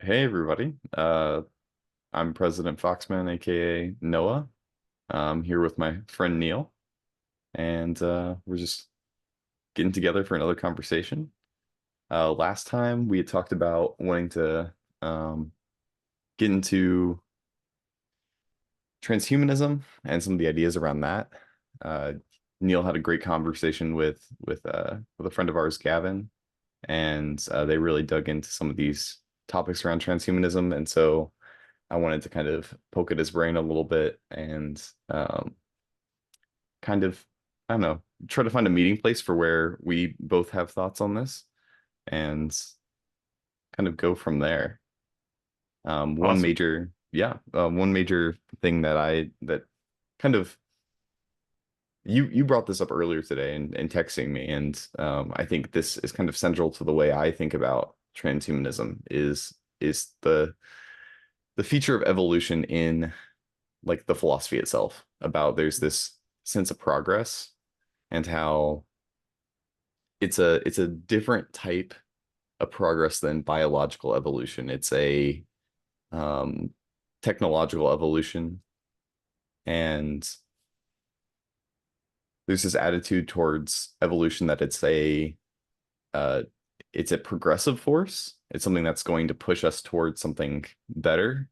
Hey everybody. I'm President Foxman, aka Noah. I'm here with my friend Neal, and we're just getting together for another conversation. Last time we had talked about wanting to get into transhumanism and some of the ideas around that. Uh, Neal had a great conversation with a friend of ours, Gavin, and they really dug into some of these topics around transhumanism, and so I wanted to kind of poke at his brain a little bit and kind of, I don't know, try to find a meeting place for where we both have thoughts on this and kind of go from there. Awesome. One major thing that kind of you brought this up earlier today and texting me, and I think this is kind of central to the way I think about transhumanism is the feature of evolution in like the philosophy itself about there's this sense of progress and how it's a different type of progress than biological evolution. It's a um, technological evolution, and there's this attitude towards evolution that uh, it's a progressive force. It's something that's going to push us towards something better.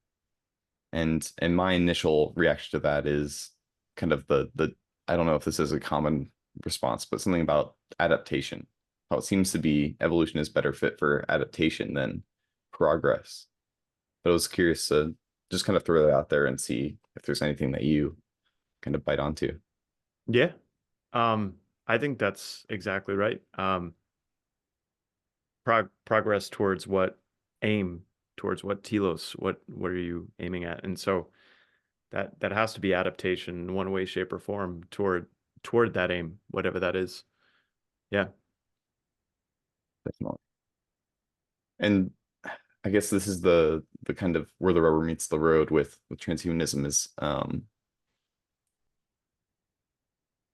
And my initial reaction to that is kind of the I don't know if this is a common response, but something about adaptation. How it seems to be evolution is better fit for adaptation than progress. But I was curious to just kind of throw that out there and see if there's anything that you kind of bite onto. Yeah. I think that's exactly right. Progress towards what aim, towards what telos, what are you aiming at? And so that has to be adaptation in one way, shape, or form toward that aim, whatever that is. Yeah. Definitely. And I guess this is the kind of where the rubber meets the road with transhumanism is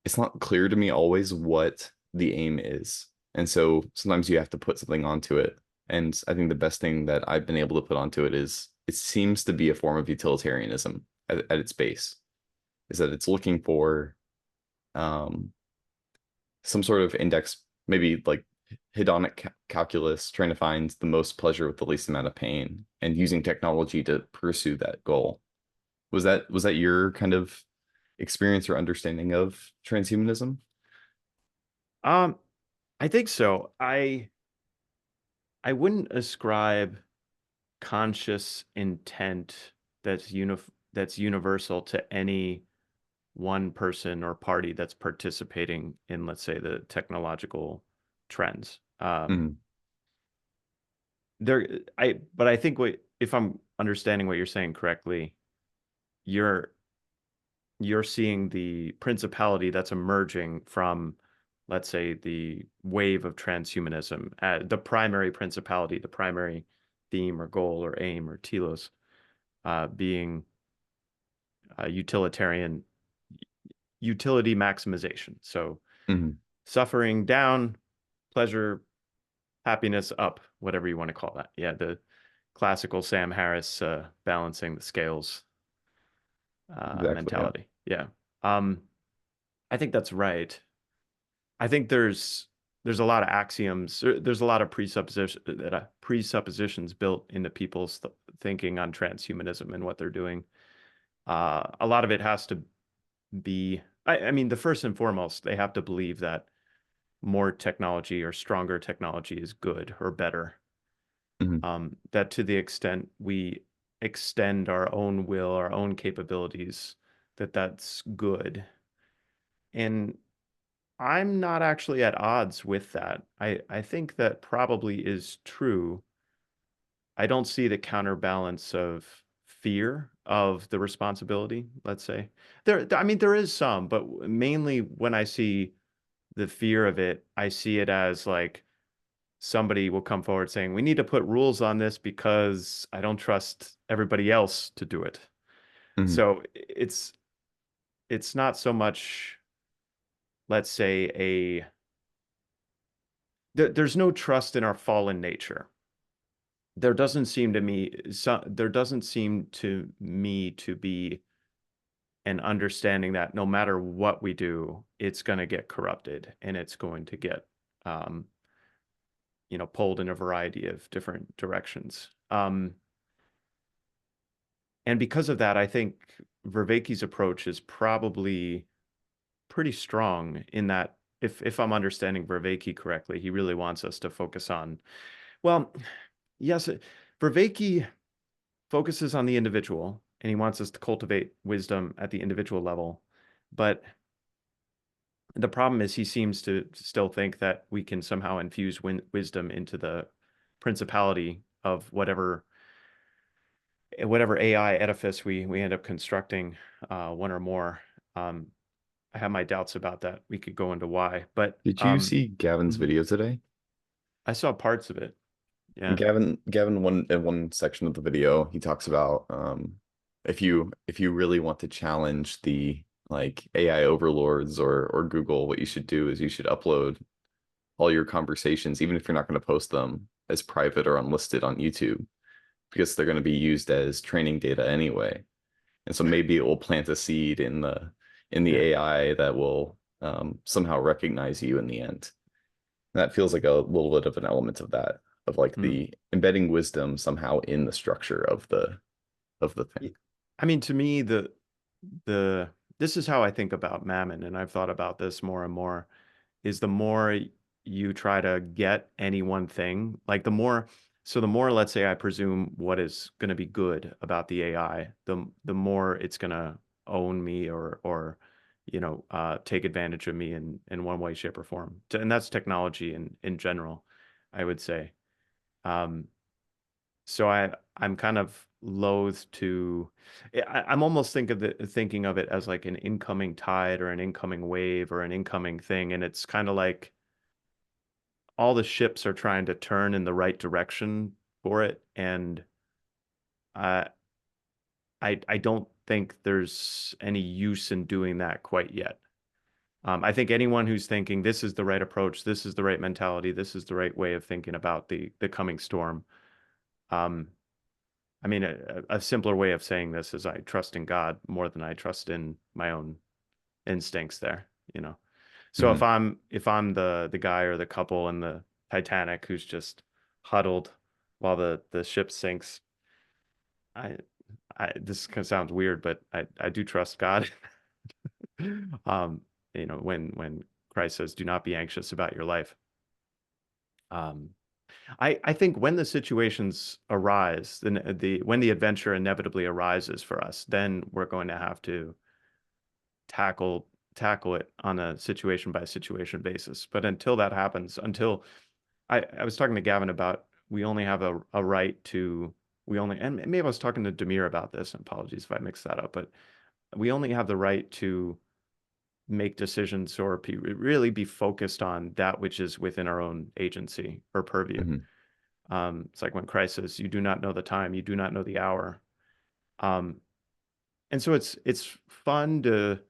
it's not clear to me always what the aim is. And so sometimes you have to put something onto it. And I think the best thing that I've been able to put onto it is it seems to be a form of utilitarianism at its base, is that it's looking for um, some sort of index, maybe like hedonic calculus, trying to find the most pleasure with the least amount of pain and using technology to pursue that goal. Was that your kind of experience or understanding of transhumanism? Um, I think so. I wouldn't ascribe conscious intent that's universal to any one person or party that's participating in, let's say, the technological trends. Mhm. But I think if I'm understanding what you're saying correctly, you're you're seeing the principality that's emerging from, let's say, the wave of transhumanism, the primary principality, the primary theme or goal or aim or telos, being utilitarian utility maximization. So Mhm. suffering down, pleasure, happiness up, whatever you want to call that. Yeah, the classical Sam Harris balancing the scales Exactly. Yeah. mentality. Yeah. Um, I think that's right. I think there's a lot of axioms, there's a lot of presuppositions built into people's thinking on transhumanism and what they're doing. A lot of it has to be, I mean, the first and foremost, they have to believe that more technology or stronger technology is good or better. Mhm. That to the extent we extend our own will, our own capabilities, that's good. And I'm not actually at odds with that. I think that probably is true. I don't see the counterbalance of fear of the responsibility, let's say. I mean, there is some, but mainly when I see the fear of it, I see it as like somebody will come forward saying, we need to put rules on this because I don't trust everybody else to do it. Mhm. So it's not so much, let's say, there's no trust in our fallen nature. there doesn't seem to me there doesn't seem to me to be an understanding that no matter what we do, it's going to get corrupted and it's going to get um, pulled in a variety of different directions. And because of that, I think Vervaeke's approach is probably pretty strong in that if I'm understanding Vervaeke correctly, he really wants us to focus on, well, yes, Vervaeke focuses on the individual and he wants us to cultivate wisdom at the individual level. But the problem is he seems to still think that we can somehow infuse wisdom into the principality of whatever AI edifice we end up constructing, one or more. Um, I have my doubts about that. We could go into why, but Did you see Gavin's mhm. video today? I saw parts of it. Yeah. Gavin, one in one section of the video, he talks about if you really want to challenge the like AI overlords or Google, what you should do is you should upload all your conversations, even if you're not going to post them as private or unlisted on YouTube, because they're going to be used as training data anyway. And so maybe it will plant a seed in the Yeah. AI that will somehow recognize you in the end. And that feels like a little bit of an element of that, of like Mm. the embedding wisdom somehow in the structure of the thing. I mean, to me, the this is how I think about Mammon, and I've thought about this more and more, is the more you try to get any one thing, like the more, let's say I presume what is going to be good about the AI, the more it's going to own me or take advantage of me in one way, shape, or form. And that's technology in general, I would say. Um, so I'm kind of loath to I'm almost thinking of it as like an incoming tide or an incoming wave or an incoming thing, and it's kind of like all the ships are trying to turn in the right direction for it, and I I don't think there's any use in doing that quite yet. I think anyone who's thinking this is the right approach, this is the right mentality, this is the right way of thinking about the coming storm. Um, I mean, a simpler way of saying this is I trust in God more than I trust in my own instincts there, you know. So Mhm. if I'm the guy or the couple in the Titanic who's just huddled while the ship sinks, I this kind of sounds weird, but I do trust God. Um, when Christ says, "Do not be anxious about your life." Um, I think when the situations arise, then the when the adventure inevitably arises for us, then we're going to have to tackle tackle it on a situation by situation basis. But until that happens, until I was talking to Gavin about we only have a right to we only and maybe I was talking to Demir about this, and apologies if I mixed that up, but we only have the right to make decisions or really be focused on that which is within our own agency or purview. Mhm. It's like when Christ says, "You do not know the time, you do not know the hour." Um, and so it's fun to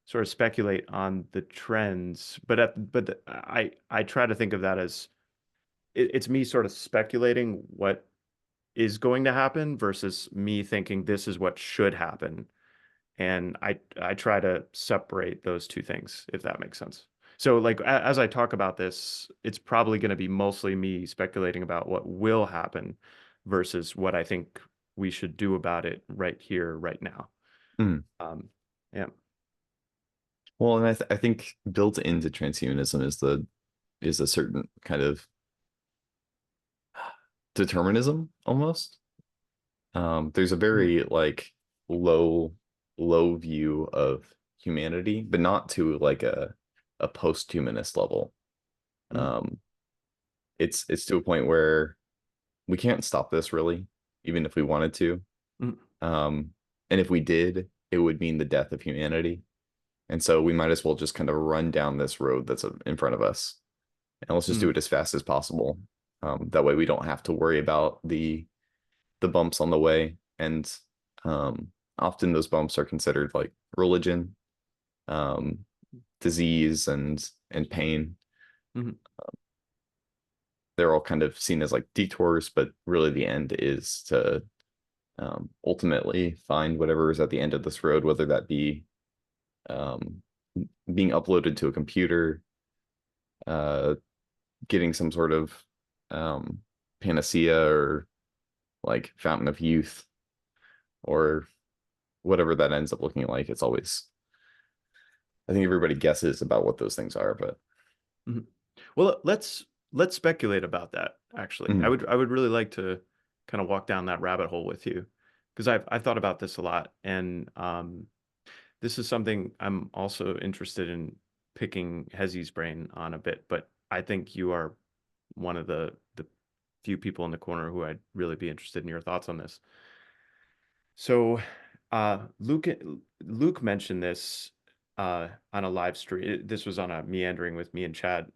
sort of speculate on the trends, but I try to think of that as it's me sort of speculating what is going to happen versus me thinking this is what should happen. And I try to separate those two things, if that makes sense. So like as I talk about this, it's probably going to be mostly me speculating about what will happen versus what I think we should do about it right here, right now. Mhm. Um, yeah. Well, and I think built into transhumanism is a certain kind of determinism almost. There's a Mm, very like low low view of humanity, but not to like a post-humanist level. mm, Um, it's to a point where we can't stop this really, even if we wanted to. mm, Um, and if we did, it would mean the death of humanity. And so we might as well just kind of run down this road that's in front of us, and let's just do mm, it as fast as possible. That way we don't have to worry about the bumps on the way. And often those bumps are considered like religion, um, disease, and pain. mm. they're all kind of seen as like detours, but really the end is to ultimately find whatever is at the end of this road, whether that be um, being uploaded to a computer, uh, getting some sort of um, panacea or like fountain of youth or whatever that ends up looking like. It's always, I think everybody guesses about what those things are, but Mhm. Well, let's speculate about that, actually. mhm, I would really like to kind of walk down that rabbit hole with you because I've thought about this a lot, and this is something I'm also interested in picking Hezzy's brain on a bit, but I think you are one of the few people in the corner who I'd really be interested in your thoughts on this. So, Luke mentioned this on a live stream. This was on a meandering with me and Chad a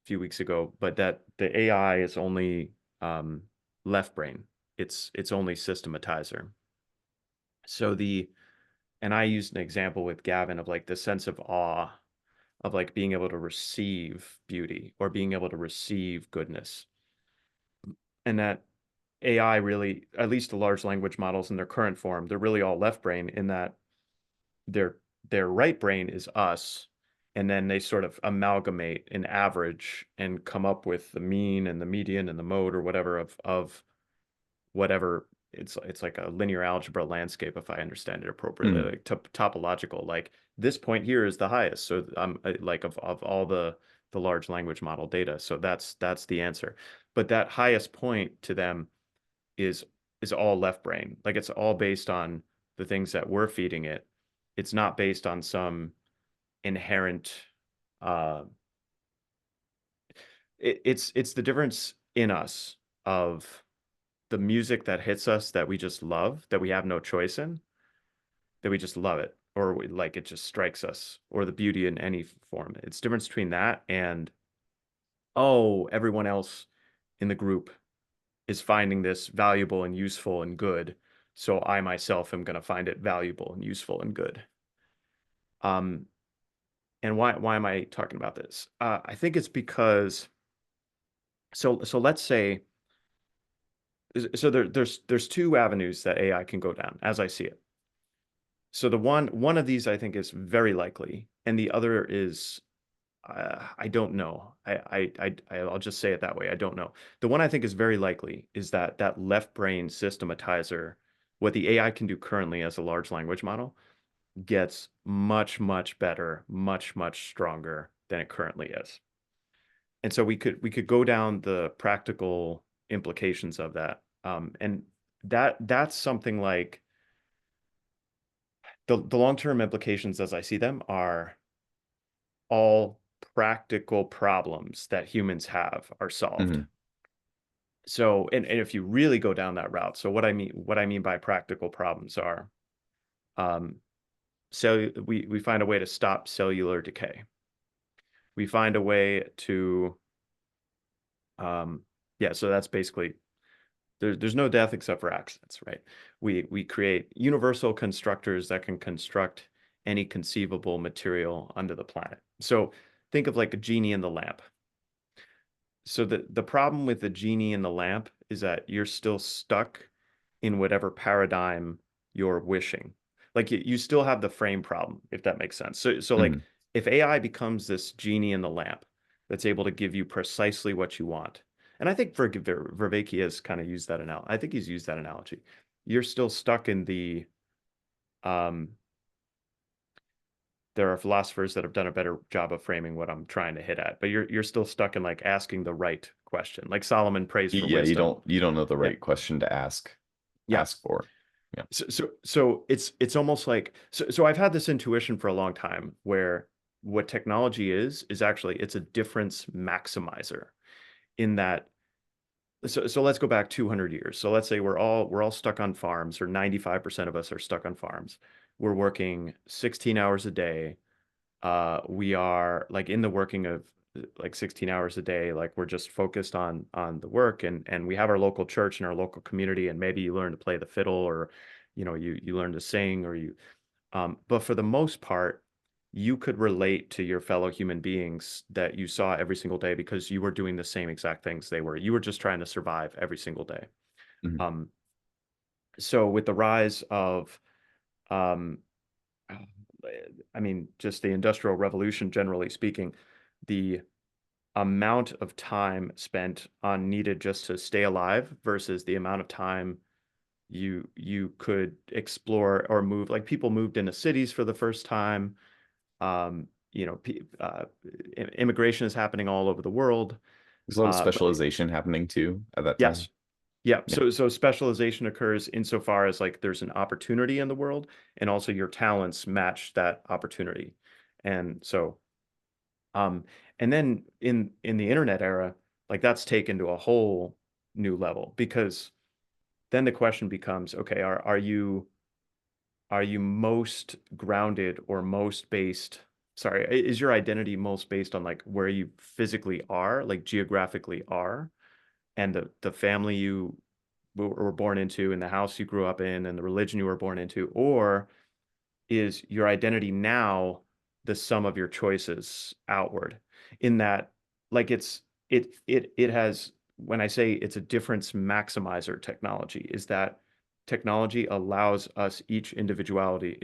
few weeks ago, but that the AI is only um, left brain. It's only systematizer. So and I used an example with Gavin of like the sense of awe of like being able to receive beauty or being able to receive goodness. And that AI really, at least the large language models in their current form, they're really all left brain in that their their right brain is us, and then they sort of amalgamate an average and come up with the mean and the median and the mode or whatever of whatever. It's like a linear algebra landscape, if I understand it appropriately, mhm, like topological. Like this point here is the highest, so like of all the large language model data. So that's the answer. But that highest point to them is is all left brain. Like it's all based on the things that we're feeding it. It's not based on some inherent uh it's the difference in us of the music that hits us that we just love, that we have no choice in, that we just love it, or like it just strikes us, or the beauty in any form. It's the difference between that and, oh, everyone else in the group is finding this valuable and useful and good. So I myself am going to find it valuable and useful and good. Um, and why am I talking about this? I think it's because so let's say so there's two avenues that AI can go down as I see it. So the one of these I think is very likely, and the other is I don't know. I'll just say it that way. I don't know. The one I think is very likely is that that left brain systematizer, what the AI can do currently as a large language model, gets much better, much stronger than it currently is. And so we could go down the practical implications of that. And that's something like the long-term implications as I see them are all practical problems that humans have are solved. mhm, So, and if you really go down that route, so what I mean by practical problems are, um, so we find a way to stop cellular decay. We find a way to, um, yeah. So that's basically there's no death except for accidents, right? We create universal constructors that can construct any conceivable material under the planet. So think of like a genie in the lamp. So the problem with the genie in the lamp is that you're still stuck in whatever paradigm you're wishing. Like you still have the frame problem, if that makes sense. So like mhm. if AI becomes this genie in the lamp that's able to give you precisely what you want, and I think Vervaeke has kind of used that analogy. I think he's used that analogy. You're still stuck in the um, there are philosophers that have done a better job of framing what I'm trying to hit at, but you're still stuck in like asking the right question. Like Solomon prays for Yeah, wisdom. you don't know the Yeah. right question to Yeah. ask for. Yeah. So it's almost like so I've had this intuition for a long time where what technology is actually it's a difference maximizer in that so let's go back 200 years. So let's say we're all stuck on farms or 95% of us are stuck on farms. We're working 16 hours a day. We are like in the working of like 16 hours a day, like we're just focused on the work and we have our local church and our local community and maybe you learn to play the fiddle or you learn to sing or you but for the most part you could relate to your fellow human beings that you saw every single day because you were doing the same exact things they were. You were just trying to survive every single day. Mhm. Um, so with the rise of, um, I mean, just the Industrial Revolution, generally speaking, the amount of time spent on needed just to stay alive versus the amount of time you could explore or move. Like people moved into cities for the first time. You know, immigration is happening all over the world. There's a lot of But specialization happening too at that time. yes, yeah. Yeah. So specialization occurs insofar as like there's an opportunity in the world, and also your talents match that opportunity. And so, um, and then in the internet era, like that's taken to a whole new level because then the question becomes, okay, are you most grounded or most based, sorry, is your identity most based on like where you physically are, like geographically are, and the family you were born into and the house you grew up in and the religion you were born into, or is your identity now the sum of your choices outward? In that, like it has, when I say it's a difference maximizer technology, is that technology allows us each individually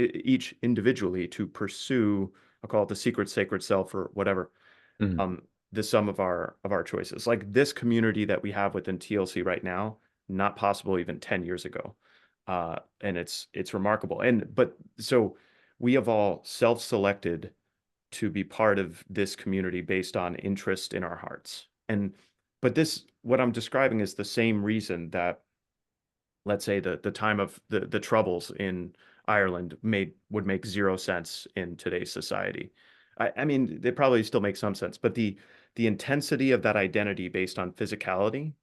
to pursue, I'll call it the secret sacred self or whatever, Mhm. um, the sum of our choices. Like this community that we have within TLC right now, not possible even 10 years ago. And it's remarkable. And but so we have all self-selected to be part of this community based on interest in our hearts. And but this, what I'm describing is the same reason that, let's say, the time of the troubles in Ireland would make zero sense in today's society. I mean, they probably still make some sense, but the intensity of that identity based on physicality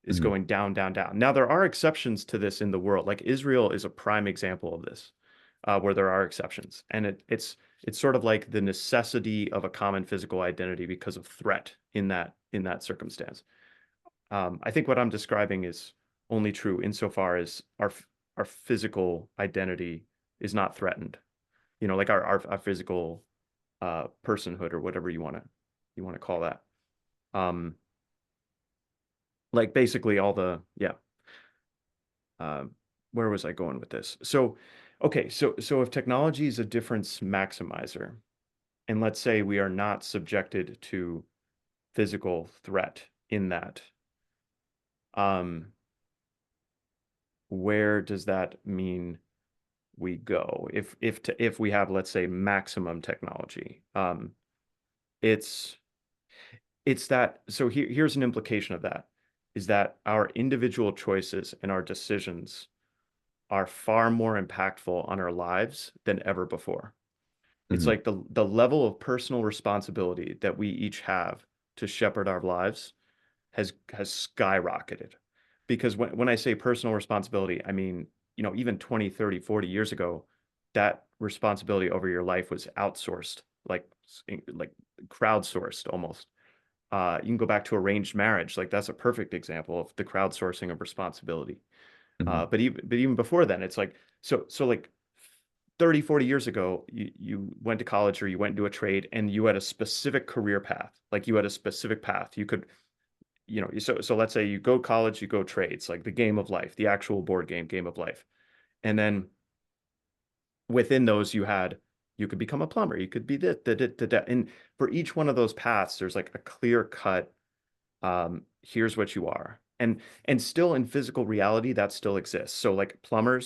is Mhm. going down, down, down. Now there are exceptions to this in the world. Like Israel is a prime example of this, where there are exceptions, and it's sort of like the necessity of a common physical identity because of threat in that circumstance. I think what I'm describing is only true insofar as our physical identity is not threatened. You know, like our physical personhood or whatever you want to call that. Um, like basically all the yeah. Uh, where was I going with this? So, okay, so if technology is a difference maximizer, and let's say we are not subjected to physical threat in that, um, where does that mean we go if we have, let's say, maximum technology? It's it's that, so here's an implication of that, is that our individual choices and our decisions are far more impactful on our lives than ever before. It's Mhm. like the level of personal responsibility that we each have to shepherd our lives has skyrocketed. Because when I say personal responsibility, I mean, you know, even 20, 30, 40 years ago, that responsibility over your life was outsourced, like crowdsourced almost. You can go back to arranged marriage. Like that's a perfect example of the crowdsourcing of responsibility. Mhm. But even before then, it's like, so like 30, 40 years ago, you went to college or you went into a trade and you had a specific career path. Like you had a specific path. You could, you know, so let's say you go college, you go trades, like the game of life, the actual board game of life. And then within those you could become a plumber, you could be that. And for each one of those paths, there's like a clear cut, here's what you are. And still in physical reality, that still exists. So like plumber,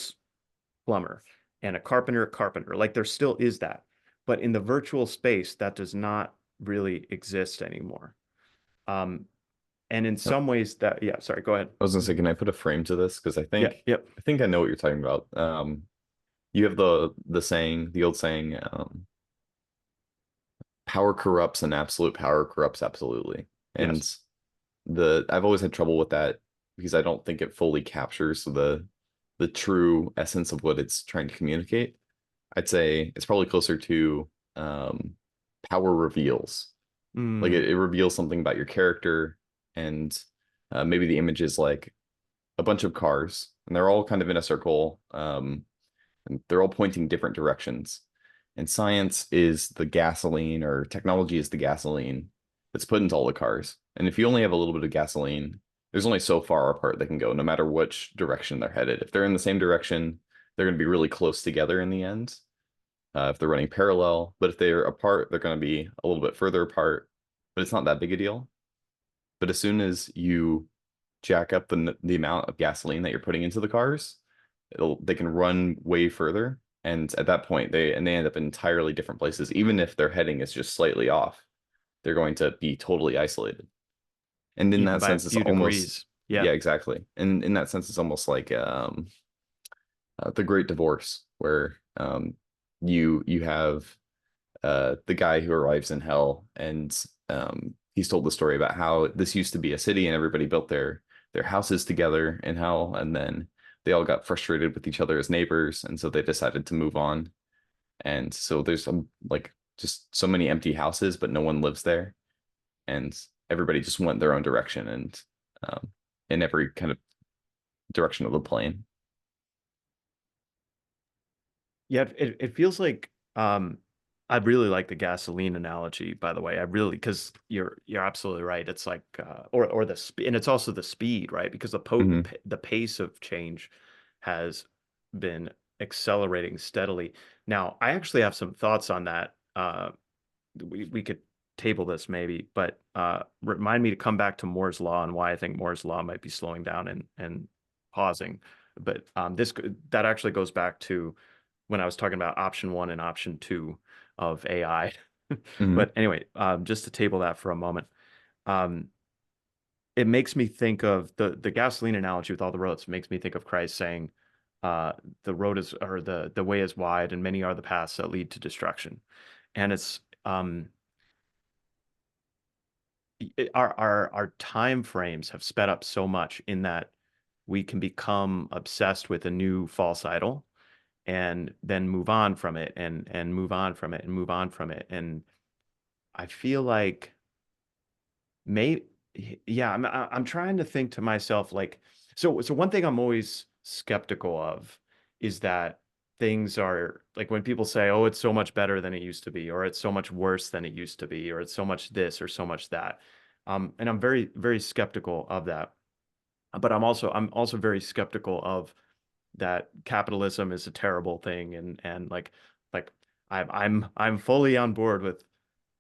and a carpenter, like there still is that. But in the virtual space, that does not really exist anymore. Um, and in Yep. some ways that, yeah, sorry, go ahead. I was gonna say, can I put a frame to this? Because Yeah, yep. I think I know what you're talking about. You have the saying, the old saying, power corrupts and absolute power corrupts absolutely. And Yes. the I've always had trouble with that because I don't think it fully captures the true essence of what it's trying to communicate. I'd say it's probably closer to um, power reveals. Like Mm, it reveals something about your character, and maybe the image is like a bunch of cars, and they're all kind of in a circle, and they're all pointing different directions. And science is the gasoline, or technology is the gasoline that's put into all the cars. And if you only have a little bit of gasoline, there's only so far apart they can go, no matter which direction they're headed. If they're in the same direction, they're going to be really close together in the end, if they're running parallel. But if they're apart, they're going to be a little bit further apart, but it's not that big a deal. But as soon as you jack up the amount of gasoline that you're putting into the cars, they can run way further. And at that point, they end up in entirely different places. Even if their heading is just slightly off, they're going to be totally isolated. And in Even that by a sense, it's few almost, degrees. yeah, Yeah. exactly. And in that sense, it's almost like the Great Divorce, where you have the guy who arrives in hell, and he's told the story about how this used to be a city and everybody built their houses together in hell, and then they all got frustrated with each other as neighbors, and so they decided to move on. And so there's some, like, just so many empty houses, but no one lives there, and everybody just went their own direction, and um, in every kind of direction of the plane. Yeah, it feels like I really like the gasoline analogy, by the way. I really, because you're absolutely right. It's like or the speed, and it's also the speed, right? Because Hmm. the pace of change has been accelerating steadily. Now, I actually have some thoughts on that. We could table this maybe, but remind me to come back to Moore's law and why I think Moore's law might be slowing down and pausing. But that actually goes back to when I was talking about option one and option two of AI. Hmm. But anyway, just to table that for a moment, um, it makes me think of the gasoline analogy with all the roads. Makes me think of Christ saying, uh, "The road is, or the way is wide, and many are the paths that lead to destruction." And it's our time frames have sped up so much in that we can become obsessed with a new false idol and then move on from it and move on from it and move on from it. And I feel like maybe, yeah, I'm trying to think to myself like, so one thing I'm always skeptical of is that things are like when people say, oh, it's so much better than it used to be, or it's so much worse than it used to be, or it's so much this or so much that. And I'm very, very skeptical of that. But I'm also very skeptical of that capitalism is a terrible thing and like I'm fully on board with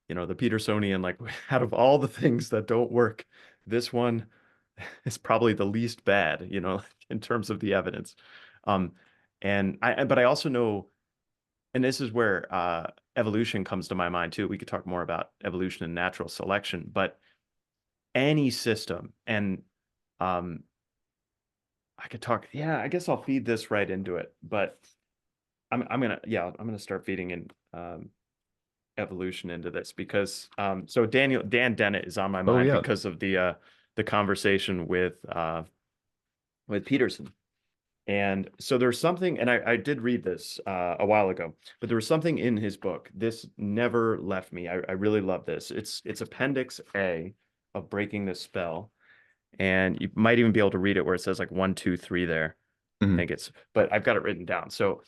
the Petersonian, like out of all the things that don't work, this one is probably the least bad, in terms of the evidence. Um, but I also know, and this is where evolution comes to my mind too. We could talk more about evolution and natural selection, but any system, and um, I could talk, yeah, I guess I'll feed this right into it, but I'm gonna start feeding in evolution into this because so Dan Dennett is on my Oh mind yeah. because of the conversation with Peterson. And so there's something, and I did read this a while ago, but there was something in his book. This never left me. I really love this. It's Appendix A of Breaking the Spell, and you might even be able to read it where it says like 1, 2, 3 there. I Hmm. think but I've got it written down. So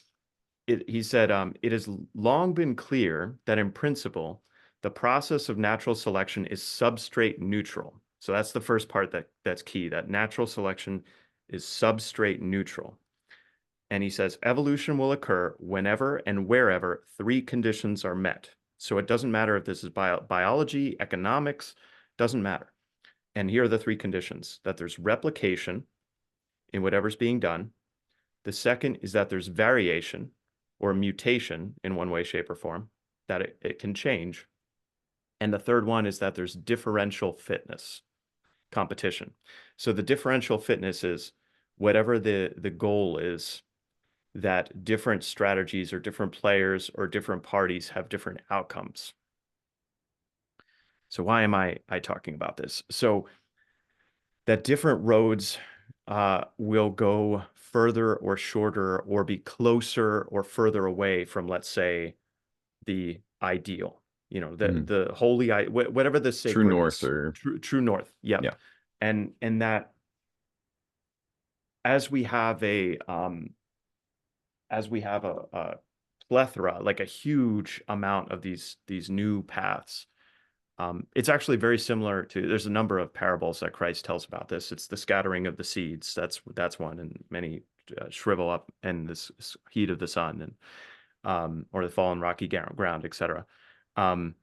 he said, it has long been clear that in principle, the process of natural selection is substrate neutral. So that's the first part that's key, that natural selection is substrate neutral. And he says evolution will occur whenever and wherever three conditions are met. So it doesn't matter if this is biology, economics, doesn't matter. And here are the three conditions: that there's replication in whatever's being done. The second is that there's variation or mutation in one way, shape, or form, that it can change. And the third one is that there's differential fitness, competition. So the differential fitness is whatever the goal is, that different strategies or different players or different parties have different outcomes. So why am I talking about this? So that different roads will go further or shorter or be closer or further away from, let's say, the ideal, Hmm. the holy, whatever the True sacred north, is, or true north. Yep. yeah. And that as we have a plethora, like a huge amount of these new paths. It's actually very similar to, there's a number of parables that Christ tells about this. It's the scattering of the seeds. That's one, and many shrivel up in this heat of the sun, and or the fallen rocky ground, etc. Um,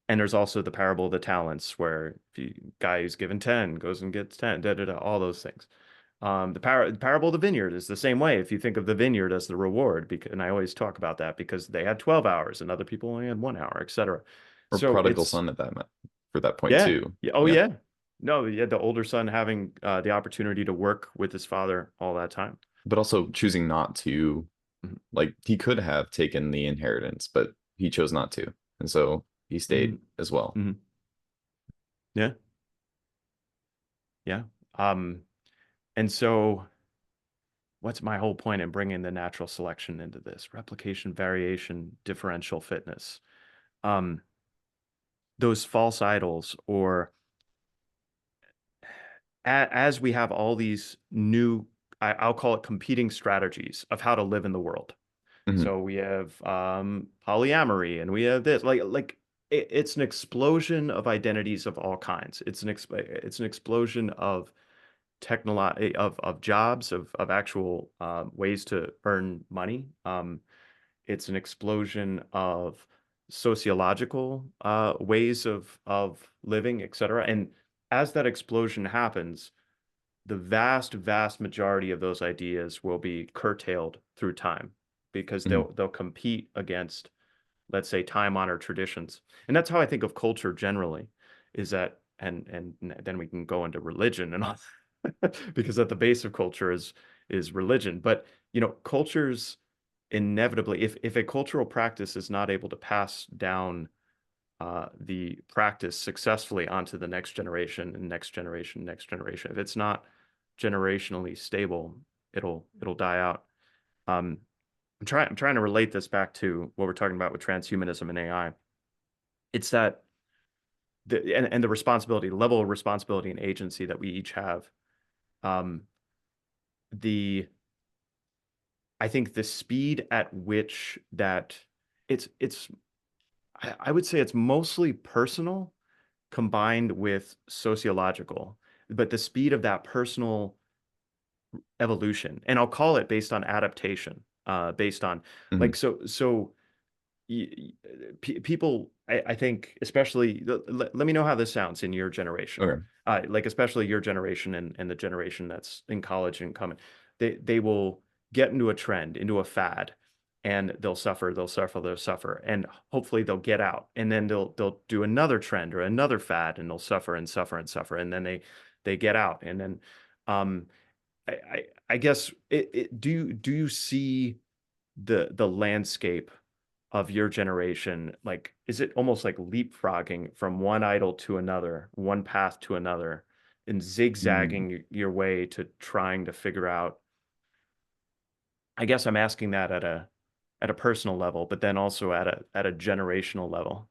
and there's also the parable of the talents, where the guy who's given 10 goes and gets 10, da, da, da, all those things. The parable of the vineyard is the same way. If you think of the vineyard as the reward, because, and I always talk about that, because they had 12 hours and other people only had 1 hour, etc. Or So prodigal it's, son at that for that point yeah, too. yeah, oh Yeah. yeah, no, yeah, the older son having the opportunity to work with his father all that time. But also choosing not to, Mhm. like he could have taken the inheritance, but he chose not to. And so he stayed Mhm. as well. Mhm. Yeah, yeah. Um, and so what's my whole point in bringing the natural selection into this? Replication, variation, differential fitness. Um, those false idols, or as we have all these new, I'll call it competing strategies of how to live in the world. Hmm. So we have polyamory, and we have this, it's an explosion of identities of all kinds. It's an explosion of of jobs, of actual ways to earn money. It's an explosion of sociological ways of living, etc. And as that explosion happens, the vast majority of those ideas will be curtailed through time, because Hmm. they'll compete against, let's say, time-honored traditions. And that's how I think of culture generally, is that, and then we can go into religion and all, because at the base of culture is religion. But cultures inevitably, if a cultural practice is not able to pass down the practice successfully onto the next generation and next generation, next generation, if it's not generationally stable, it'll die out. Um, I'm trying to relate this back to what we're talking about with transhumanism and AI. It's that and the responsibility, level of responsibility and agency that we each have. Um, the I think the speed at which that it's I would say it's mostly personal combined with sociological, but the speed of that personal evolution, and I'll call it based on adaptation, based on, Hmm. like, so people, I think, especially, let me know how this sounds in your generation, Okay. like especially your generation, and the generation that's in college and coming, they will get into a trend, into a fad, and they'll suffer, and hopefully they'll get out, and then they'll do another trend or another fad, and they'll suffer and suffer and suffer, and then they get out, and then um I guess do you see the landscape of your generation, like, is it almost like leapfrogging from one idol to another, one path to another, and Mm. zigzagging your way to trying to figure out? I guess I'm asking that at a personal level, but then also at a generational level.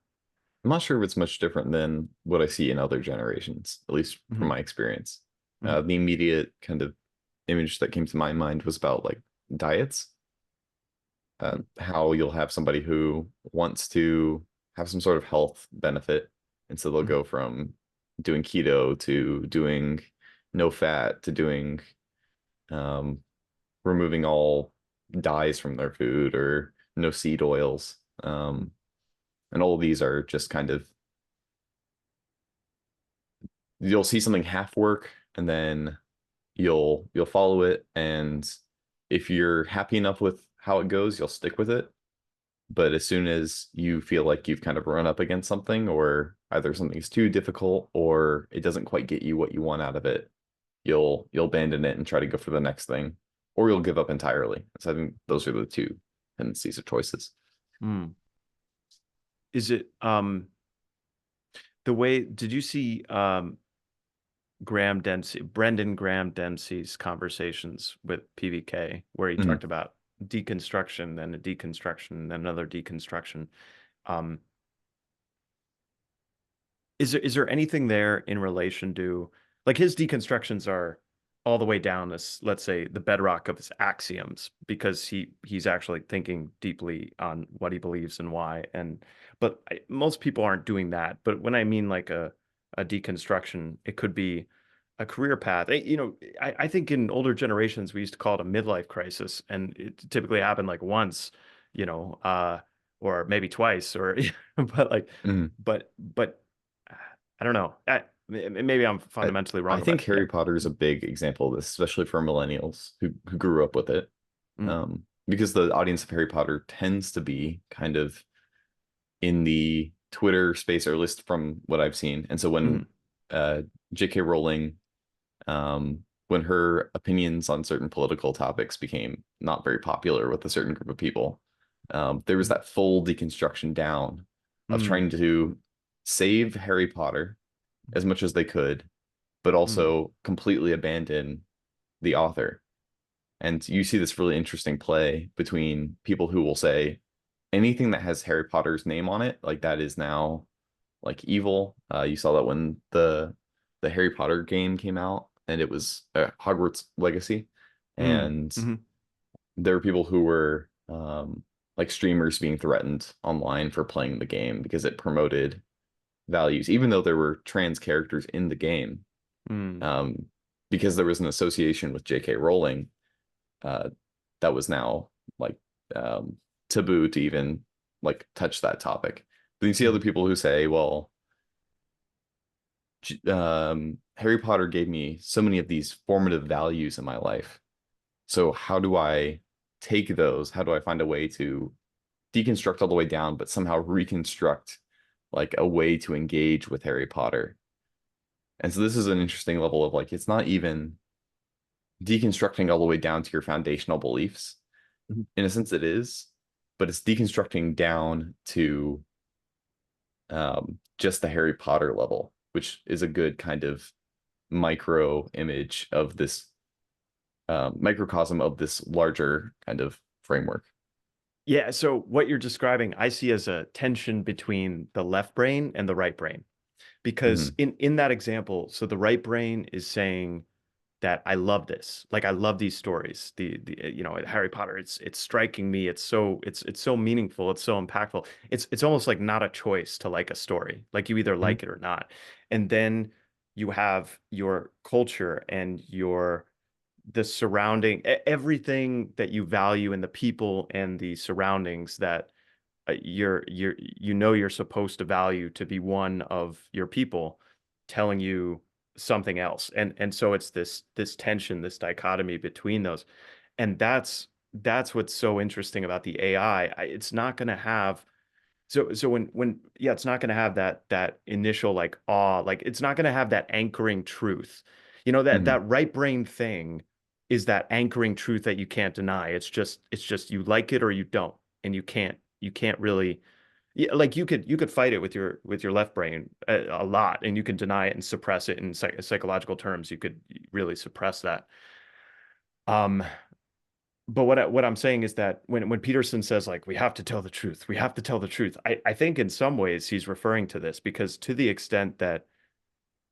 I'm not sure if it's much different than what I see in other generations, at least from Hmm. my experience. Hmm. The immediate kind of image that came to my mind was about like diets, how you'll have somebody who wants to have some sort of health benefit, and so they'll Hmm. go from doing keto to doing no fat to doing um, removing all dyes from their food or no seed oils. And all of these are just kind of, you'll see something half work and then you'll follow it, and if you're happy enough with how it goes, you'll stick with it. But as soon as you feel like you've kind of run up against something, or either something's too difficult or it doesn't quite get you what you want out of it, you'll abandon it and try to go for the next thing, or you'll give up entirely. So I think those are the two tendencies or choices. Hmm. Is it the way, did you see Brendan Graham Dempsey's conversations with PBK, where he Mhm. talked about deconstruction, then a deconstruction, then another deconstruction? Um, is there anything there in relation to, like, his deconstructions are all the way down as, let's say, the bedrock of his axioms, because he's actually thinking deeply on what he believes and why. And but most people aren't doing that. But when I mean like a deconstruction, it could be a career path. I think in older generations we used to call it a midlife crisis, and it typically happened like once, you know, or maybe twice, or but like, Mhm. but I don't know. Maybe I'm I, fundamentally I wrong about think it. Yeah. Harry Potter is a big example of this, especially for millennials who grew up with it. Mm, Because the audience of Harry Potter tends to be kind of in the Twitter space, or at least from what I've seen. And so when mm, uh, J.K. Rowling, when her opinions on certain political topics became not very popular with a certain group of people, there was mm, that full deconstruction down of mm, trying to save Harry Potter as much as they could, but mm, also completely abandon the author. And you see this really interesting play between people who will say anything that has Harry Potter's name on it, like that is now like evil. You saw that when the Harry Potter game came out, and it was Hogwarts Legacy, mm, and mhm, there were people who were like streamers being threatened online for playing the game because it promoted values, even though there were trans characters in the game. mm, Um, because there was an association with J.K. Rowling, uh, that was now like um, taboo to even like touch that topic. Then you see other mhm, people who say, well, Harry Potter gave me so many of these formative values in my life. So how do I take those? How do I find a way to deconstruct all the way down, but somehow reconstruct like a way to engage with Harry Potter? And so this is an interesting level of like, it's not even deconstructing all the way down to your foundational beliefs. mhm. In a sense, it is, but it's deconstructing down to just the Harry Potter level, which is a good kind of micro image of this microcosm of this larger kind of framework. Yeah, so what you're describing, I see as a tension between the left brain and the right brain. Because Hmm. in that example, so the right brain is saying that I love this. Like I love these stories. Harry Potter, it's striking me. It's so meaningful. It's so impactful. It's almost like not a choice to like a story. Like you either Hmm. like it or not. And then you have your culture and your the surrounding everything that you value in the people and the surroundings that you're supposed to value to be one of your people telling you something else. And so it's this tension, this dichotomy between those. And that's what's so interesting about the AI. It's not going to have so when yeah, it's not going to have that initial like awe, like it's not going to have that anchoring truth. Hmm. That right brain thing is that anchoring truth that you can't deny. It's just you like it or you don't, and you can't really, yeah, like you could fight it with your left brain a lot, and you can deny it and suppress it in psychological terms. You could really suppress that. Um, but what I'm saying is that when Peterson says like we have to tell the truth, we have to tell the truth, I think in some ways he's referring to this because to the extent that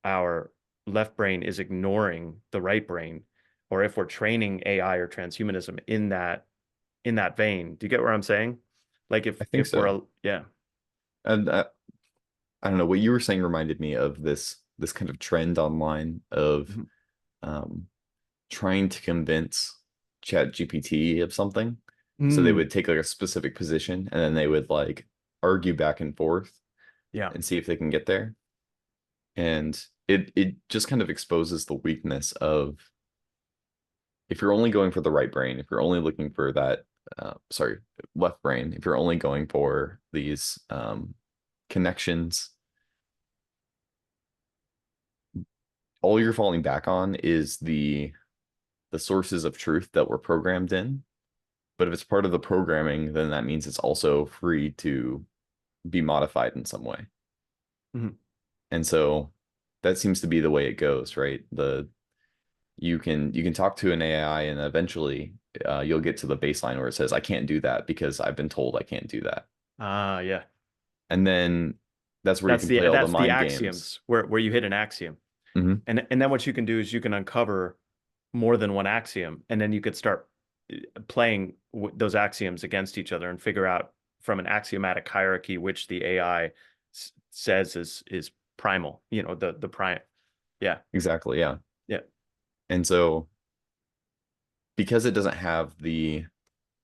our left brain is ignoring the right brain, or if we're training AI or transhumanism in that vein, do you get what I'm saying? Like I think if we're so. a yeah. And I don't know, what you were saying reminded me of this kind of trend online of Mhm. um, trying to convince ChatGPT of something. So they Mm, would take like a specific position, and then they would like argue back and forth yeah. and see if they can get there. And it just kind of exposes the weakness of, if you're only going for the right brain, if you're only looking for that, sorry, left brain, if you're only going for these connections, all you're falling back on is the sources of truth that were programmed in. But if it's part of the programming, then that means it's also free to be modified in some way. Mhm. And so that seems to be the way it goes, right? The you can talk to an AI, and eventually you'll get to the baseline where it says, I can't do that because I've been told I can't do that. Ah, yeah. And then that's where you That's can the play all the that's the mind games. axioms where you hit an axiom. Hmm. And then what you can do is you can uncover more than one axiom, and then you could start playing those axioms against each other and figure out from an axiomatic hierarchy which the AI says is primal. You know, the prime. Yeah, Exactly, yeah. yeah, And so because it doesn't have the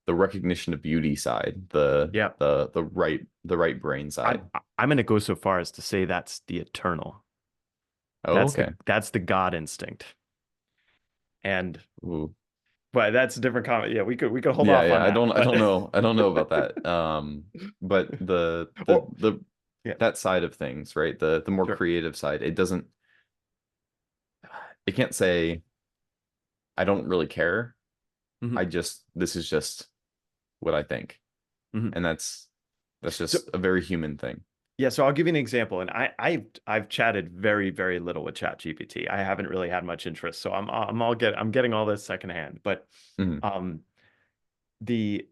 recognition of beauty side, yeah. the right brain I'm side. I'm going to go so far as to say that's the eternal. Oh, okay. That's the God instinct. And Ooh. but that's a different comment. Yeah, we could hold Yeah, off yeah. on that. I But don't know. I don't know about that. But or yeah, that side of things, right? The more sure. creative side, it can't say I don't really care. Hmm. This is just what I think. Hmm. And that's So just a very human thing. yeah, so I'll give you an example. And I've chatted very, very little with ChatGPT. I haven't really had much interest. So I'm getting all this secondhand. But Mhm. um the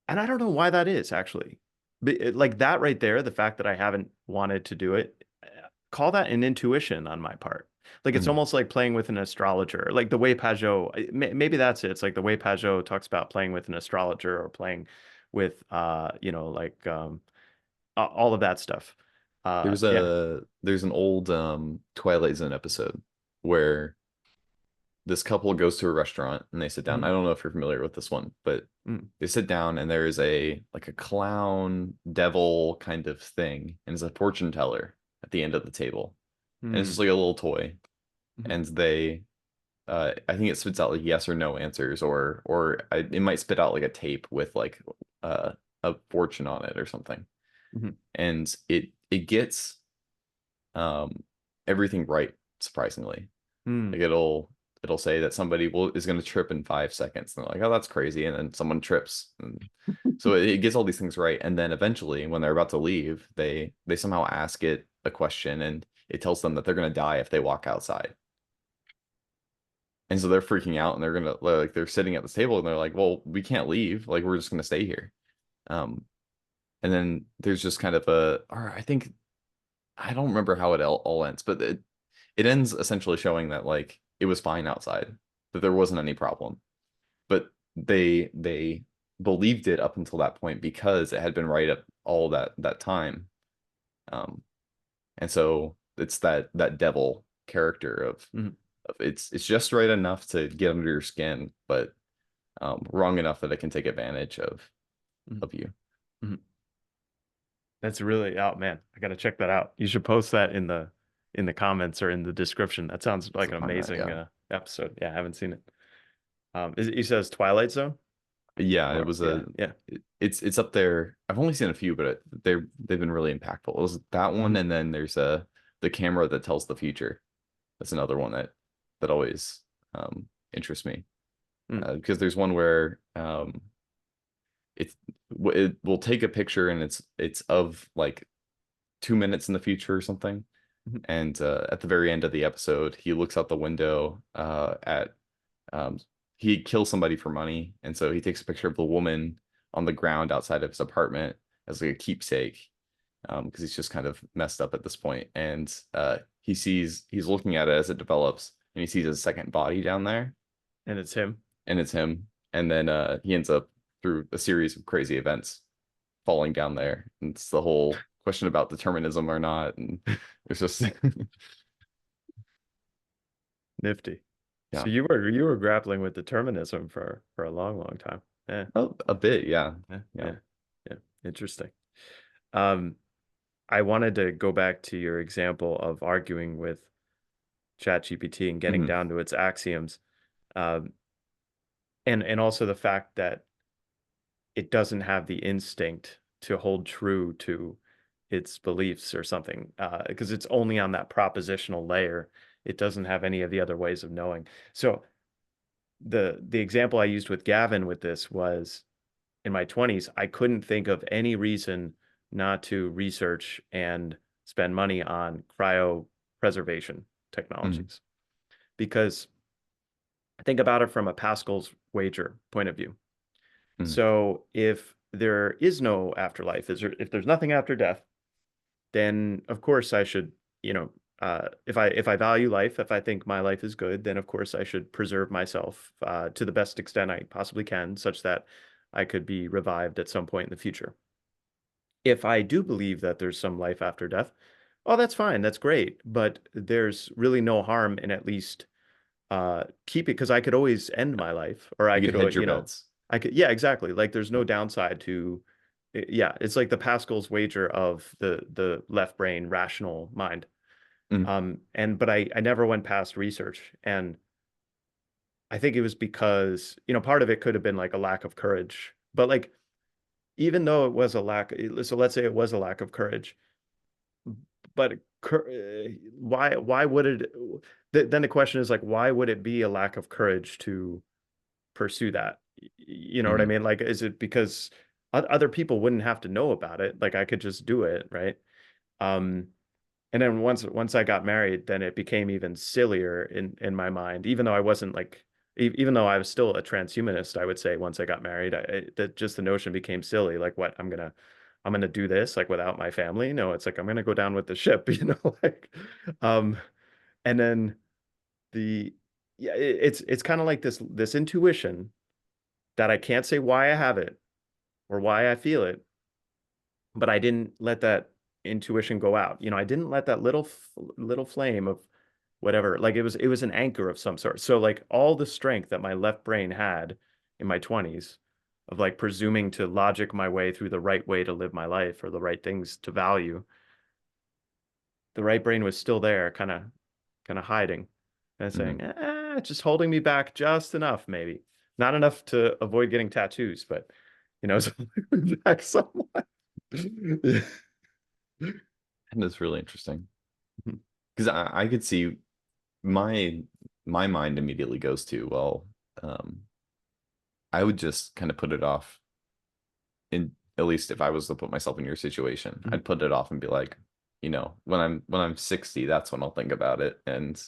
and I don't know why that is actually. Like that right there, the fact that I haven't wanted to do it, call that an intuition on my part. Like it's Mhm. almost like playing with an astrologer, like the way Pajot, maybe that's it. It's like the way Pajot talks about playing with an astrologer or playing with, like all of that stuff. Yeah. There's an old Twilight Zone episode where this couple goes to a restaurant and they sit down. I Mhm. don't know if you're familiar with this one, but Mm. they sit down and there is a like a clown devil kind of thing, and it's a fortune teller at the end of the table. And it's just Mm. like a little toy. Mhm. And they I think it spits out like yes or no answers, it might spit out like a tape with like uh a fortune on it or something. Mhm. And it gets um everything right, surprisingly. Mm. Like it'll say that somebody will is going to trip in 5 seconds. And they're like, oh, that's crazy. And then someone trips. And so it gets all these things right. And then eventually, when they're about to leave, they somehow ask it a question, and it tells them that they're going to die if they walk outside. And so they're freaking out, and they're sitting at this table, and they're like, well, we can't leave. Like we're just going to stay here. Um, and then there's just kind of or I think I don't remember how it all ends, but it ends essentially showing that like it was fine outside, that there wasn't any problem. But they believed it up until that point because it had been right up all that time. Um, and so it's that devil character Mhm. of it's just right enough to get under your skin, but wrong enough that it can take advantage Mhm. of you. Mhm. That's really, oh man, I gotta check that out. You should post that in the comments or in the description. That sounds like So an find that, amazing yeah. episode. Yeah, I haven't seen it. He says Twilight Zone, Yeah, it or was yeah, yeah. it's up there. I've only seen a few, but they've been really impactful. It was that one, Hmm. and then there's the camera that tells the future. That's another one that always interests me Mm. because there's one where it's it will take a picture and it's of like 2 minutes in the future or something, Mhm. and at the very end of the episode, he looks out the window at um, he kills somebody for money, and so he takes a picture of the woman on the ground outside of his apartment as like a keepsake, because he's just kind of messed up at this point. And he's looking at it as it develops, and he sees a second body down there, And it's him. and it's him. And then he ends up through a series of crazy events falling down there. And it's the whole question about determinism or not, and it's just Nifty. So yeah, you were grappling with determinism for a long, long time. Yeah, a bit, yeah, yeah, yeah. yeah, yeah. Interesting. Um, I wanted to go back to your example of arguing with ChatGPT and getting Mhm. down to its axioms, um, and also the fact that it doesn't have the instinct to hold true to its beliefs or something, because it's only on that propositional layer. It doesn't have any of the other ways of knowing. So the example I used with Gavin with this was in my 20s, I couldn't think of any reason not to research and spend money on cryopreservation Mhm. technologies because think about it from a Pascal's wager point of view. Mhm. So if there is no afterlife, if there's nothing after death, then of course I should, if I value life, if I think my life is good, then of course I should preserve myself to the best extent I possibly can, such that I could be revived at some point in the future. If I do believe that there's some life after death, oh, that's fine, that's great, but there's really no harm in at least keep it, because I could always end my life, or I You could, could hedge your you know, bets. I could, yeah, exactly. Like there's no downside to, yeah, it's like the Pascal's wager of the left brain rational mind. Mhm. And but I never went past research, and I think it was because, part of it could have been like a lack of courage, but like even though it was a lack, so let's say it was a lack of courage, but why would it? Then the question is like, why would it be a lack of courage to pursue that? You know what I Mhm. mean? Like, is it because other people wouldn't have to know about it? Like, I could just do it, right? Um, and then once I got married, then it became even sillier in my mind. Even though I wasn't like, even though I was still a transhumanist, I would say once I got married, that just the notion became silly. Like, what I'm gonna do this like without my family? No, it's like I'm gonna go down with the ship, like, um, and then the yeah, it's kind of like this intuition that I can't say why I have it or why I feel it, but I didn't let that intuition go out. I didn't let that little flame of whatever, like it was an anchor of some sort. So like all the strength that my left brain had in my 20s of like presuming to logic my way through the right way to live my life or the right things to value, the right brain was still there, kind of hiding and saying, Mhm. just holding me back just enough, maybe. Not enough to avoid getting tattoos, but it's holding me back somewhat. Yeah. And it's really interesting because I could see my my mind immediately goes to, well, um, I would just kind of put it off. In At least if I was to put myself in your situation, Mhm. I'd put it off and be like, when I'm 60, that's when I'll think about it, and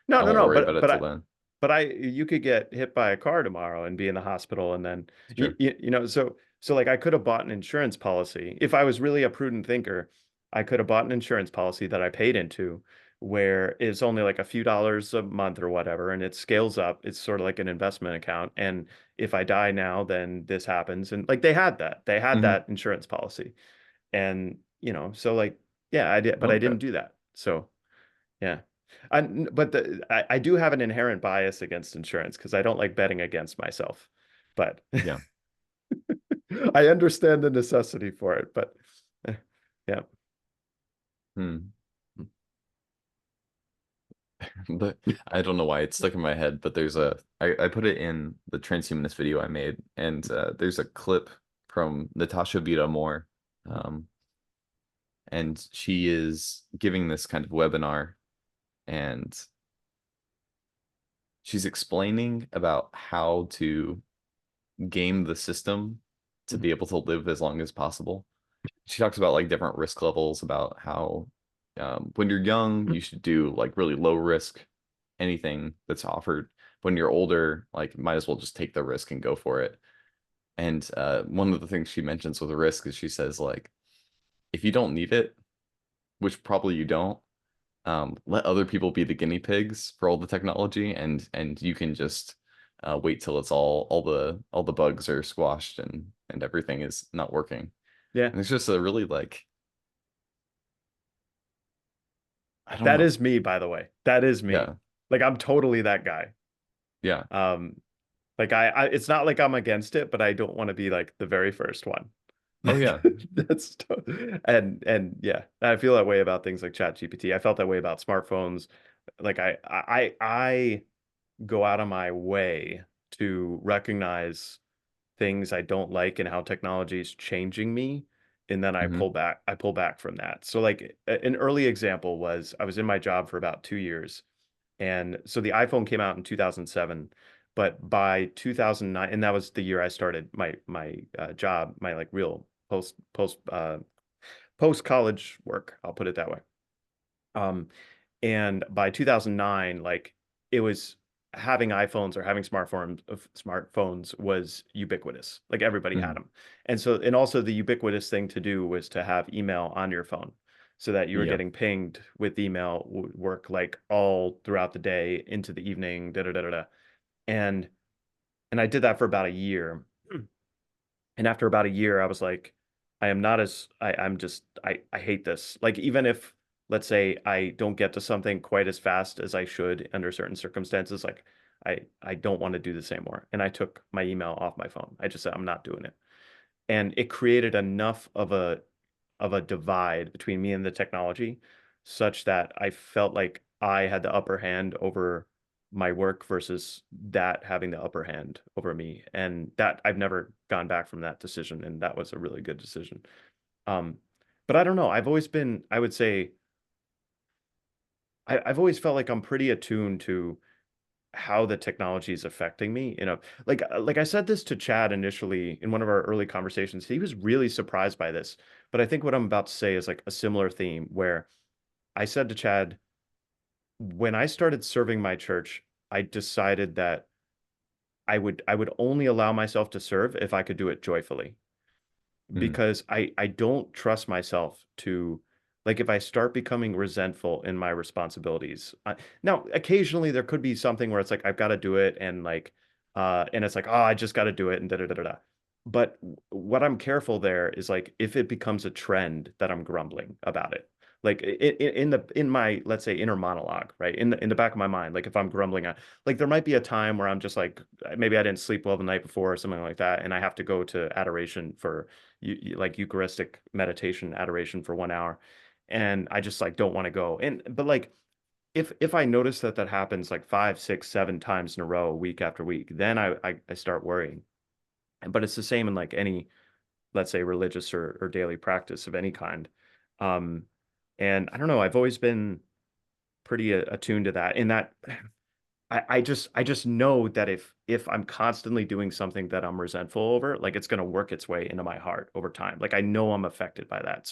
No, I no, won't no, worry about but it but till I then. but you could get hit by a car tomorrow and be in the hospital, and then It's true. so like I could have bought an insurance policy if I was really a prudent thinker. I could have bought an insurance policy that I paid into, where it's only like a few dollars a month or whatever, and it scales up. It's sort of like an investment account, and if I die now, then this happens. And like they had that Hmm. insurance policy, and so like yeah, I did, but I Okay. didn't do that. So yeah. But I do have an inherent bias against insurance because I don't like betting against myself. But Yeah. I understand the necessity for it. But eh, yeah. Hmm. But I don't know why it's stuck in my head, but I put it in the transhumanist video I made, and there's a clip from Natasha Vita Moore, um, and she is giving this kind of webinar, and she's explaining about how to game the system to Mhm. be able to live as long as possible. She talks about like different risk levels, about how when you're young, you should do like really low risk anything that's offered. When you're older, like might as well just take the risk and go for it. And one of the things she mentions with the risk is she says like if you don't need it, which probably you don't, let other people be the guinea pigs for all the technology, and you can just wait till it's all the bugs are squashed and everything is not working. Yeah. And it's just a really like I don't That know. is me, by the way. That is me. Yeah. Like I'm totally that guy. Yeah. Um, like I it's not like I'm against it, but I don't want to be like the very first one. Oh yeah. And yeah, I feel that way about things like ChatGPT. I felt that way about smartphones. Like I go out of my way to recognize things I don't like and how technology is changing me. And then Hmm. I pull back from that. So like an early example was I was in my job for about 2 years. And so the iPhone came out in 2007, but by 2009, and that was the year I started my job, my like real post college work. I'll put it that way. Um, and by 2009, like it was having iPhones or having smartphones was ubiquitous. Like everybody had Hmm. them. And also the ubiquitous thing to do was to have email on your phone. so that you were Yeah. getting pinged with email work like all throughout the day into the evening, da da da da da. And and I did that for about a year. And after about a year, I was like, I am not as I'm just I hate this. Like even if let's say I don't get to something quite as fast as I should under certain circumstances, like I don't want to do this anymore. And I took my email off my phone. I just said I'm not doing it. And it created enough of a divide between me and the technology such that I felt like I had the upper hand over my work versus that having the upper hand over me. And that I've never gone back from that decision. And that was a really good decision. Um, but I don't know. I've always been, I would say, I've always felt like I'm pretty attuned to how the technology is affecting me. Like I said this to Chad initially in one of our early conversations. He was really surprised by this. But I think what I'm about to say is like a similar theme where I said to Chad, when I started serving my church, I decided that I would only allow myself to serve if I could do it joyfully Mm. because I don't trust myself to like if I start becoming resentful in my responsibilities. Now occasionally there could be something where it's like I've got to do it and it's like oh I just got to do it and da da da da da. But what I'm careful there is like if it becomes a trend that I'm grumbling about it. Like in my let's say inner monologue, right? In the back of my mind, like if I'm grumbling, like there might be a time where I'm just like maybe I didn't sleep well the night before or something like that, and I have to go to adoration for like Eucharistic meditation adoration for 1 hour, and I just like don't want to go. And but like if I notice that that happens like five, six, 7 times in a row, week after week, then I start worrying. But it's the same in like any, let's say, religious or daily practice of any kind. Um, and I don't know, I've always been pretty attuned to that. In that I just know that if I'm constantly doing something that I'm resentful over, like it's gonna work its way into my heart over time. Like I know I'm affected by that.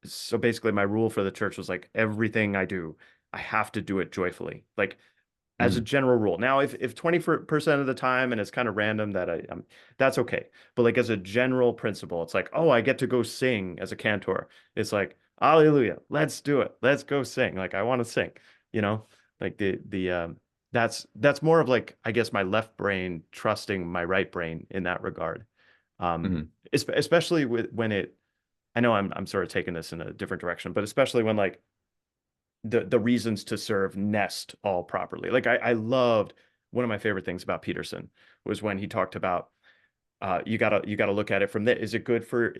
So basically my rule for the church was like everything I do, I have to do it joyfully. Like as a Mm. general rule. Now, if 20% of the time and it's kind of random that that's okay. But like as a general principle, it's like, oh, I get to go sing as a cantor. It's like, hallelujah, let's do it. Let's go sing. Like I want to sing, you know? Like that's more of like, I guess my left brain trusting my right brain in that regard. Mm. Especially when I know I'm sort of taking this in a different direction, but especially when like the reasons to serve nest all properly. Like I loved one of my favorite things about Peterson was when he talked about you gotta look at it from there. Is it good for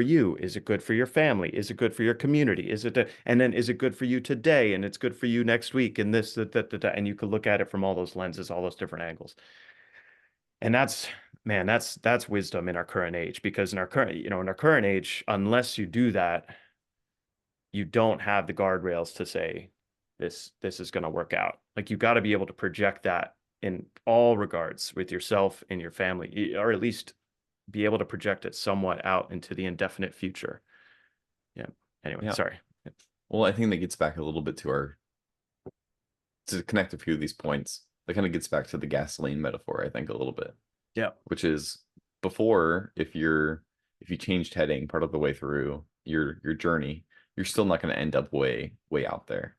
you? Is it good for your family? Is it good for your community? And then is it good for you today? And it's good for you next week and this that, and you could look at it from all those lenses, all those different angles. And that's man, that's wisdom in our current age because in our current age, unless you do that, you don't have the guardrails to say this is going to work out. Like you got to be able to project that in all regards with yourself and your family, or at least be able to project it somewhat out into the indefinite future. Yeah. Anyway, Yeah. sorry. Well, I think that gets back a little bit to our to connect a few of these points. That kind of gets back to the gasoline metaphor, I think, a little bit, Yeah. which is before, if you changed heading part of the way through your journey, you're still not going to end up way out there.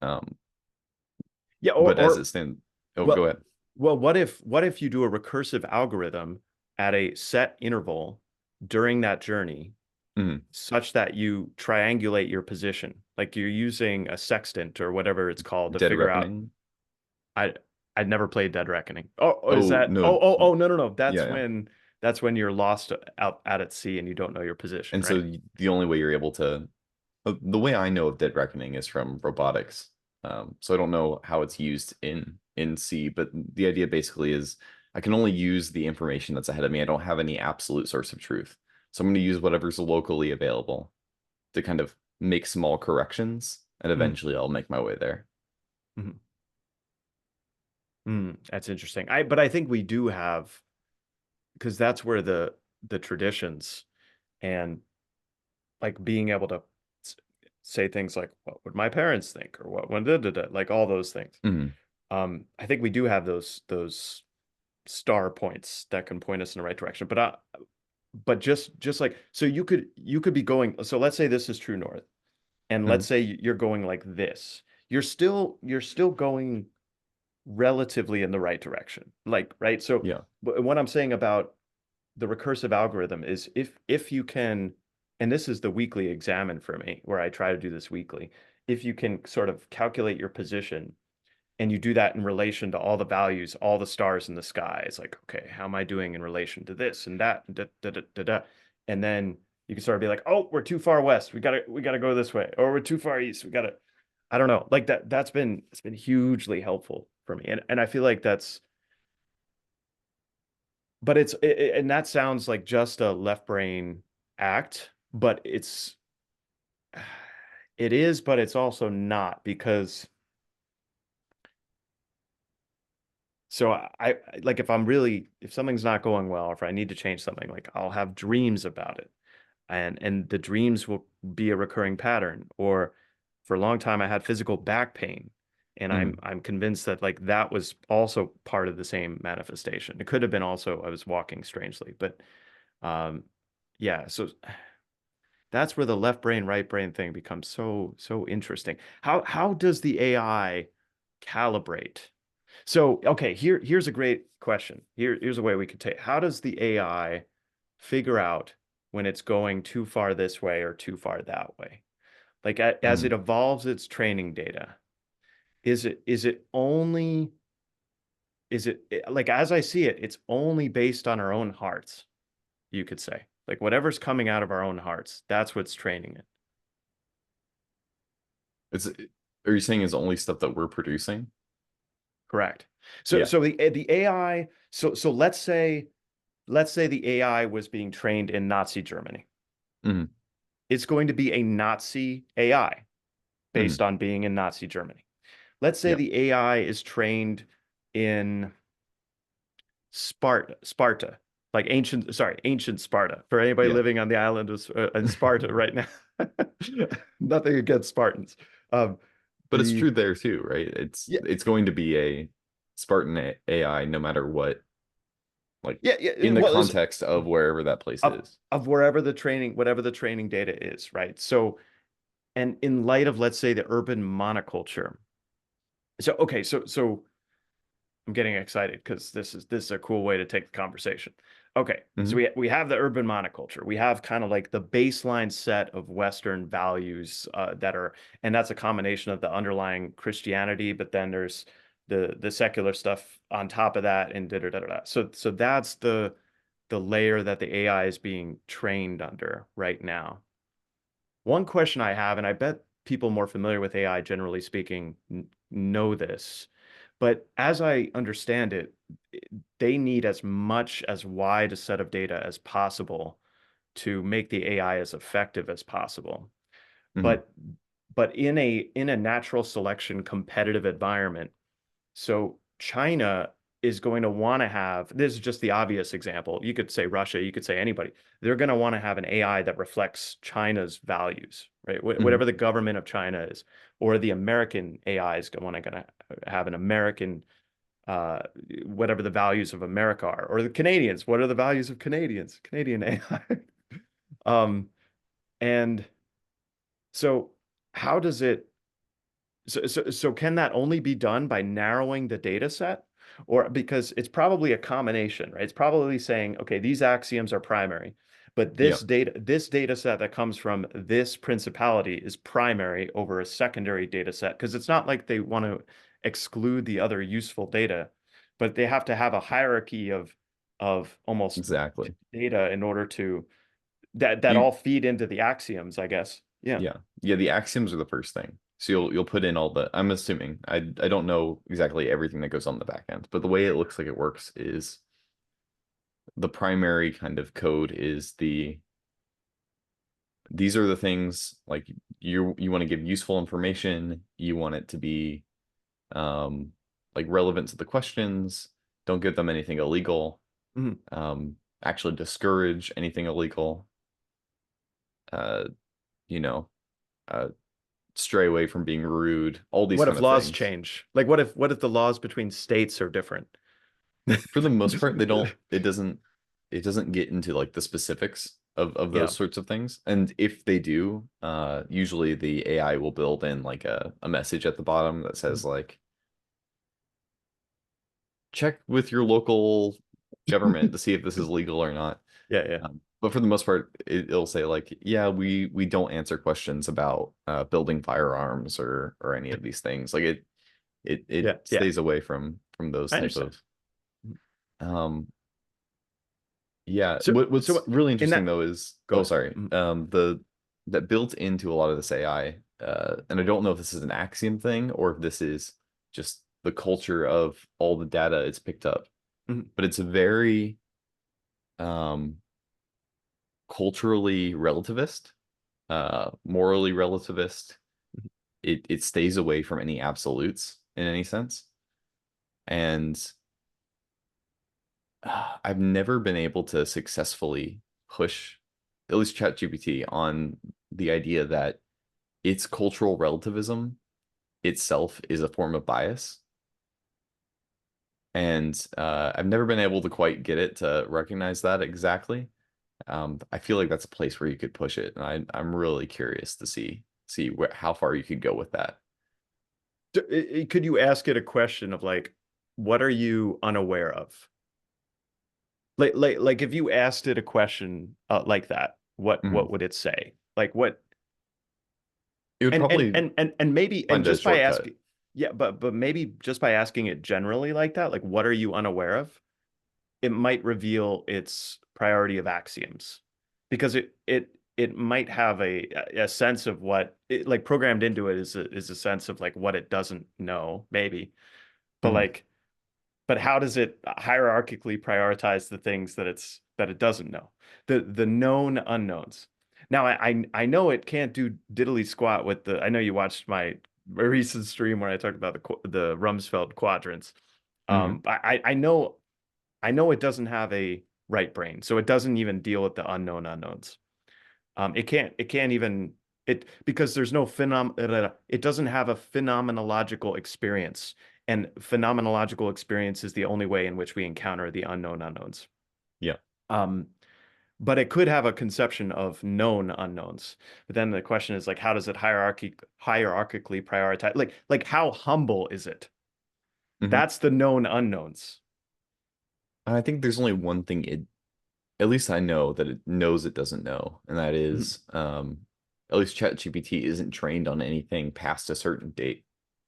Um, Yeah. but as it stands, oh, go Well, ahead. what if you do a recursive algorithm at a set interval during that journey Mhm. such that you triangulate your position, like you're using a sextant or whatever it's called to Dead figure out. Reckoning. I I'd never played Dead Reckoning. Oh, is Oh that? no, Oh, no, no, no. yeah, That's yeah. when you're lost out at sea and you don't know your position, And so right? the only way you're able to, the way I know of Dead Reckoning is from robotics. So I don't know how it's used in C, but the idea basically is I can only use the information that's ahead of me. I don't have any absolute source of truth. So I'm going to use whatever's locally available to kind of make small corrections, and Mm, eventually I'll make my way there. mm, that's interesting. But I think we do have because that's where the traditions and like being able to s- say things like what would my parents think or what when like all those things. Mhm. I think we do have those star points that can point us in the right direction. but just like, so you could be going, so let's say this is true north, and let's Mhm. say you're going like this. You're still going relatively in the right direction. Like, right? So Yeah. but what I'm saying about the recursive algorithm is, if you can, and this is the weekly examine for me, where I try to do this weekly, if you can sort of calculate your position, and you do that in relation to all the values, all the stars in the sky. It's like, okay, how am I doing in relation to this and that, and da, da, da, da, da. And then you can sort of be like, oh, we're too far west. We gotta go this way, or we're too far east. We gotta, I don't know, like that. It's been hugely helpful for me, and I feel like that's, but and that sounds like just a left brain act, but it is, but it's also not, because so like, if something's not going well, or if I need to change something, like I'll have dreams about it, and the dreams will be a recurring pattern. Or for a long time I had physical back pain, and I'm Mhm. I'm convinced that like that was also part of the same manifestation. It could have been also I was walking strangely, but um yeah, so that's where the left brain right brain thing becomes so interesting. How does the AI calibrate? So, okay, here's a great question. Here's a way we could take. How does the AI figure out when it's going too far this way or too far that way? Like, as it Mhm. evolves its training data, is it like, as I see it, it's only based on our own hearts, you could say. Like, whatever's coming out of our own hearts, that's what's training it. It's Are you saying it's only stuff that we're producing? Correct. So Yeah. so the AI, so let's say the AI was being trained in Nazi Germany. Mhm. It's going to be a Nazi AI based Mhm. on being in Nazi Germany. Let's say Yeah. the AI is trained in Sparta, like ancient Sparta. For anybody Yeah. living on the island of in Sparta right now, nothing against Spartans. Um, But it's the true there too, right? Yeah, It's going to be a Spartan AI no matter what, like yeah, yeah. in the Well, it's context of wherever that place of is. wherever the training, whatever the training data is, right? So, and in light of, let's say, the urban monoculture. So, okay, so I'm getting excited because this is a cool way to take the conversation. Okay, so Hmm. we have the urban monoculture. We have kind of like the baseline set of Western values that are, and that's a combination of the underlying Christianity, but then there's the secular stuff on top of that, and da da da da. Da. So that's the layer that the AI is being trained under right now. One question I have, and I bet people more familiar with AI, generally speaking, know this, but as I understand it, they need as much as wide a set of data as possible to make the AI as effective as possible. Hmm. But in a natural selection competitive environment, so China is going to want to have, this is just the obvious example. You could say Russia, you could say anybody. They're going to want to have an AI that reflects China's values, right? Hmm. Whatever the government of China is, or the American AI is going to have an American, uh, whatever the values of America are, or the Canadians. What are the values of Canadians? Canadian AI. Um, and so how does it so can that only be done by narrowing the data set? Or because it's probably a combination, right? It's probably saying, okay, these axioms are primary, but Yeah, this data set that comes from this principality is primary over a secondary data set. Because it's not like they want to exclude the other useful data, but they have to have a hierarchy of almost exactly. data in order to that You all feed into the axioms, I guess. Yeah. Yeah. Yeah, the axioms are the first thing. So you'll put in all the, I'm assuming, I don't know exactly everything that goes on the back end, but the way it looks like it works is the primary kind of code is these are the things like you want to give useful information, you want it to be um like relevant to the questions, don't give them anything illegal, Mhm. um actually discourage anything illegal, uh you know, uh stray away from being rude, all these What kind if of laws things. change? Like, what if the laws between states are different? For the most Just part, they don't, it doesn't, it doesn't get into like the specifics of Yeah. those sorts of things. And if they do, usually the AI will build in like a message at the bottom that says Mhm. like check with your local government to see if this is legal or not. Yeah, yeah. But for the most part, it'll say like, yeah, we don't answer questions about building firearms or any of these things. Like it Yeah, yeah. stays away from those I type understand. of um yeah. So What's really in interesting that, though is, go oh ahead. sorry, the that built into a lot of this AI, and I don't know if this is an axiom thing or if this is just the culture of all the data it's picked up, Mhm. but it's very um culturally relativist, morally relativist. It stays away from any absolutes in any sense. And I've never been able to successfully push at least ChatGPT on the idea that its cultural relativism itself is a form of bias. And I've never been able to quite get it to recognize that exactly. I feel like that's a place where you could push it, and I'm really curious to see how far you could go with that. Could you ask it a question of like, what are you unaware of? Like if you asked it a question like that, Mhm. what would it say? Like what It would probably and maybe and find a just by shortcut. asking, yeah, but maybe just by asking it generally like that, like what are you unaware of? It might reveal its priority of axioms because it might have a sense of what it, like programmed into it is a sense of like what it doesn't know, maybe. But Mhm. like but how does it hierarchically prioritize the things that it doesn't know, the known unknowns? Now I know it can't do diddly squat with the, I know you watched my recent stream where I talked about the Rumsfeld quadrants. Mhm. I know it doesn't have a right brain, so it doesn't even deal with the unknown unknowns. It can't even it because there's no it doesn't have a phenomenological experience, and phenomenological experience is the only way in which we encounter the unknown unknowns. Yeah. Um, but it could have a conception of known unknowns. But then the question is like, how does it hierarchically prioritize? Like how humble is it? Mhm. That's the known unknowns. I think there's only one thing at least I know that it knows it doesn't know, and that Mhm. is at least ChatGPT isn't trained on anything past a certain date.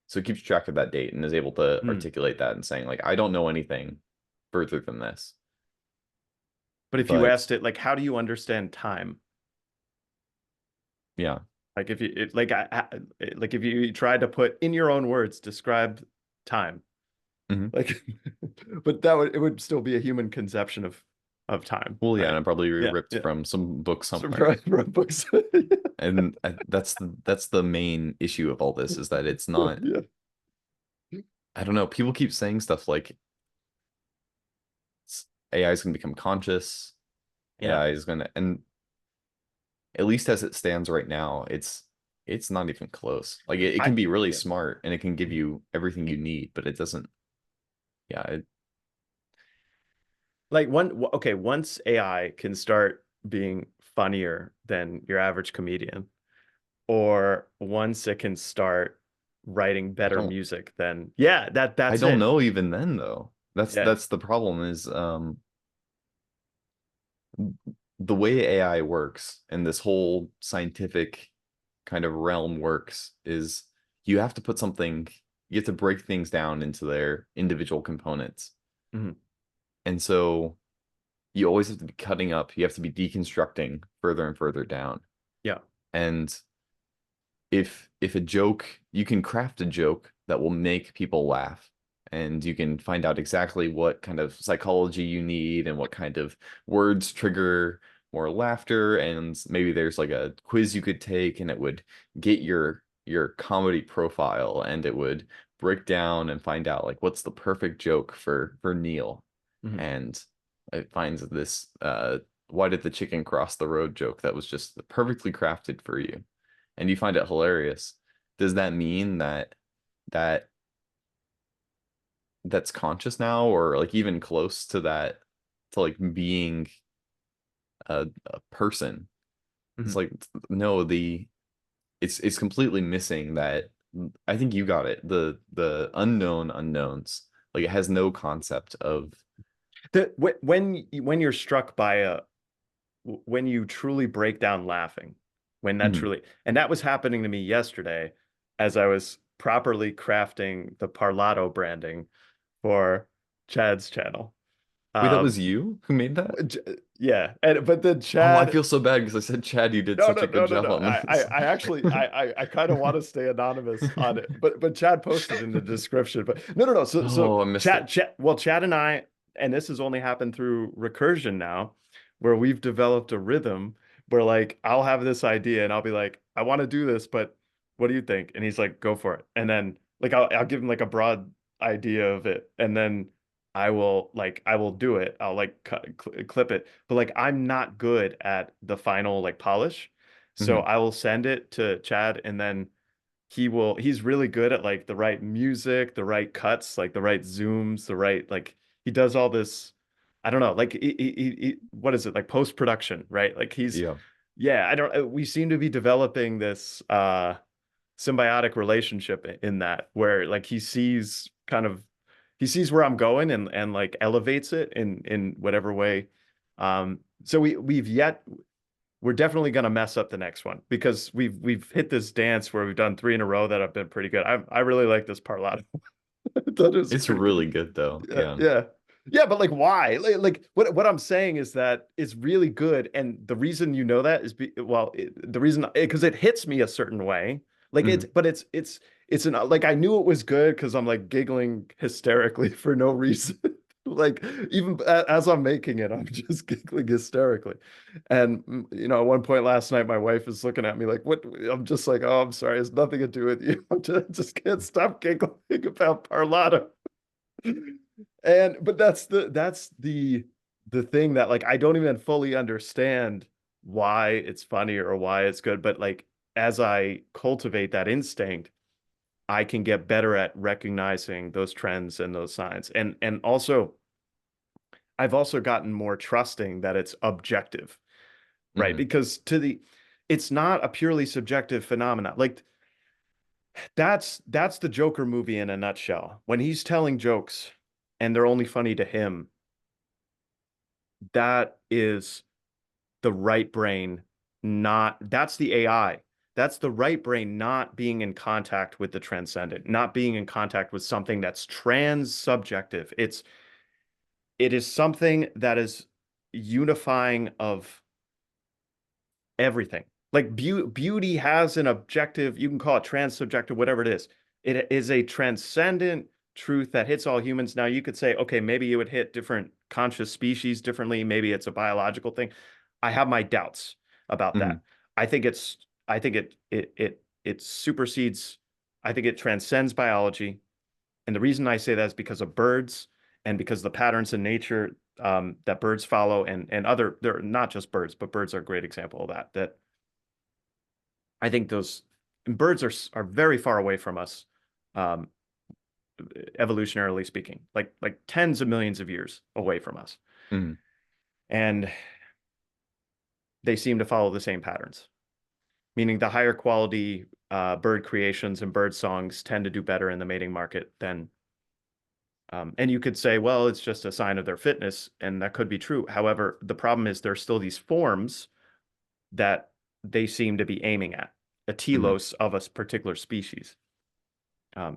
So it keeps track of that date and is able to Mm. articulate that and saying like I don't know anything further than this. But if you But asked it, like, how do you understand time? yeah. Like if you like if you tried to put in your own words, describe time. Mhm. Like, but that would, it would still be a human conception of time, Well, yeah, and right? I probably Yeah, ripped yeah. from some book So somewhere. from books. And that's the main issue of all this is that it's not, Yeah, I don't know, people keep saying stuff like AI is going to become conscious, yeah. AI is going to, and at least as it stands right now, it's not even close. Like it I can be really yeah. smart and it can give you everything you need, but it doesn't, yeah, Like okay, once AI can start being funnier than your average comedian, or once it can start writing I better don't music, then yeah, I that's don't it. know even then though. Yeah. That's the problem is the way AI works and this whole scientific kind of realm works is you have to put something, you have to break things down into their individual components. Mhm. And so you always have to be cutting up, you have to be deconstructing further and further down. Yeah. And if a joke, you can craft a joke that will make people laugh, and you can find out exactly what kind of psychology you need and what kind of words trigger more laughter, and maybe there's like a quiz you could take and it would get your comedy profile and it would break down and find out like what's the perfect joke for Neal. Mhm. And it finds this why did the chicken cross the road joke that was just perfectly crafted for you, and you find it hilarious. Does that mean that that's conscious now or like even close to that to like being a person. It's Mhm. like no, it's completely missing that. I think you got it. The unknown unknowns. Like it has no concept of. When you're struck by when you truly break down laughing, when that Mhm. truly, and that was happening to me yesterday as I was properly crafting the Parlato branding for Chad's channel. Wait, that Um, was you who made that? yeah, and but then Oh, I Chad, feel so bad because I said, Chad, you did no, such no, a good no, no, job no. on I this. actually, I kind of want to stay anonymous on it, but Chad posted in the description. But no, no, no. So Oh, I missed it. Well, Chad and I, and this has only happened through recursion now, where we've developed a rhythm where like I'll have this idea and I'll be like, I want to do this, but what do you think? And he's like, go for it. And then like I'll give him like a broad idea of it, and then I will do it. I'll like clip it, but like I'm not good at the final like polish. So Mhm. I will send it to Chad, and then he's really good at like the right music, the right cuts, like the right zooms, the right like he does all this. I don't know, like what is it, like post production, right? Like he's Yeah. yeah, I don't we seem to be developing this symbiotic relationship in that where like he sees where I'm going and like elevates it in whatever way. So we're definitely gonna mess up the next one because we've hit this dance where we've done three in a row that have been pretty good. I really like this parlato. I thought it was It's pretty good. really good though. Yeah, Yeah. yeah. Yeah, but like why? What I'm saying is that it's really good, and the reason you know that is the reason because it hits me a certain way. Like Mhm. it's an like I knew it was good because I'm like giggling hysterically for no reason. Like even as I'm making it, I'm just giggling hysterically. And at one point last night, my wife is looking at me like, "What?" I'm just like, "Oh, I'm sorry, it's nothing to do with you. Just can't stop giggling about parlato." And but that's the thing that like I don't even fully understand why it's funny or why it's good, but like as I cultivate that instinct, I can get better at recognizing those trends and those signs. And also I've also gotten more trusting that it's objective, right? Mhm. Because it's not a purely subjective phenomena. Like that's the Joker movie in a nutshell. When he's telling jokes and they're only funny to him, that is the right brain, not that's the AI. That's the right brain not being in contact with the transcendent, not being in contact with something that's trans subjective. It is something that is unifying of everything. Like beauty has an objective, you can call it trans-subjective, whatever it is. It is a transcendent truth that hits all humans. Now you could say, okay, maybe it would hit different conscious species differently. Maybe it's a biological thing. I have my doubts about Mhm. that. I think it supersedes, I think it transcends biology. And the reason I say that is because of birds and because the patterns in nature that birds follow and other, they're not just birds, but birds are a great example of that. That I think those birds are very far away from us, um, evolutionarily speaking, like tens of millions of years away from us, Mhm. and they seem to follow the same patterns. Meaning the higher quality bird creations and bird songs tend to do better in the mating market than and you could say, well, it's just a sign of their fitness, and that could be true. However, the problem is there's still these forms that they seem to be aiming at, a Mhm. telos of a particular species.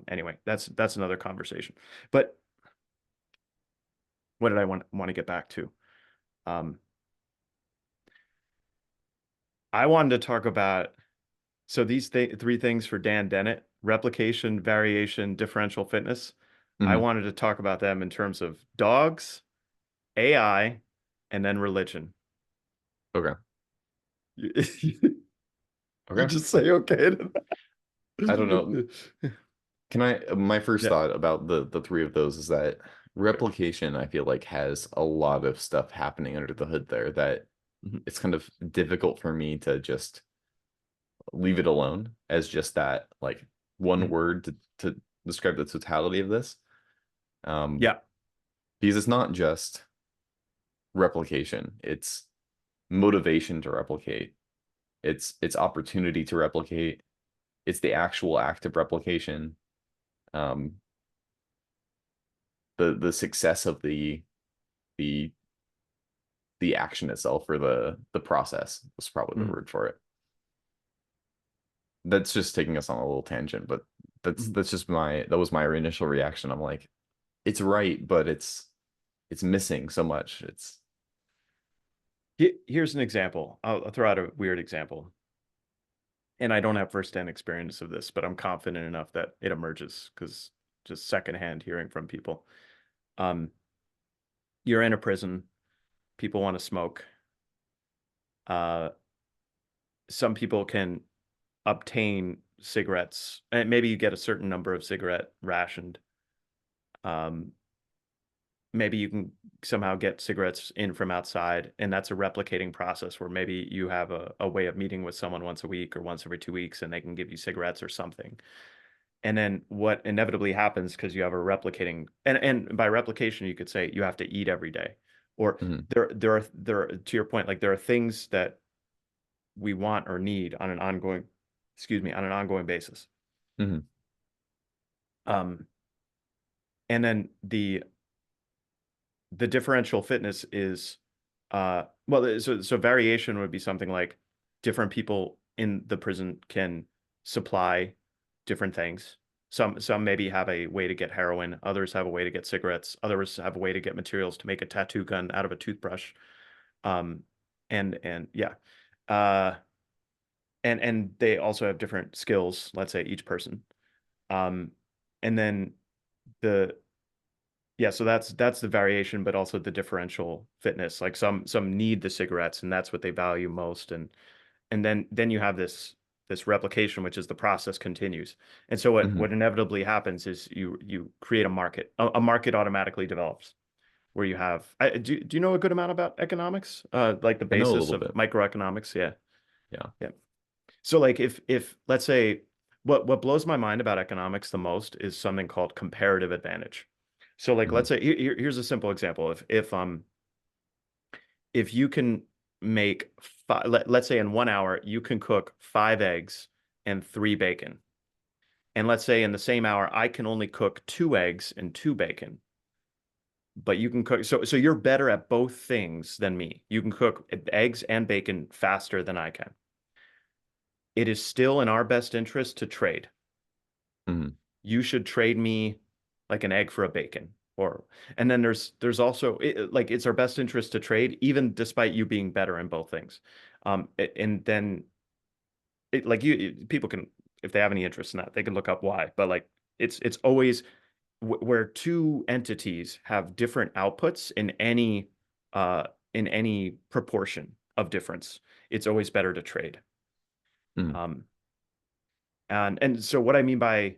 Anyway, that's another conversation. But what did I want to get back to? Um, I wanted to talk about so these three things for Dan Dennett: replication, variation, differential fitness. I Mhm. wanted to talk about them in terms of dogs, AI, and then religion. Okay. You Okay. just say okay to I don't know. that. Can I, my first Yeah. thought about the three of those is that replication, I feel like has a lot of stuff happening under the hood there that Mhm. it's kind of difficult for me to just leave it alone as just that like one Mhm. word to describe the totality of this. Um, Yeah. because it's not just replication. It's motivation to replicate. It's opportunity to replicate. It's the actual act of replication. Um, the success of the the action itself, or the process was probably the Mhm. word for it. That's just taking us on a little tangent, but Mhm. that's just that was my initial reaction. I'm like, it's right, but it's missing so much. It's Here's an example. I'll throw out a weird example. And I don't have firsthand experience of this, but I'm confident enough that it emerges because just secondhand hearing from people. Um, you're in a prison, people want to smoke. Uh, some people can obtain cigarettes, and maybe you get a certain number of cigarette rationed. Um, maybe you can somehow get cigarettes in from outside, and that's a replicating process where maybe you have a way of meeting with someone once a week or once every 2 weeks, and they can give you cigarettes or something. And then what inevitably happens because you have a replicating, and by replication you could say you have to eat every day, or mhm, there to your point, like there are things that we want or need on an ongoing, excuse me, on an ongoing basis. mhm, Um, and then the differential fitness is well, so variation would be something like different people in the prison can supply different things. Some maybe have a way to get heroin, others have a way to get cigarettes, others have a way to get materials to make a tattoo gun out of a toothbrush. Um, and yeah. Uh, and they also have different skills, let's say each person. Um, and then the yeah, so that's the variation, but also the differential fitness. Like some need the cigarettes, and that's what they value most. And then you have this replication, which is the process continues. And so mhm. what inevitably happens is you create a market. A market automatically develops where you have. Do you know a good amount about economics? Like the I know a basis little of bit. microeconomics? Yeah, Yeah. yeah. So like if let's say what blows my mind about economics the most is something called comparative advantage. So like Mhm, let's say here's a simple example. If you can make let's say in 1 hour you can cook 5 eggs and 3 bacon. And let's say in the same hour I can only cook 2 eggs and 2 bacon. But you can cook so you're better at both things than me. You can cook eggs and bacon faster than I can. It is still in our best interest to trade. mhm, You should trade me like an egg for a bacon, or and then there's also like it's our best interest to trade even despite you being better in both things. And then like people can, if they have any interest in that, they can look up why, but like it's always where two entities have different outputs uh in any proportion of difference, it's always better to trade. mhm, um and so what I mean by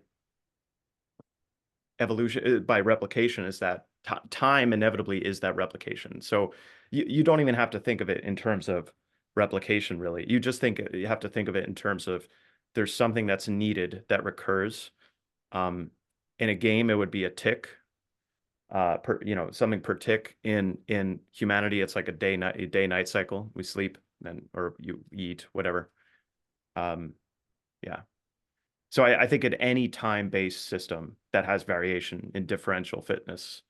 evolution, by replication, is that time inevitably is that replication. So you don't even have to think of it in terms of replication, really. You have to think of it in terms of there's something that's needed that recurs. Um, in a game, it would be a tick, something per tick. In humanity, it's like a day night cycle. We sleep, then or you eat, whatever. Um, yeah. So I think at any time-based system that has variation in differential fitness,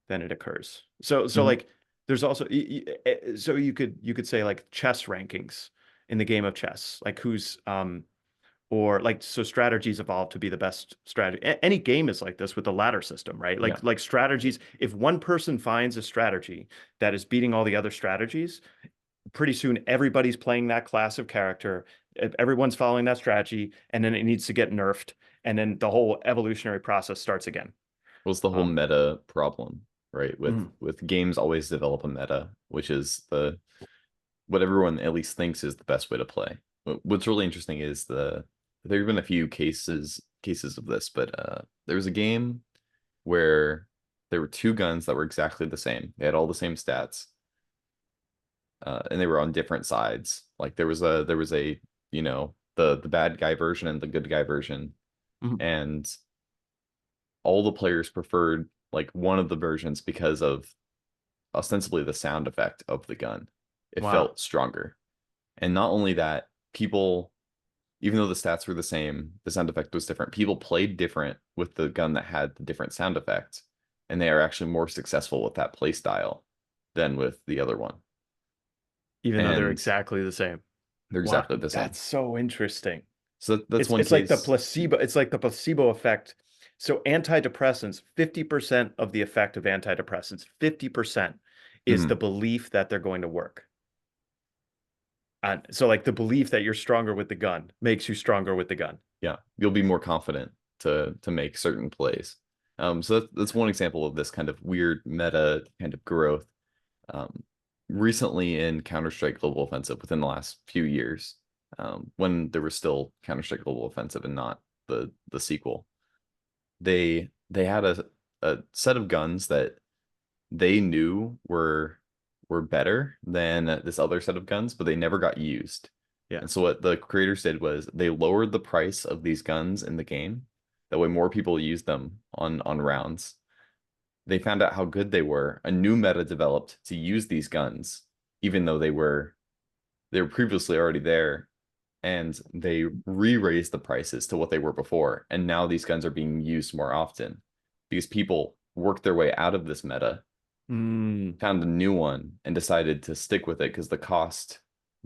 then it occurs. So mhm. like there's also so you could say like chess rankings in the game of chess, like who's or like so strategies evolve to be the best strategy. Any game is like this with the ladder system, right? Yeah. Like strategies, if one person finds a strategy that is beating all the other strategies, pretty soon everybody's playing that class of character, everyone's following that strategy, and then it needs to get nerfed, and then the whole evolutionary process starts again. Was the whole um meta problem, right? mhm, With games always develop a meta, which is the what everyone at least thinks is the best way to play. What's really interesting is there have been a few cases of this, but there was a game where there were two guns that were exactly the same. They had all the same stats, and they were on different sides. Like there was a the bad guy version and the good guy version, mhm. and all the players preferred like one of the versions because of ostensibly the sound effect of the gun. It Wow. felt stronger. And not only that, people, even though the stats were the same, the sound effect was different. People played different with the gun that had the different sound effects, and they are actually more successful with that play style than with the other one. Even though they're And exactly the same. they're Wow, exactly the same. that's so interesting. So that's It's one it's like the case. placebo, it's like the placebo effect. So antidepressants, 50% of the effect of antidepressants, 50% is the Mhm. belief that they're going to work. And so like the belief that you're stronger with the gun makes you stronger with the gun. Yeah, you'll be more confident to make certain plays. So that's one example of this kind of weird meta kind of growth. Um, Recently in Counter-Strike Global Offensive, within the last few years, when there was still Counter-Strike Global Offensive and not the sequel, they had a set of guns that they knew were better than this other set of guns, but they never got used. Yeah. And so what the creators did was they lowered the price of these guns in the game. That way more people used them on rounds. They found out how good they were. A new meta developed to use these guns, even though they were previously already there, and they re-raised the prices to what they were before. And now these guns are being used more often because people worked their way out of this meta, Mm. found a new one, and decided to stick with it because the cost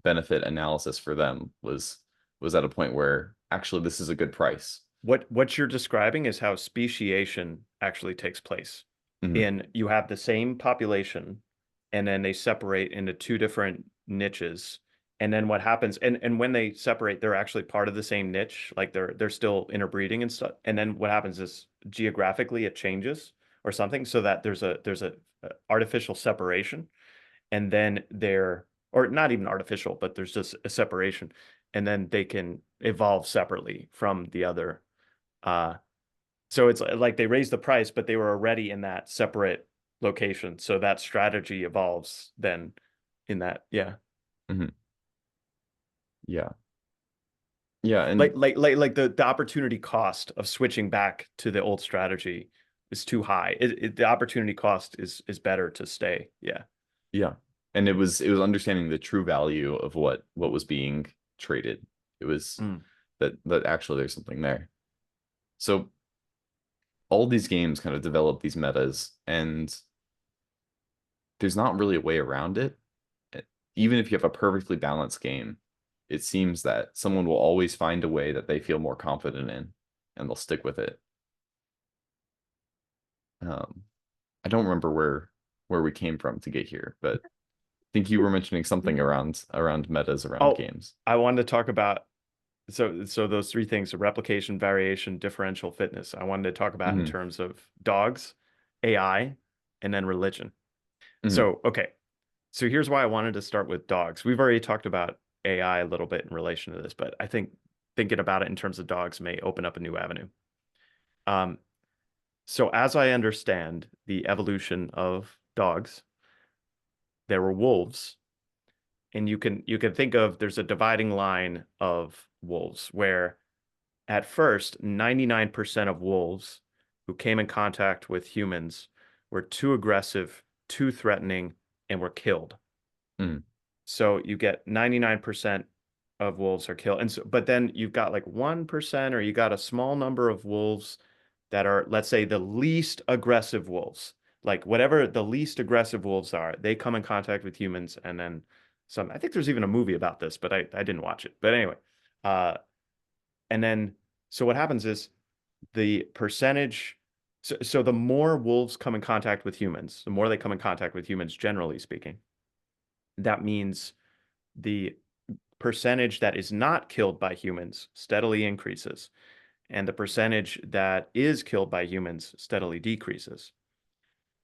benefit analysis for them was at a point where actually this is a good price. What you're describing is how speciation actually takes place. Hmm. In you have the same population, and then they separate into two different niches. And then what happens, and when they separate, they're actually part of the same niche, like they're still interbreeding and stuff. And then what happens is geographically it changes or something so that there's a artificial separation, and then they're or not even artificial, but there's just a separation, and then they can evolve separately from the other uh, so it's like they raised the price, but they were already in that separate location. So that strategy evolves then in that, yeah. Hmm. Yeah. Yeah. Like And like like like the opportunity cost of switching back to the old strategy is too high. The opportunity cost is better to stay. Yeah. yeah. And it was understanding the true value of what was being traded. It was Mm. that actually there's something there. So all these games kind of develop these metas, and there's not really a way around it. Even if you have a perfectly balanced game, it seems that someone will always find a way that they feel more confident in, and they'll stick with it. Um, I don't remember where we came from to get here, but I think you were mentioning something around metas around Oh, games. I wanted to talk about so those three things, replication, variation, differential fitness. I wanted to talk about in Hmm. terms of dogs, AI, and then religion. Hmm. So, okay. So here's why I wanted to start with dogs. We've already talked about AI a little bit in relation to this, but I think thinking about it in terms of dogs may open up a new avenue. Um, so as I understand the evolution of dogs, there were wolves, and you can think of there's a dividing line of wolves where at first 99% of wolves who came in contact with humans were too aggressive, too threatening, and were killed. Hmm. So you get 99% of wolves are killed. And so, but then you've got like 1% or you got a small number of wolves that are, let's say, the least aggressive wolves. Like whatever the least aggressive wolves are, they come in contact with humans and then some. I think there's even a movie about this, but I didn't watch it. But anyway, uh, and then so what happens is the percentage. So the more wolves come in contact with humans, the more they come in contact with humans, generally speaking, that means the percentage that is not killed by humans steadily increases, and the percentage that is killed by humans steadily decreases.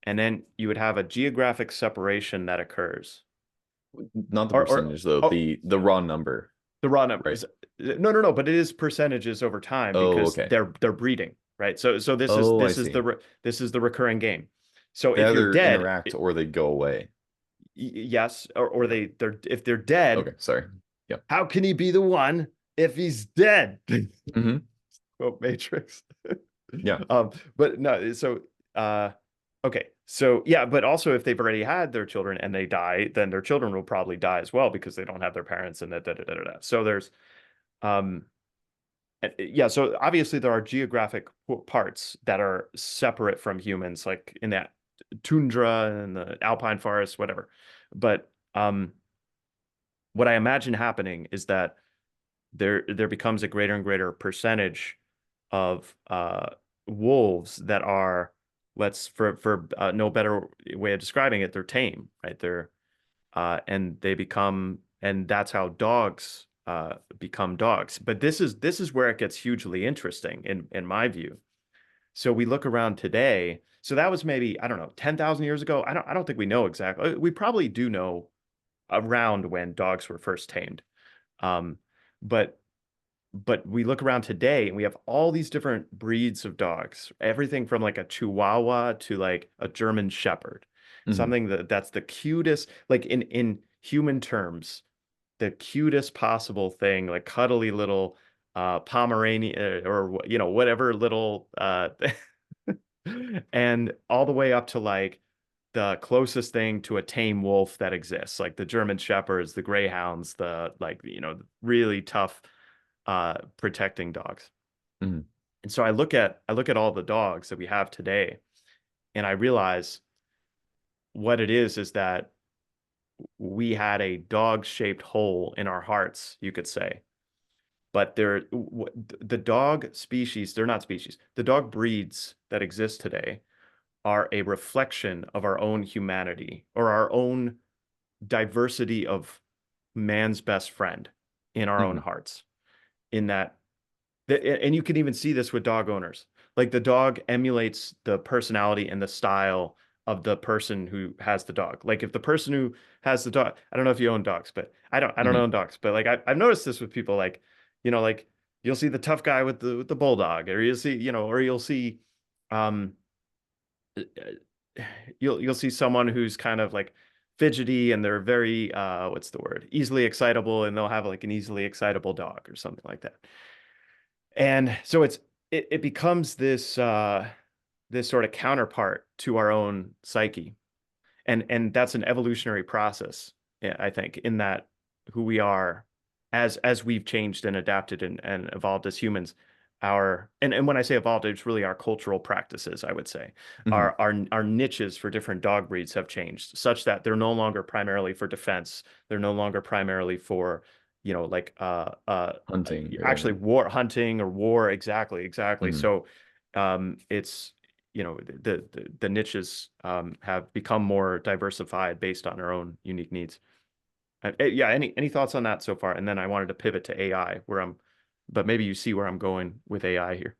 And then you would have a geographic separation that occurs. Not the Or percentage though, oh, the raw number, the raw right? numbers. No, but it is percentages over time Oh, because okay. they're breeding, right? So this is Oh, I this is see. this is the recurring game. So They if you're either dead, interact or they go away. yes, or Yeah. they're if they're dead, Okay, sorry. Yeah. how can he be the one if he's dead? Hmm. Oh, Matrix. Yeah. But no, so uh okay. So yeah, but also if they've already had their children and they die, then their children will probably die as well because they don't have their parents and da. So there's um yeah, so obviously there are geographic parts that are separate from humans, like in that tundra and the alpine forest, whatever. But what I imagine happening is that there becomes a greater and greater percentage of wolves that are, let's for no better way of describing it, they're tame, right? They're and they become, and that's how dogs become dogs. But this is where it gets hugely interesting in my view. So we look around today. So that was maybe, I don't know, 10,000 years ago. I don't think we know exactly. We probably do know around when dogs were first tamed. Um, but we look around today and we have all these different breeds of dogs, everything from like a Chihuahua to like a German Shepherd, Hmm. something that's the cutest, like in human terms, the cutest possible thing, like cuddly little Pomeranian or whatever little and all the way up to like the closest thing to a tame wolf that exists, like the German Shepherds, the Greyhounds, the like, really tough protecting dogs. Hmm. And so I look at all the dogs that we have today, and I realize what it is that we had a dog-shaped hole in our hearts, you could say. But the dog species, they're not species. The dog breeds that exist today are a reflection of our own humanity or our own diversity of man's best friend in our own Hmm. hearts. In that and you can even see this with dog owners. Like the dog emulates the personality and the style of the person who has the dog. Like if the person who has the dog, I don't know if you own dogs, but I don't Hmm. own dogs, but like I've noticed this with people like, like you'll see the tough guy with the bulldog, or you'll see, or you'll see um you'll see someone who's kind of like fidgety and they're very what's the word? Easily excitable, and they'll have like an easily excitable dog or something like that. And so it becomes this sort of counterpart to our own psyche. And that's an evolutionary process, I think, in that who we are as we've changed and adapted and evolved as humans, and when I say evolved, it's really our cultural practices, I would say. Hmm. Our niches for different dog breeds have changed such that they're no longer primarily for defense. They're no longer primarily for, like Hunting actually or war hunting or war. Exactly. hmm. So it's the niches have become more diversified based on our own unique needs. Yeah, any thoughts on that so far? And then I wanted to pivot to AI, but maybe you see where I'm going with AI here.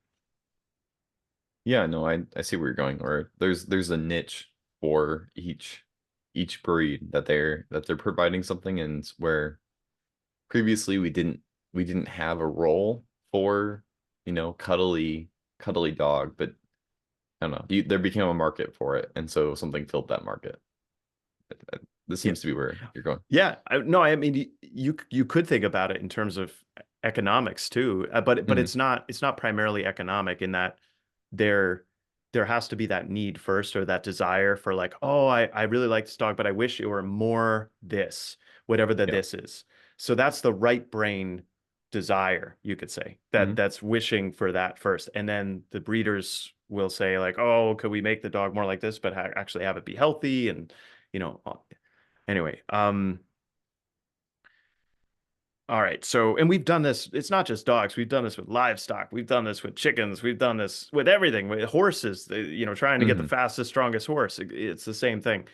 Yeah, no, I see where you're going. Or there's a niche for each breed that they're providing something, and where previously we didn't have a role for, cuddly dog, but I don't know. There became a market for it, and so something filled that market. This Yeah, seems to be where you're going. yeah. No, I mean you could think about it in terms of economics too, but Hmm. it's not primarily economic in that there there has to be that need first, or that desire for like, oh, I really like this dog, but I wish it were more this, whatever the Yeah. this is. So that's the right brain desire, you could say, Hmm. that's wishing for that first. And then the breeders will say like, oh, could we make the dog more like this, but actually have it be healthy and, you know, anyway, all right. So, and we've done this. It's not just dogs. We've done this with livestock. We've done this with chickens. We've done this with everything, with horses, trying to get the Hmm. fastest, strongest horse. It's the same thing.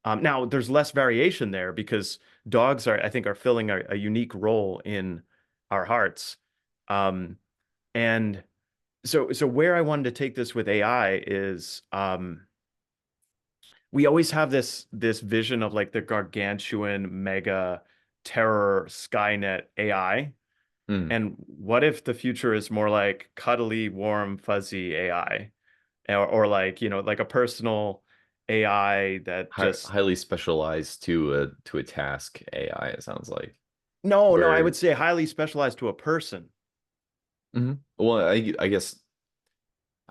Now, there's less variation there because dogs I think, are filling a unique role in our hearts. Um, and so where I wanted to take this with AI is, we always have this vision of like the gargantuan mega terror Skynet AI. Hmm. And what if the future is more like cuddly, warm, fuzzy AI, or like, like a personal AI that just, Highly specialized to a task AI, it sounds like. no, I would Where say highly specialized to a person. Well, I guess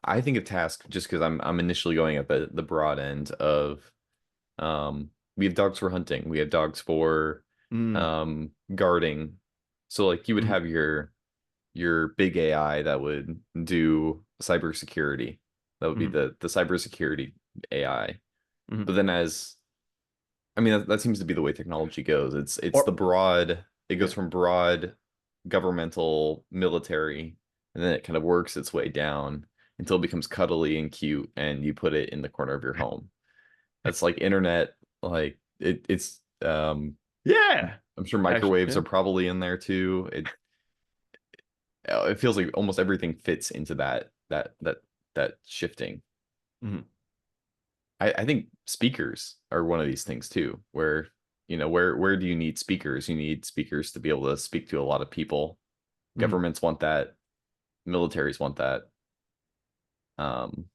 I think of task just because I'm initially going at the broad end of we have dogs for hunting, we have dogs for Mm, guarding. So like you would mhm, have your big AI that would do cybersecurity. That would be mhm, the cybersecurity AI. mhm. But then as I mean that seems to be the way technology goes. It's the Or broad it goes yeah. from broad governmental military and then it kind of works its way down until it becomes cuddly and cute and you put it in the corner of your home. That's like internet like it's Yeah. I'm sure Actually, microwaves yeah. are probably in there too. It feels like almost everything fits into that shifting. Mhm, I think speakers are one of these things too, where where do you need speakers? You need speakers to be able to speak to a lot of people. mhm. Governments want that, militaries want that. Um,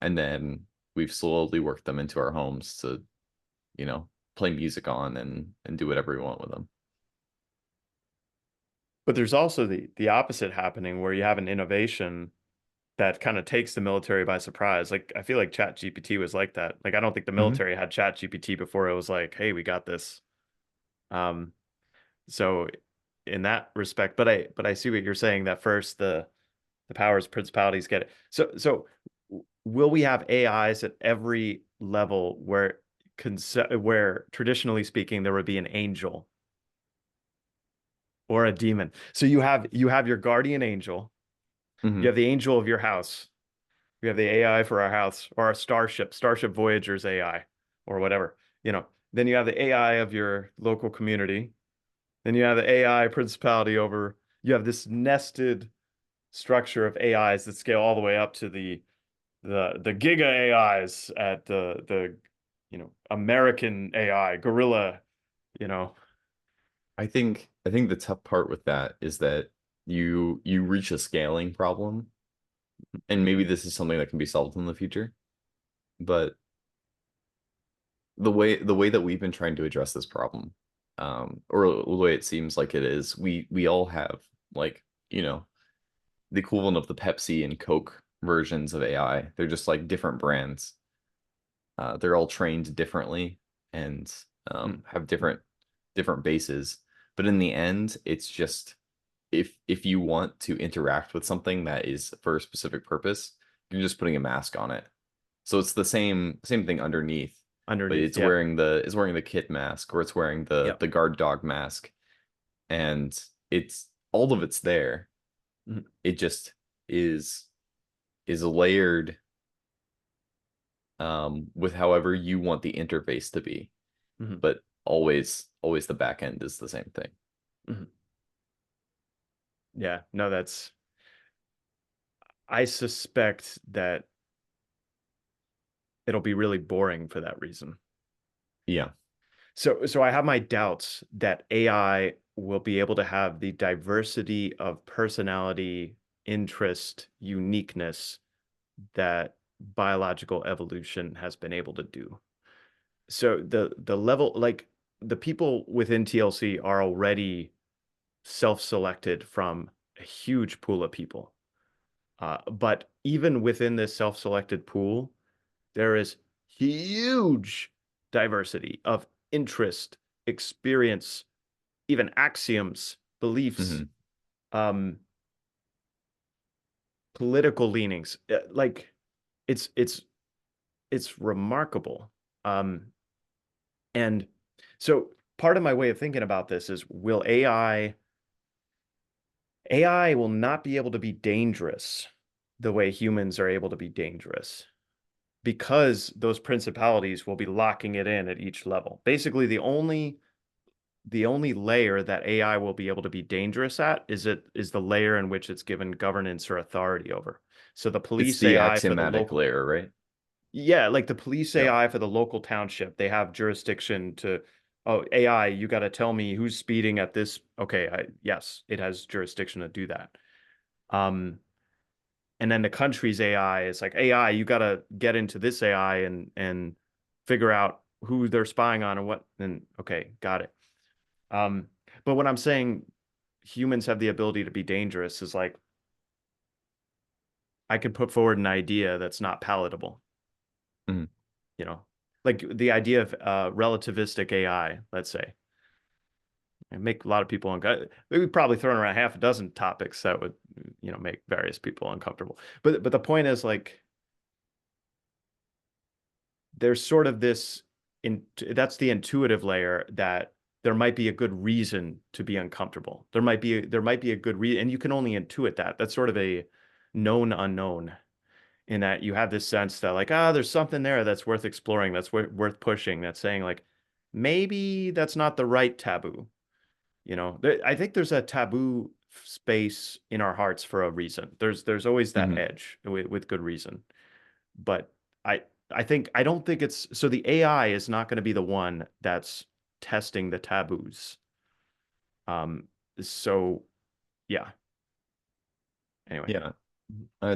and then we've slowly worked them into our homes to, play music on and do whatever we want with them. But there's also the opposite happening where you have an innovation that kind of takes the military by surprise. Like I feel like Chat GPT was like that. Like I don't think the Hmm. military had Chat GPT before it was like, hey, we got this. Um, so in that respect, but I see what you're saying that first the powers principalities get it. So will we have AIs at every level where traditionally speaking there would be an angel or a demon. So you have your guardian angel, you Hmm. have the angel of your house, we have the AI for our house or our Starship Voyager's AI or whatever, you know. Then you have the AI of your local community. Then you have the AI principality over, you have this nested structure of AIs that scale all the way up to the giga AIs at the American AI, gorilla, you know. I think the tough part with that is that you reach a scaling problem, and maybe this is something that can be solved in the future, but the way that we've been trying to address this problem, or the way it seems like it is, we all have like, the equivalent of the Pepsi and Coke versions of AI. They're just like different brands. They're all trained differently and Mm, have different bases. But in the end, it's just if you want to interact with something that is for a specific purpose, you're just putting a mask on it. So it's the same thing underneath, but underneath, it's yeah. wearing the kit mask or it's wearing the Yeah. the guard dog mask, and it's all of it's there. Mhm, It just is is layered with however you want the interface to be, mhm, but always the back end is the same thing. mhm. Yeah, no, I suspect that it'll be really boring for that reason. Yeah. So I have my doubts that AI will be able to have the diversity of personality, interest, uniqueness that biological evolution has been able to do. So the level, like the people within TLC are already self-selected from a huge pool of people. But even within this self-selected pool, there is huge diversity of interest, experience, even axioms, beliefs, Hmm. um, political leanings. Like it's it's it's remarkable. Um, and so part of my way of thinking about this is will AI will not be able to be dangerous the way humans are able to be dangerous because those principalities will be locking it in at each level. Basically, the only layer that AI will be able to be dangerous at is the layer in which it's given governance or authority over. So the It's police the AI for the axiomatic local, layer, right? yeah, like the police Yeah. AI for the local township, they have jurisdiction to, oh, AI, you got to tell me who's speeding at this. Okay, yes, it has jurisdiction to do that. Um, and then the country's AI is like, AI, you got to get into this AI and figure out who they're spying on and what. And okay, got it. Um, but when I'm saying humans have the ability to be dangerous is like I could put forward an idea that's not palatable, Mhm. you know, like the idea of relativistic AI, let's say, and make a lot of people uncomfortable. We've probably thrown around half a dozen topics that would, make various people uncomfortable. But the point is, like, there's sort of this that's the intuitive layer, that there might be a good reason to be uncomfortable. There might be a good reason, and you can only intuit that. That's sort of a known unknown, in that you have this sense that, like, there's something there that's worth exploring, that's worth pushing, that's saying, like, maybe that's not the right taboo. I think there's a taboo space in our hearts for a reason. There's always that Mhm. edge with good reason. But I I don't think it's so the AI is not going to be the one that's testing the taboos. Um, so yeah. Anyway, Yeah. I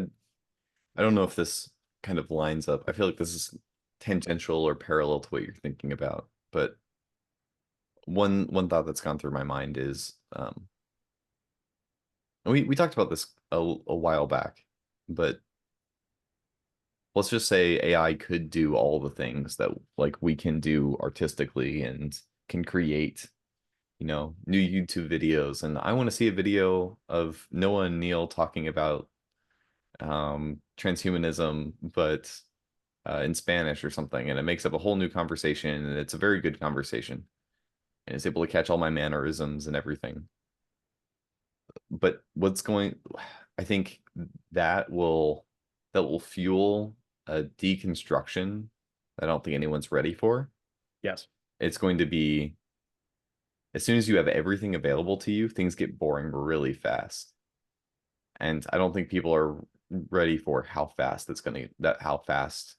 I don't know if this kind of lines up. I feel like this is tangential or parallel to what you're thinking about. But one thought that's gone through my mind is we talked about this a while back, but let's just say AI could do all the things that like we can do artistically and can create, new YouTube videos. And I want to see a video of Noah and Neal talking about transhumanism, but in Spanish or something, and it makes up a whole new conversation, and it's a very good conversation, and it's able to catch all my mannerisms and everything. But I think that will fuel a deconstruction that I don't think anyone's ready for. yes. It's going to be as soon as you have everything available to you, things get boring really fast. And I don't think people are ready for how fast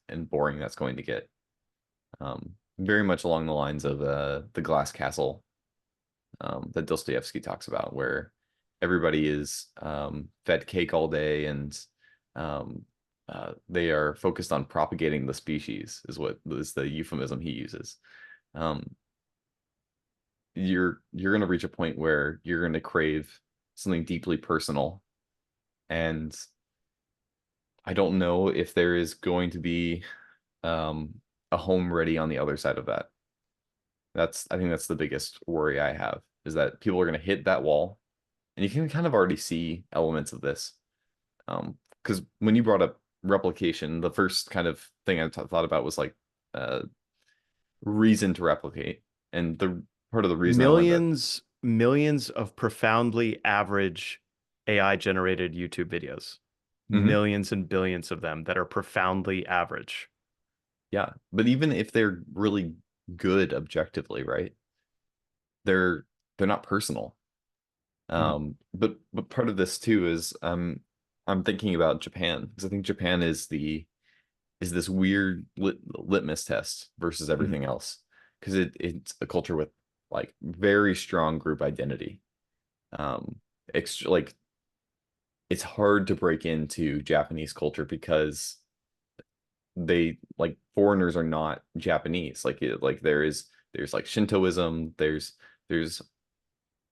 and boring that's going to get. Very much along the lines of the Glass Castle that Dostoevsky talks about, where everybody is fed cake all day, and um, they are focused on propagating the species, is the euphemism he uses. Um, you're going to reach a point where you're going to crave something deeply personal, and I don't know if there is going to be um, a home ready on the other side of that. I think that's the biggest worry I have, is that people are going to hit that wall, and you can kind of already see elements of this. Because when you brought up replication, the first kind of thing I thought about was like uh, reason to replicate, and the part of the reason I wanted Millions of profoundly average AI generated YouTube videos. to. Millions and billions of them that are profoundly average. Yeah, but even if they're really good objectively, right? They're they're not personal. Mhm. But part of this too is I'm thinking about Japan, because I think Japan is this weird litmus test versus Mhm. everything else, because it's a culture with like very strong group identity. Um, like it's hard to break into Japanese culture because foreigners are not Japanese. Like there's like Shintoism, there's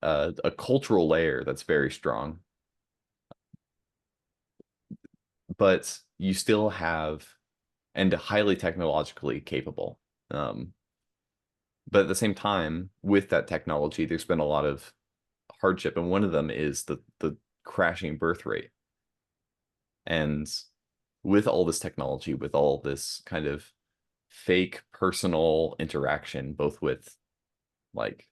a cultural layer that's very strong, but you still have and highly technologically capable. Um, but at the same time, with that technology, there's been a lot of hardship, and one of them is the crashing birth rate. And with all this technology, with all this kind of fake personal interaction, both with like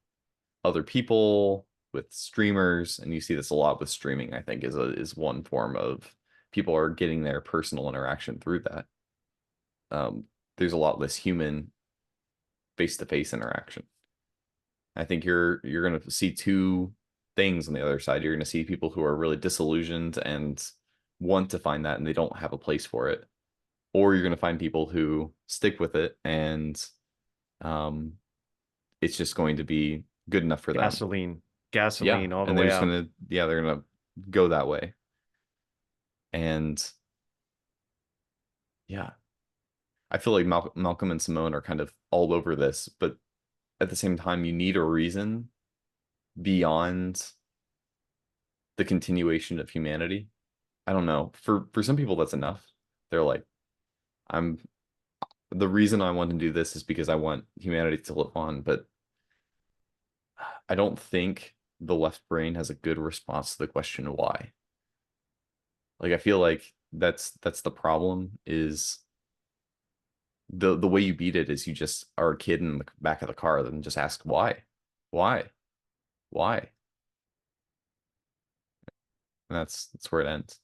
other people, with streamers, and you see this a lot with streaming, I think is one form of people are getting their personal interaction through that. There's a lot less human face-to-face interaction. I think you're going to see two things on the other side. You're going to see people who are really disillusioned and want to find that, and they don't have a place for it, or you're going to find people who stick with it, and um, it's just going to be good enough for them. Gasoline, Yeah, gasoline all the and they're way just out. gonna yeah they're gonna go that way. And yeah, I feel like Malcolm and Simone are kind of all over this, but at the same time, you need a reason beyond the continuation of humanity. I don't know. For some people that's enough. They're like, I'm the reason I want to do this is because I want humanity to live on, but I don't think the left brain has a good response to the question why. Like I feel like that's the problem is the way you beat it is you just are a kid in the back of the car and just ask why? Why? Why? And that's where it ends.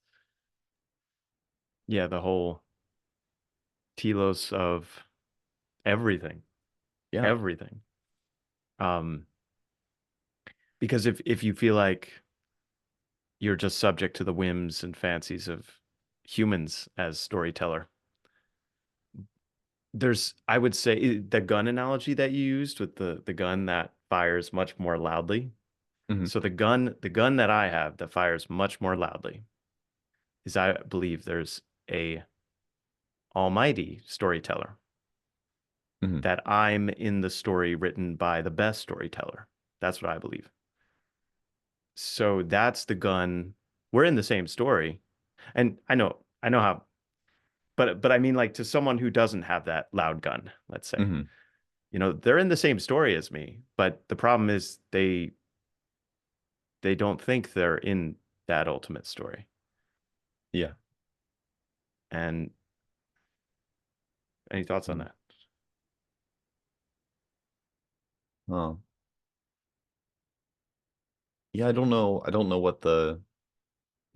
Yeah, the whole telos of everything, Yeah. everything. Um, because if you feel like you're just subject to the whims and fancies of humans as storyteller, there's, I would say, the gun analogy that you used with the gun that fires much more loudly. Hmm. So the gun that I have that fires much more loudly is, I believe, there's a almighty storyteller, Hmm. that I'm in the story written by the best storyteller. That's what I believe. So that's the gun. We're in the same story. And I know how, but I mean, like, to someone who doesn't have that loud gun, let's say, Hmm. they're in the same story as me, but the problem is they don't think they're in that ultimate story. Yeah. And any thoughts on Mm. that? Oh. Yeah, I don't know. I don't know what the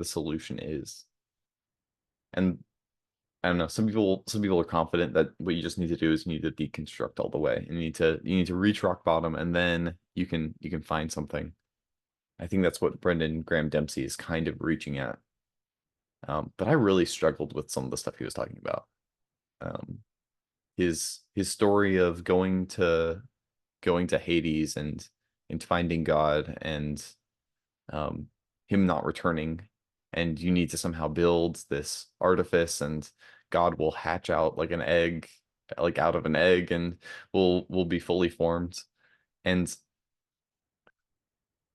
solution is. And I don't know. Some people are confident that what you just need to do is you need to deconstruct all the way. You need to reach rock bottom and then you can find something. I think that's what Brendan Graham Dempsey is kind of reaching at. But I really struggled with some of the stuff he was talking about. Um, his story of going to Hades and finding God and um, him not returning, and you need to somehow build this artifice, and God will hatch out like an egg, like out of an egg, and will be fully formed. And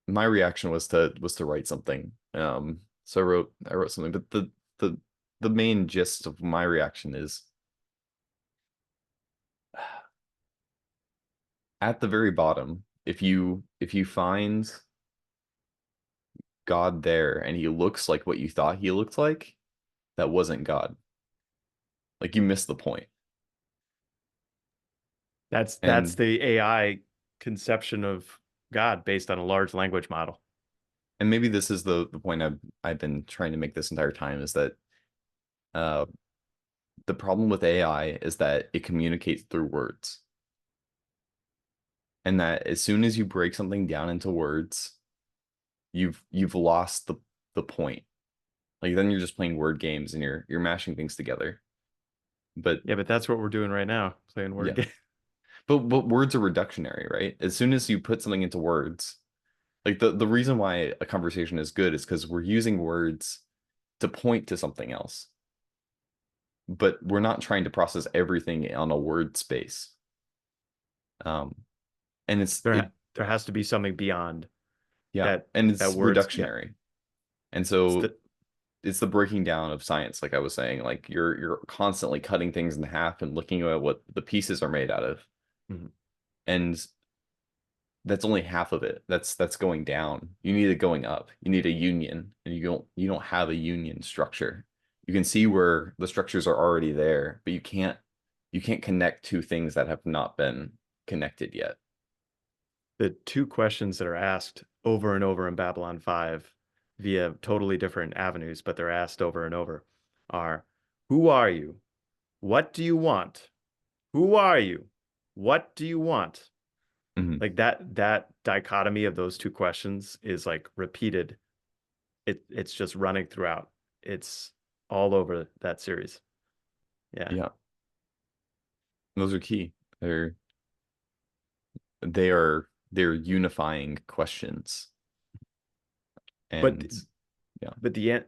my reaction was to write something. So I wrote something, but the the main gist of my reaction is at the very bottom, if you find God there and he looks like what you thought he looked like, that wasn't God. Like you missed the point. That's And the AI conception of God based on a large language model. and maybe this is the point I've been trying to make this entire time is that uh the problem with AI is that it communicates through words. And that as soon as you break something down into words, you've lost the point. Like then you're just playing word games and you're mashing things together. But Yeah, but that's what we're doing right now, playing word yeah. game. But words are reductionary, right? As soon as you put something into words, like the reason why a conversation is good is because we're using words to point to something else. But we're not trying to process everything on a word space. Um, and it's it There has to be something beyond yeah, that and that it's words. Yeah. reductionary. And It's so the it's the breaking down of science, like I was saying. Like you're constantly cutting things in half and looking at what the pieces are made out of. Mhm. And that's only half of it. That's going down. You need it going up. You need a union, and you don't have a union structure. You can see where the structures are already there, but you can't connect two things that have not been connected yet. the two questions that are asked over and over in Babylon 5 via totally different avenues, but they're asked over and over, are: who are you? What do you want? Who are you? What do you want? Mhm. Like, that dichotomy of those two questions is like repeated. It's just running throughout. It's all over that series. Yeah. Yeah, those are key. They're unifying questions, But and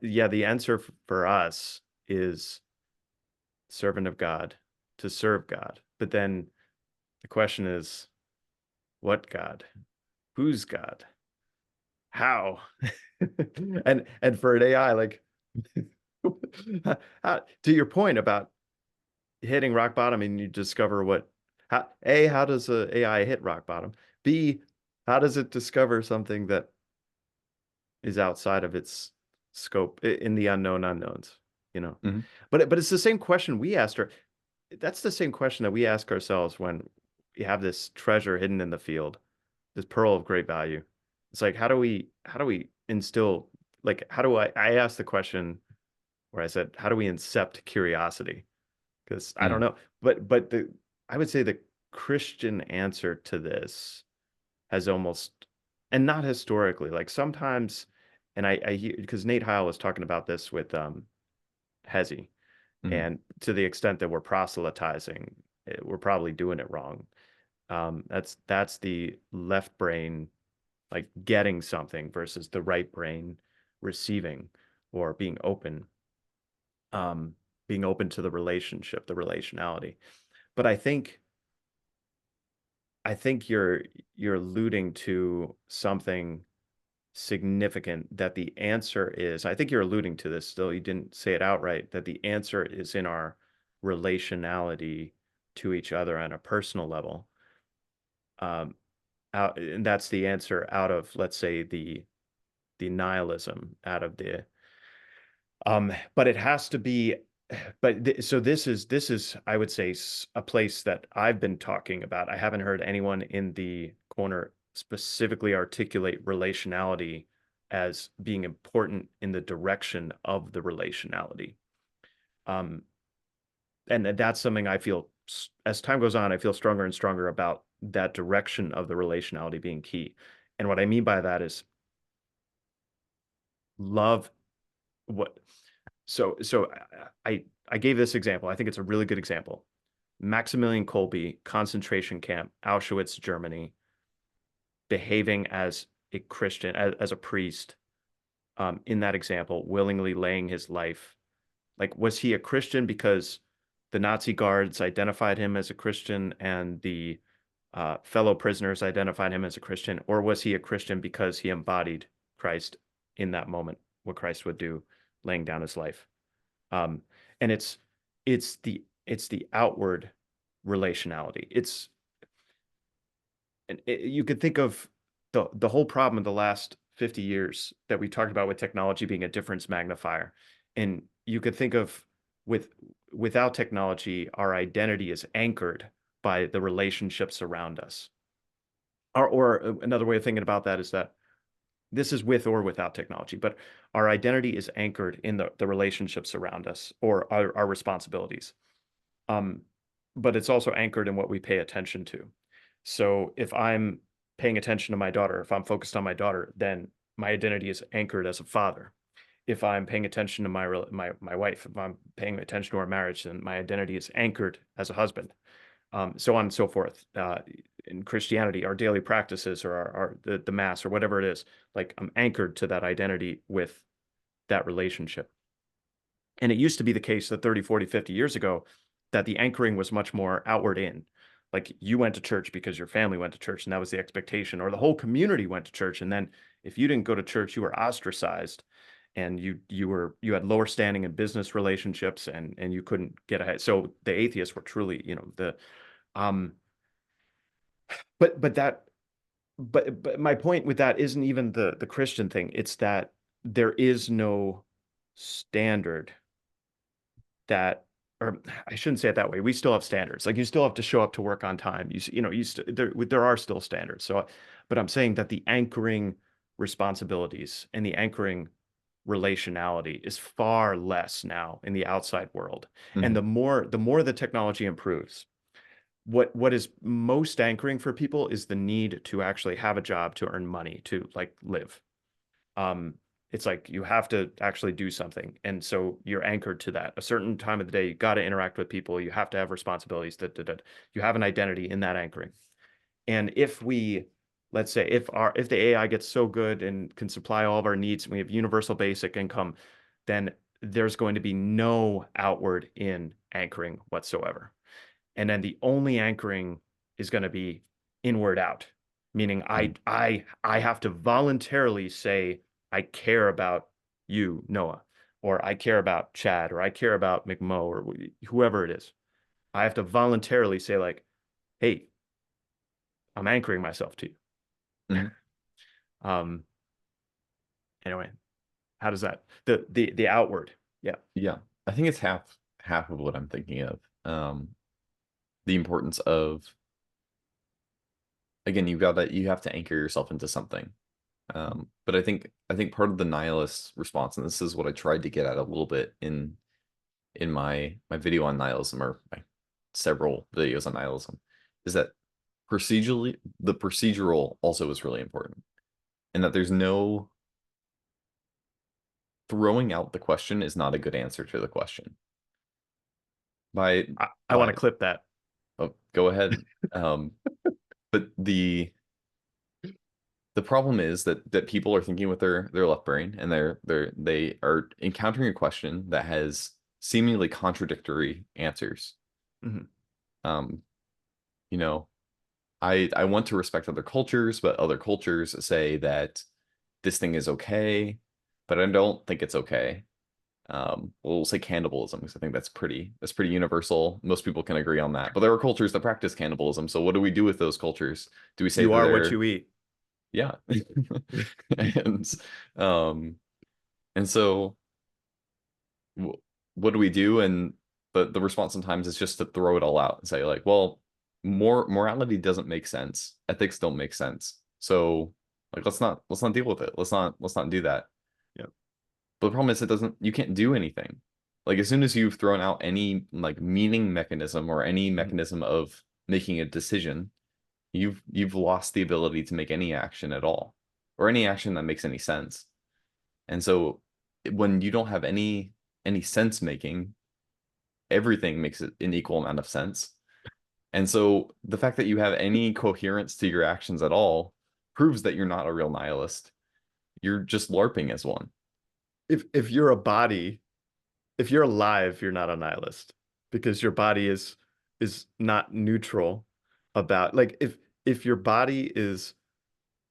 yeah. the answer for us is servant of God, to serve God. But then the question is, what God? Who's God? How? And for an AI, like, To your point about hitting rock bottom and you discover how does a AI hit rock bottom? B, how does it discover something that is outside of its scope in the unknown unknowns, you know? Mhm. But it's the same question we asked her. That's the same question that we ask ourselves when we have this treasure hidden in the field, this pearl of great value. It's like, how do we instill, like, how do I asked the question where I said, how do we incept curiosity? Because I don't Mhm. know, but the I would say the Christian answer to this has almost, and not historically, like sometimes, and I hear because Nate Heil was talking about this with Hezi, Mhm. and to the extent that we're proselytizing, we're probably doing it wrong. That's the left brain like getting something versus the right brain receiving or um, being open to the relationship, the relationality. But I think you're alluding to something significant that the answer is, I think you're alluding to this still, you didn't say it outright, that the answer is in our relationality to each other on a personal level. Um, and that's the answer out of, let's say, the nihilism, out of the but it has to be, so this is I would say a place that I've been talking about. I haven't heard anyone in the corner specifically articulate relationality as being important in the direction of the relationality. Um, and that's something I feel as time goes on, I feel stronger and stronger about that direction of the relationality being key. And what I mean by that is love what so I gave this example. I think it's a really good example. Maximilian Kolbe, concentration camp, Auschwitz, Germany, behaving as a Christian, as a priest, in that example, willingly laying his life. Like, was he a Christian because the Nazi guards identified him as a Christian and the fellow prisoners identified him as a Christian, or was he a Christian because he embodied Christ in that moment, what Christ would do, laying down his life? Um, and it's the outward relationality. You could think of the whole problem in the last 50 years that we talked about with technology being a difference magnifier. And you could think of with without technology, our identity is anchored by the relationships around us. Or another way of thinking about that is that this is with or without technology, but our identity is anchored in the relationships around us or our responsibilities. Um, but it's also anchored in what we pay attention to. So if I'm paying attention to my daughter, if I'm focused on my daughter, then my identity is anchored as a father. If I'm paying attention to my wife, if I'm paying attention to our marriage, then my identity is anchored as a husband. So on and so forth. In Christianity, our daily practices or the mass or whatever it is, like I'm anchored to that identity with that relationship. And it used to be the case that 30, 40, 50 years ago that the anchoring was much more outward in. Like you went to church because your family went to church and that was the expectation, or the whole community went to church. And then if you didn't go to church, you were ostracized and you had lower standing in business relationships and you couldn't get ahead. So the atheists were truly, the um but but that but my point with that isn't even the Christian thing. It's that there is no standard that, or I shouldn't say it that way. We still have standards. Like you still have to show up to work on time. There are still standards. So, but I'm saying that the anchoring responsibilities and the anchoring relationality is far less now in the outside world. And Mhm. the more the technology improves, what is most anchoring for people is the need to actually have a job to earn money to like live. um, it's like you have to actually do something. And so you're anchored to that. A certain time of the day, you got to interact with people. You have to have responsibilities. That you have an identity in that anchoring. And let's say, if the AI gets so good and can supply all of our needs, and we have universal basic income, then there's going to be no outward in anchoring whatsoever. And then the only anchoring is going to be inward out, meaning I Mhm. I I have to voluntarily say I care about you, Noah. or I care about Chad, or I care about McMo, or whoever it is. I have to voluntarily say like, hey, I'm anchoring myself to you. Mhm. Um, anyway, how does that the outward? Yeah. Yeah, I think it's half of what I'm thinking of. The importance of, again, you have to anchor yourself into something. But I think part of the nihilist response, and this is what I tried to get at a little bit in my video on nihilism, or my several videos on nihilism, is that procedurally the procedural also is really important, and that there's no throwing out the question is not a good answer to the question. By I want to by clip that. oh, go ahead. But the problem is that people are thinking with their left brain, and they are encountering a question that has seemingly contradictory answers. Mhm. Um, you know, I want to respect other cultures, but other cultures say that this thing is okay, but I don't think it's okay. We'll say cannibalism because I think that's pretty universal. Most people can agree on that. But there are cultures that practice cannibalism. So what do we do with those cultures? Do we say You that are what they're, you eat. yeah. And um and so w what do we do? And the response sometimes is just to throw it all out and say like, well, morality doesn't make sense. Ethics don't make sense. So like let's not deal with it. Let's not do that. Yeah. But the problem is you can't do anything. Like as soon as you've thrown out any like meaning mechanism or any Mhm. mechanism of making a decision, you've lost the ability to make any action at all, or any action that makes any sense. And so when you don't have any sense making, everything makes it an equal amount of sense. And so the fact that you have any coherence to your actions at all proves that you're not a real nihilist. You're just LARPing as one. If you're a body, if you're alive, you're not a nihilist because your body is not neutral about like if your body is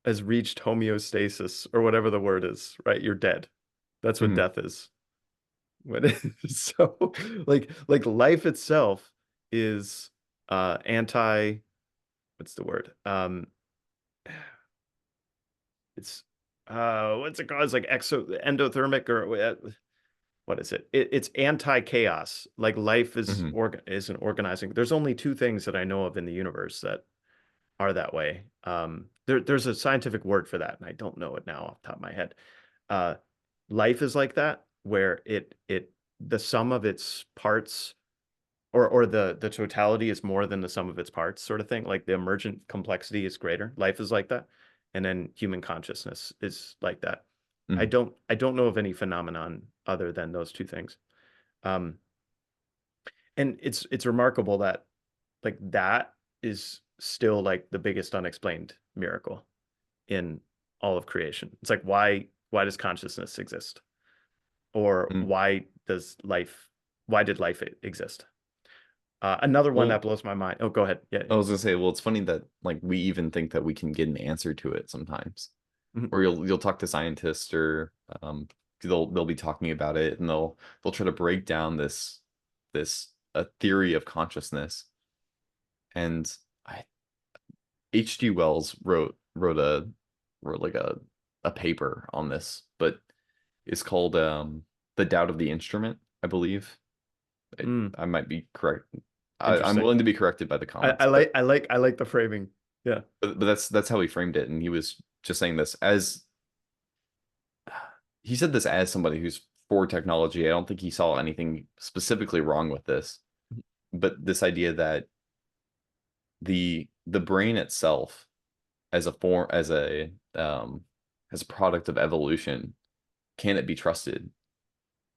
has reached homeostasis or whatever the word is, right? You're dead. That's what Mhm. death is. What is so like life itself is anti what's the word? It's what's it called? It's like endothermic or what is it? It's anti-chaos. Like life Mhm. is an organizing. There's only two things that I know of in the universe that are that way. There's a scientific word for that, and I don't know it now off the top of my head. Uh, life is like that, where it the sum of its parts or the totality is more than the sum of its parts, sort of thing. Like the emergent complexity is greater. Life is like that, and then human consciousness is like that. Mhm. I don't know of any phenomenon other than those two things. Um, and it's remarkable that like that is still like the biggest unexplained miracle in all of creation. It's like why does consciousness exist? Or Mhm. why did life exist? Another one that Well, blows my mind. Oh, go ahead. Yeah. I was gonna say, well, it's funny that like we even think that we can get an answer to it sometimes. Mhm. Or you'll talk to scientists, or they'll be talking about it, and they'll try to break down this a theory of consciousness. And I H.G. Wells wrote like a paper on this, but it's called The Doubt of the Instrument, I believe. Mm, I might be correct. I'm interesting. willing to be corrected by the comments, I like the framing. Yeah. but that's how he framed it, and he was just saying this as he said this as somebody who's for technology. I don't think he saw anything specifically wrong with this, but this idea that the brain itself as a form as a product of evolution, can it be trusted?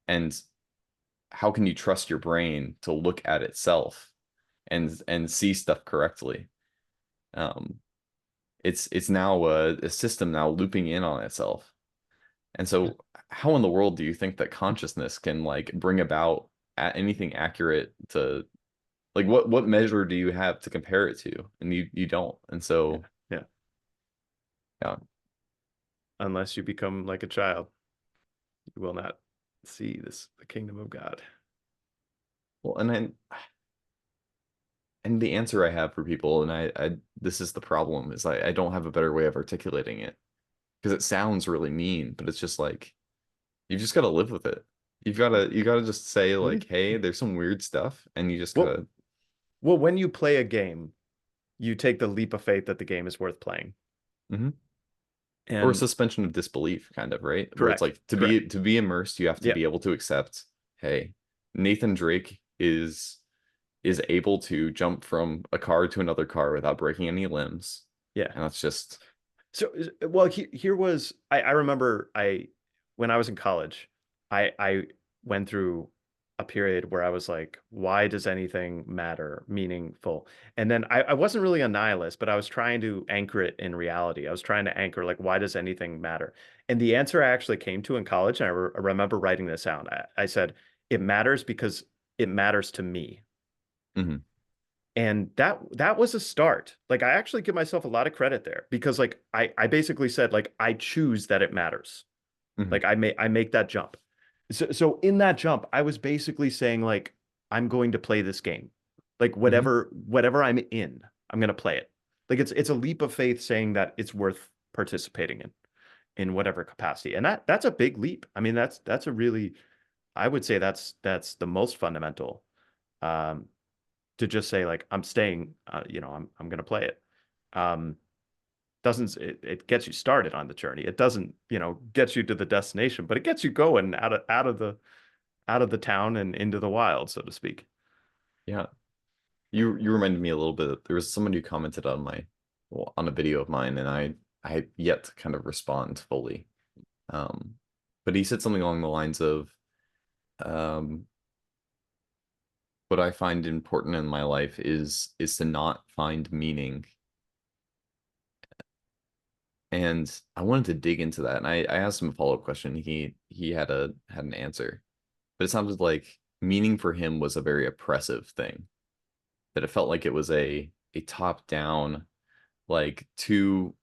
And how can you trust your brain to look at itself and see stuff correctly? Um, it's now a system now looping in on itself. And so how in the world do you think that consciousness can like bring about anything accurate to like what measure do you have to compare it to? And you don't. And Yeah. so Yeah. yeah. Unless you become like a child, you will not. see this, the kingdom of God. Well, and the answer I have for people, and I this is the problem, is I don't have a better way of articulating it because it sounds really mean, but it's just like you've just got to live with it. You gotta just say What like, is, hey, there's some weird stuff, and you just well, gotta. well, when you play a game, you take the leap of faith that the game is worth playing. Mhm. Or a And suspension of disbelief, kind of, right? Where it's correct, like to correct. be immersed, you have to Yeah, be able to accept, hey, Nathan Drake is able to jump from a car to another car without breaking any limbs. yeah. And that's just, So, well, here was I remember when I was in college, I went through a period where I was like, why does anything matter meaningful? And then I wasn't really a nihilist, but I was trying to anchor it in reality. I was trying to anchor like, why does anything matter? And the answer I actually came to in college, and I remember writing this out. I said, it matters because it matters to me. mhm, And that was a start. Like I actually give myself a lot of credit there because like I basically said like I choose that it matters. mhm, Like I make that jump. So in that jump, I was basically saying like I'm going to play this game. Like mhm, whatever I'm in, I'm going to play it. Like it's a leap of faith saying that it's worth participating in whatever capacity. And that's a big leap. I mean that's a really I would say that's the most fundamental um to just say like I'm staying, I'm gonna play it. Um, doesn't it gets you started on the journey. It doesn't get you to the destination, but it gets you going out of the town and into the wild, so to speak. yeah. You reminded me a little bit. There was someone who commented on my well, on a video of mine, and I had yet to kind of respond fully. Um, but he said something along the lines of, um, what I find important in my life is to not find meaning. And I wanted to dig into that. And I asked him a follow-up question. He had an answer. But it sounded like meaning for him was a very oppressive thing. That it felt like it was a top-down, like too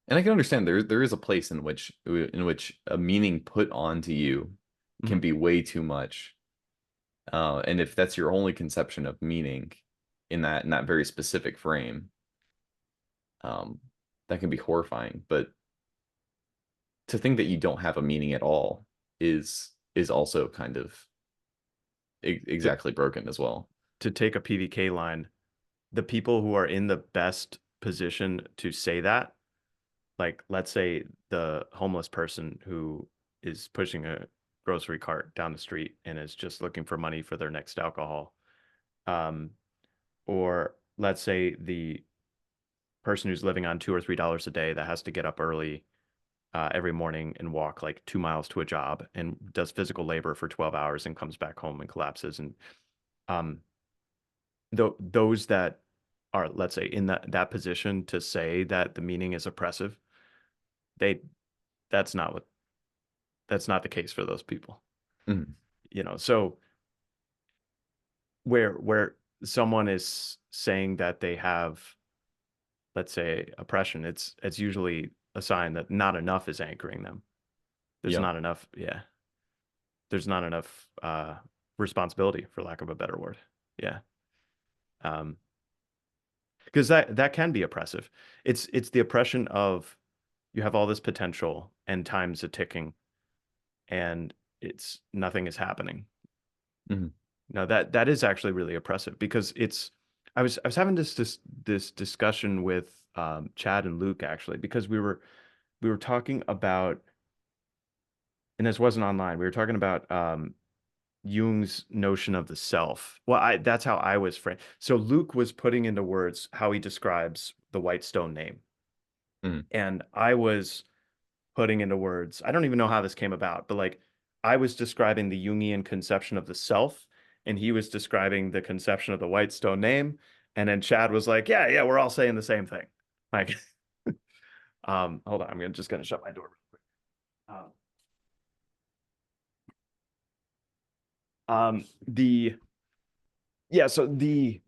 and I can understand there is a place in which a meaning put onto you can Mhm. be way too much. And if that's your only conception of meaning in that very specific frame, um, that can be horrifying. But to think that you don't have a meaning at all is also kind of To exactly broken as well. to take a PVK line, the people who are in the best position to say that, like let's say the homeless person who is pushing a grocery cart down the street and is just looking for money for their next alcohol. Um, or let's say the person who's living on $2 or $3 a day that has to get up early every morning and walk like 2 miles to a job and does physical labor for 12 hours and comes back home and collapses. And um, those that are, let's say, in that position to say that the meaning is oppressive, they that's not what that's not the case for those people. Mhm. So where someone is saying that they have, let's say, oppression, it's usually a sign that not enough is anchoring them. There's Yeah. not enough, yeah. There's not enough responsibility, for lack of a better word. Yeah. Um, because that can be oppressive. It's the oppression of you have all this potential and time's a ticking and it's nothing is happening. Mhm. No, that is actually really oppressive because I was having this discussion with Chad and Luke actually because we were talking about, and this wasn't online. We were talking about Jung's notion of the self. Well, that's how I was framed. So Luke was putting into words how he describes the White Stone name, Mhm. and I was putting into words. I don't even know how this came about, but like I was describing the Jungian conception of the self, and he was describing the conception of the White Stone name. And then Chad was like, "Yeah, yeah, we're all saying the same thing." Like, hold on, just gonna shut my door real quick. The yeah, so the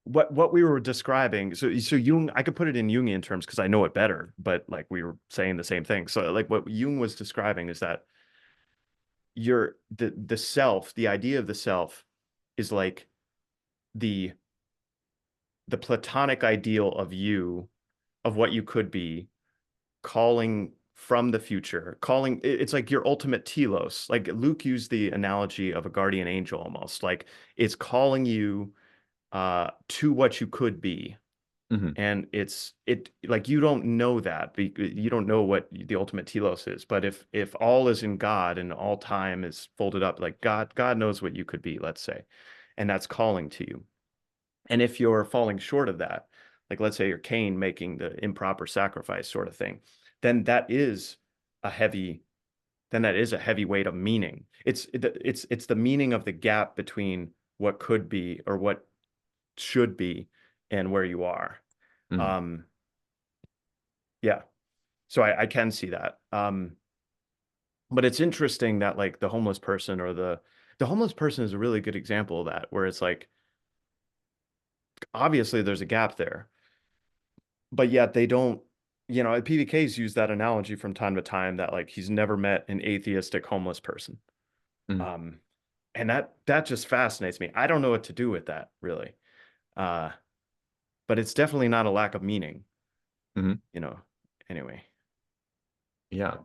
what we were describing, so Jung, I could put it in Jungian terms because I know it better, but like we were saying the same thing. So like what Jung was describing is that the self, the idea of the self is like the the platonic ideal of you, of what you could be, calling from the future, calling it's like your ultimate telos. Like Luke used the analogy of a guardian angel almost. Like it's calling you to what you could be. Hmm. And it like you don't know that. You don't know what the ultimate telos is. But if all is in God and all time is folded up, like God knows what you could be, let's say, and that's calling to you. And if you're falling short of that, like let's say you're Cain making the improper sacrifice sort of thing, then that is a heavy then that is a heavy weight of meaning. It's the meaning of the gap between what could be or what should be and where you are. Hmm. Um, yeah. So I can see that. But it's interesting that like the homeless person or the homeless person is a really good example of that, where it's like obviously there's a gap there, but yet they don't, PBK's used that analogy from time to time that like he's never met an atheistic homeless person. Hmm. Um, and that just fascinates me. I don't know what to do with that really. Uh, but it's definitely not a lack of meaning, Hmm. you know. Anyway, Yeah.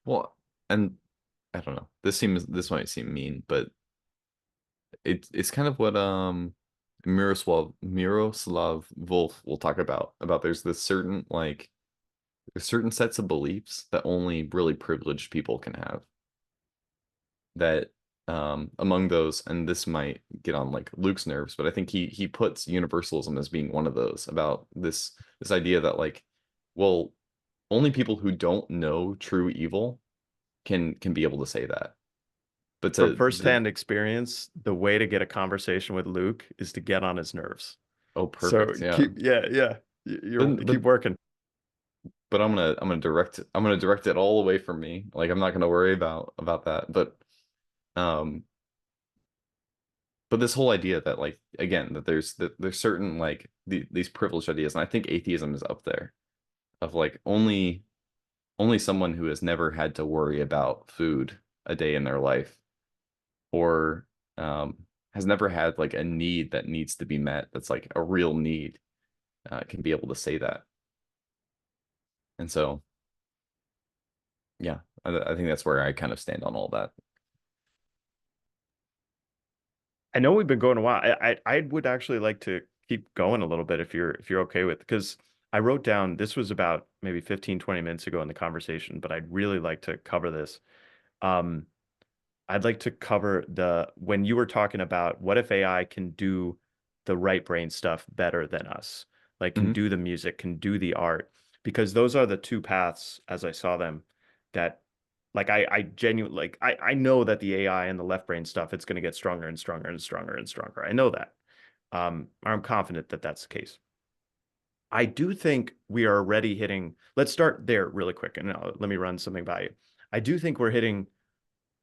Well, and I don't know. This might seem mean, but it's kind of what Miroslav Volf will talk about there's this certain like there's certain sets of beliefs that only really privileged people can have. That among those, and this might get on like Luke's nerves, but I think he puts universalism as being one of those about this idea that like, well, only people who don't know true evil can be able to say that. But from to firsthand experience, the way to get a conversation with Luke is to get on his nerves. oh, So perfect, yeah. keep, yeah, yeah, you But keep but working. but I'm gonna direct it all away from me. Like I'm not gonna worry about that. Um but this whole idea that like again that there's certain like these privileged ideas, and I think atheism is up there of like only someone who has never had to worry about food a day in their life or has never had like a need that needs to be met that's like a real need can be able to say that. And so yeah, I think that's where I kind of stand on all that. I know we've been going a while. I would actually like to keep going a little bit if you're okay with, because I wrote down this was about maybe 15, 20 minutes ago in the conversation, but I'd really like to cover this. Um, I'd like to cover the when you were talking about what if AI can do the right brain stuff better than us, like can Hmm. do the music, can do the art, because those are the two paths as I saw them that like I genuinely like I know that the AI and the left brain stuff it's going to get stronger and stronger and stronger and stronger. I know that. I'm confident that that's the case. I do think we are already hitting. Let's start there really quick, and let me run something by you. I do think we're hitting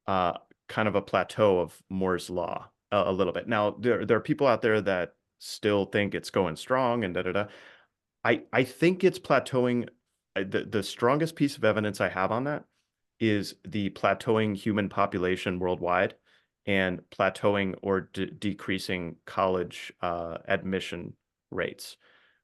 uh, kind of a plateau of Moore's law a little bit. Now, there are people out there that still think it's going strong and da da da. I think it's plateauing. The strongest piece of evidence I have on that is the plateauing human population worldwide and plateauing or decreasing college admission rates.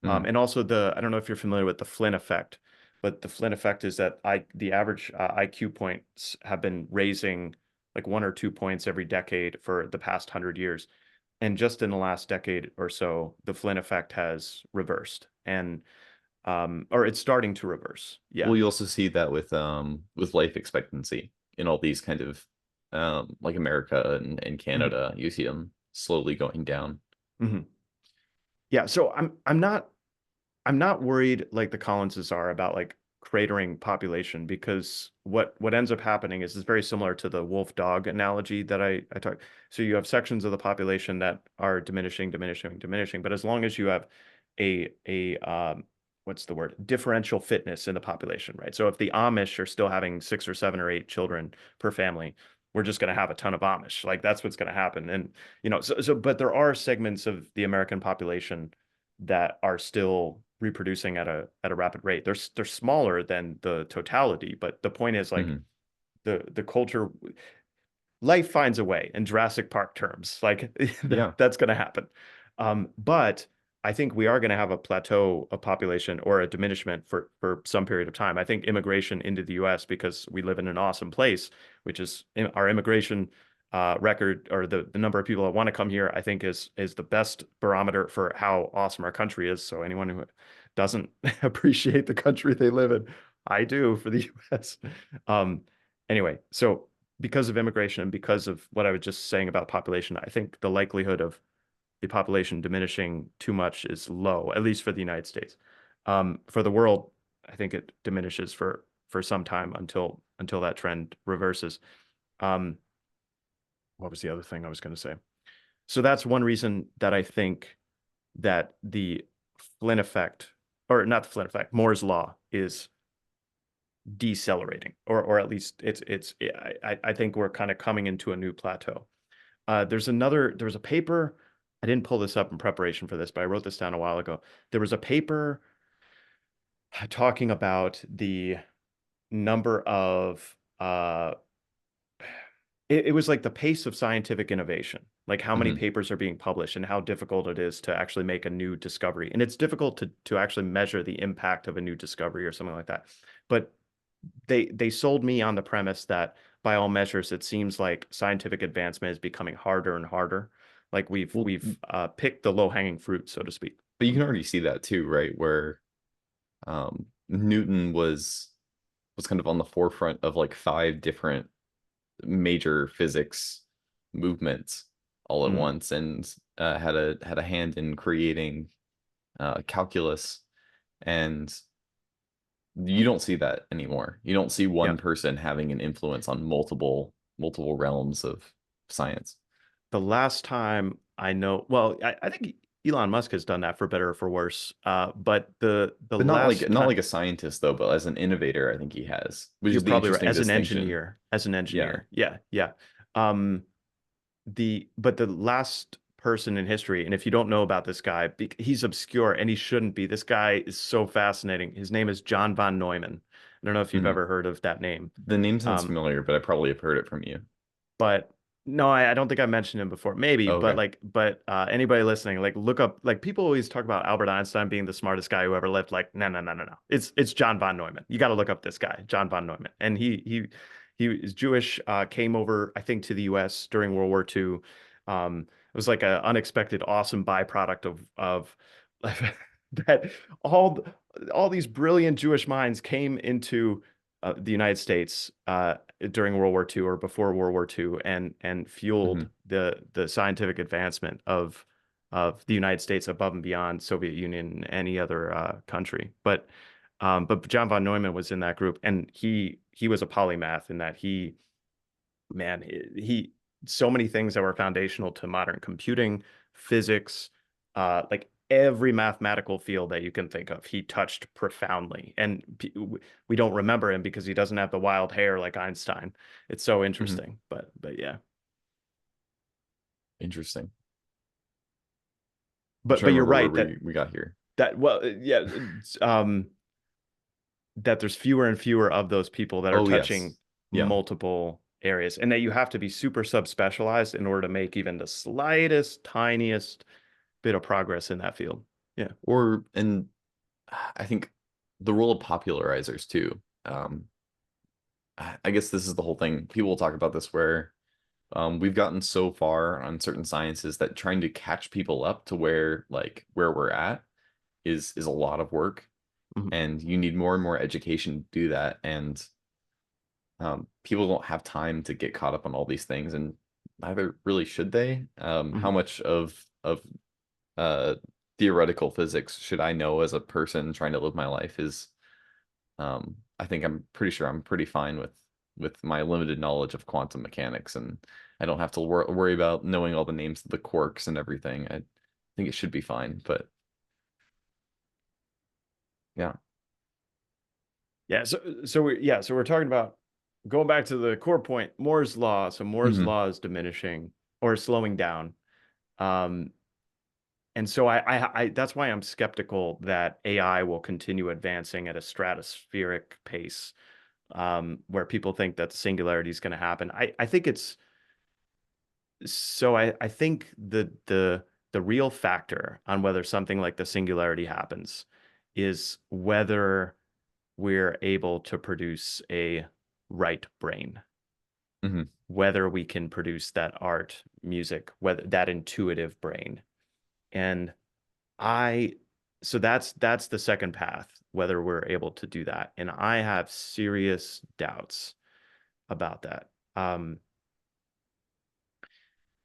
Hmm. And also I don't know if you're familiar with the Flynn effect, but the Flynn effect is that the average IQ points have been raising like 1 or 2 points every decade for the past 100 years. And just in the last decade or so, the Flynn effect has reversed and or it's starting to reverse. Yeah. Well, you also see that with life expectancy in all these kind of like America and Mhm. Canada, you see them slowly going down. Mhm. Yeah. So I'm not worried like the Collinses are about like cratering population, because what ends up happening is it's very similar to the wolf dog analogy that I talked. So you have sections of the population that are diminishing, diminishing, diminishing, but as long as you have a what's the word? Differential fitness in the population, right? So if the Amish are still having 6 or 7 or 8 children per family, we're just going to have a ton of Amish. Like that's what's going to happen. And but there are segments of the American population that are still reproducing at a rapid rate. They're smaller than the totality, but the point is like Hmm. the culture, life finds a way in Jurassic Park terms. Like Yeah. that's going to happen. But I think we are going to have a plateau of population or a diminishment for some period of time. I think immigration into the U.S., because we live in an awesome place, which is our immigration record, or the number of people that want to come here, I think is the best barometer for how awesome our country is. So anyone who doesn't appreciate the country they live in, I do for the U.S. Um, anyway, so because of immigration and because of what I was just saying about population, I think the likelihood of the population diminishing too much is low, at least for the United States. For the world, I think it diminishes for some time until that trend reverses. Um, what was the other thing I was going to say? So that's one reason that I think that the Flynn effect, or not the Flynn effect, Moore's law is decelerating, or at least I think we're kind of coming into a new plateau. There was a paper. I didn't pull this up in preparation for this, but I wrote this down a while ago. There was a paper talking about the number of it was like the pace of scientific innovation, like how many Hmm. papers are being published and how difficult it is to actually make a new discovery. And it's difficult to actually measure the impact of a new discovery or something like that. But they sold me on the premise that by all measures, it seems like scientific advancement is becoming harder and harder. Like Well, we've picked the low-hanging fruit, so to speak. but you can already see that too, right? Where Newton was kind of on the forefront of like five different major physics movements all at Mm, once, and had a hand in creating calculus. And you don't see that anymore. You don't see yeah. one person having an influence on multiple realms of science. The last time I know, well, I think Elon Musk has done that for better or for worse. But the But last not time, like a scientist though, but as an innovator, I think he has, which you're is the probably right. interesting distinction. As an Yeah. engineer, yeah, yeah. Um, but the last person in history, and if you don't know about this guy, he's obscure and he shouldn't be. This guy is so fascinating. His name is John von Neumann. I don't know if you've Hmm. ever heard of that name. The name sounds Um, familiar, but I probably have heard it from you. but no, I don't think I mentioned him before. Maybe, Oh, but okay. like, but anybody listening, like, look up. Like, people always talk about Albert Einstein being the smartest guy who ever lived. Like, no, no, no, no, no. It's John von Neumann. You got to look up this guy, John von Neumann, and he is Jewish. Came over, I think, to the U.S. during World War II. It was like an unexpected, awesome byproduct of that all these brilliant Jewish minds came into the United States during World War II or before World War II, and fueled Hmm. the scientific advancement of the United States above and beyond Soviet Union and any other country. But John von Neumann was in that group, and he was a polymath in that man, he so many things that were foundational to modern computing, physics, like every mathematical field that you can think of, he touched profoundly. And we don't remember him because he doesn't have the wild hair like Einstein. It's so Hmm. interesting, but yeah. Interesting. I'm But trying but to you're remember where right that we got here. yeah, that there's fewer and fewer of those people that are Oh, touching yes. Yeah. multiple areas, and that you have to be super subspecialized in order to make even the slightest, tiniest bit of progress in that field. Yeah. And I think the role of popularizers too. I guess this is the whole thing. People will talk about this where we've gotten so far on certain sciences that trying to catch people up to where we're at is a lot of work, Mhm. and you need more and more education to do that. And people don't have time to get caught up on all these things, and neither really should they. How Mhm. much of uh, theoretical physics should I know as a person trying to live my life is I think I'm pretty sure I'm pretty fine with my limited knowledge of quantum mechanics, and I don't have to worry about knowing all the names of the quarks and everything. I think it should be fine, but yeah. Yeah. So we're talking about going back to the core point, Moore's law. So Moore's Hmm. law is diminishing or slowing down. Um, and so I that's why I'm skeptical that AI will continue advancing at a stratospheric pace. where people think that the singularity is going to happen. I think it's so I think the real factor on whether something like the singularity happens is whether we're able to produce a right brain, Hmm. whether we can produce that art, music, whether that intuitive brain. And I so that's the second path, whether we're able to do that. And I have serious doubts about that.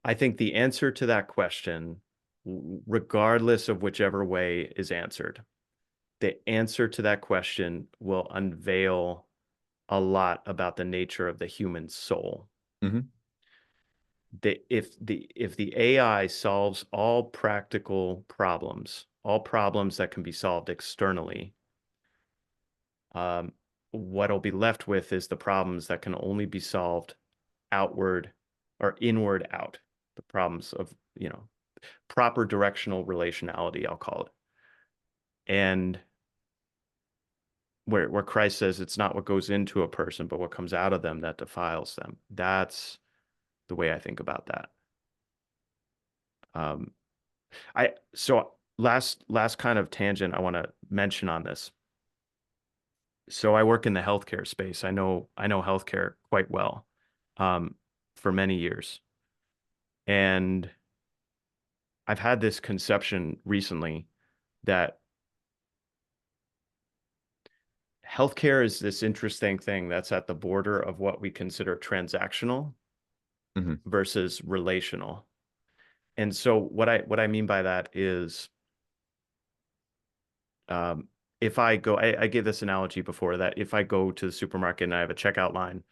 I think the answer to that question, regardless of whichever way is answered, the answer to that question will unveil a lot about the nature of the human soul. Hmm. If the AI solves all practical problems, all problems that can be solved externally, um, what'll be left with is the problems that can only be solved outward or inward out. The problems of, proper directional relationality, I'll call it. And where Christ says it's not what goes into a person, but what comes out of them that defiles them. That's the way I think about that. Um, I so last kind of tangent I want to mention on this. So I work in the healthcare space. I know healthcare quite well, um, for many years, and I've had this conception recently that healthcare is this interesting thing that's at the border of what we consider transactional Hmm. versus relational. And so what I mean by that is, um, if I go, I gave this analogy before that if I go to the supermarket and I have a checkout line,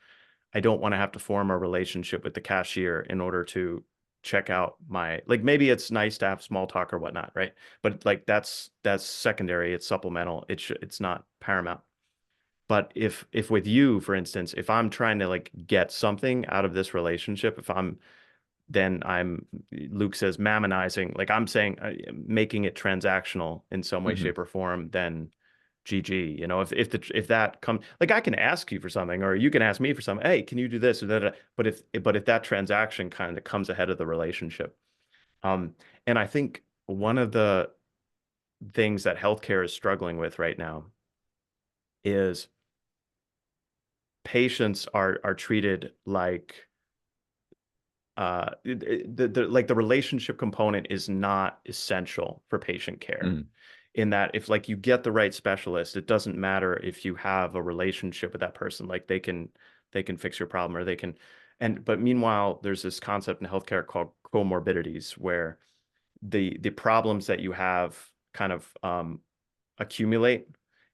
I don't want to have to form a relationship with the cashier in order to check out my, like, maybe it's nice to have small talk or whatnot, right? But like that's secondary, it's supplemental. It's not paramount. But if with you, for instance, if I'm trying to like get something out of this relationship, if I'm then I'm Luke says mammonizing, like I'm saying, making it transactional in some way, Hmm. shape, or form, then GG. If that comes, like I can ask you for something, or you can ask me for something. Hey, can you do this or that? But if that transaction kind of comes ahead of the relationship, um, and I think one of the things that healthcare is struggling with right now is patients are treated like the relationship component is not essential for patient care, Hmm. in that if like you get the right specialist, it doesn't matter if you have a relationship with that person, like they can fix your problem, or they can. And but meanwhile there's this concept in healthcare called comorbidities, where the problems that you have kind of accumulate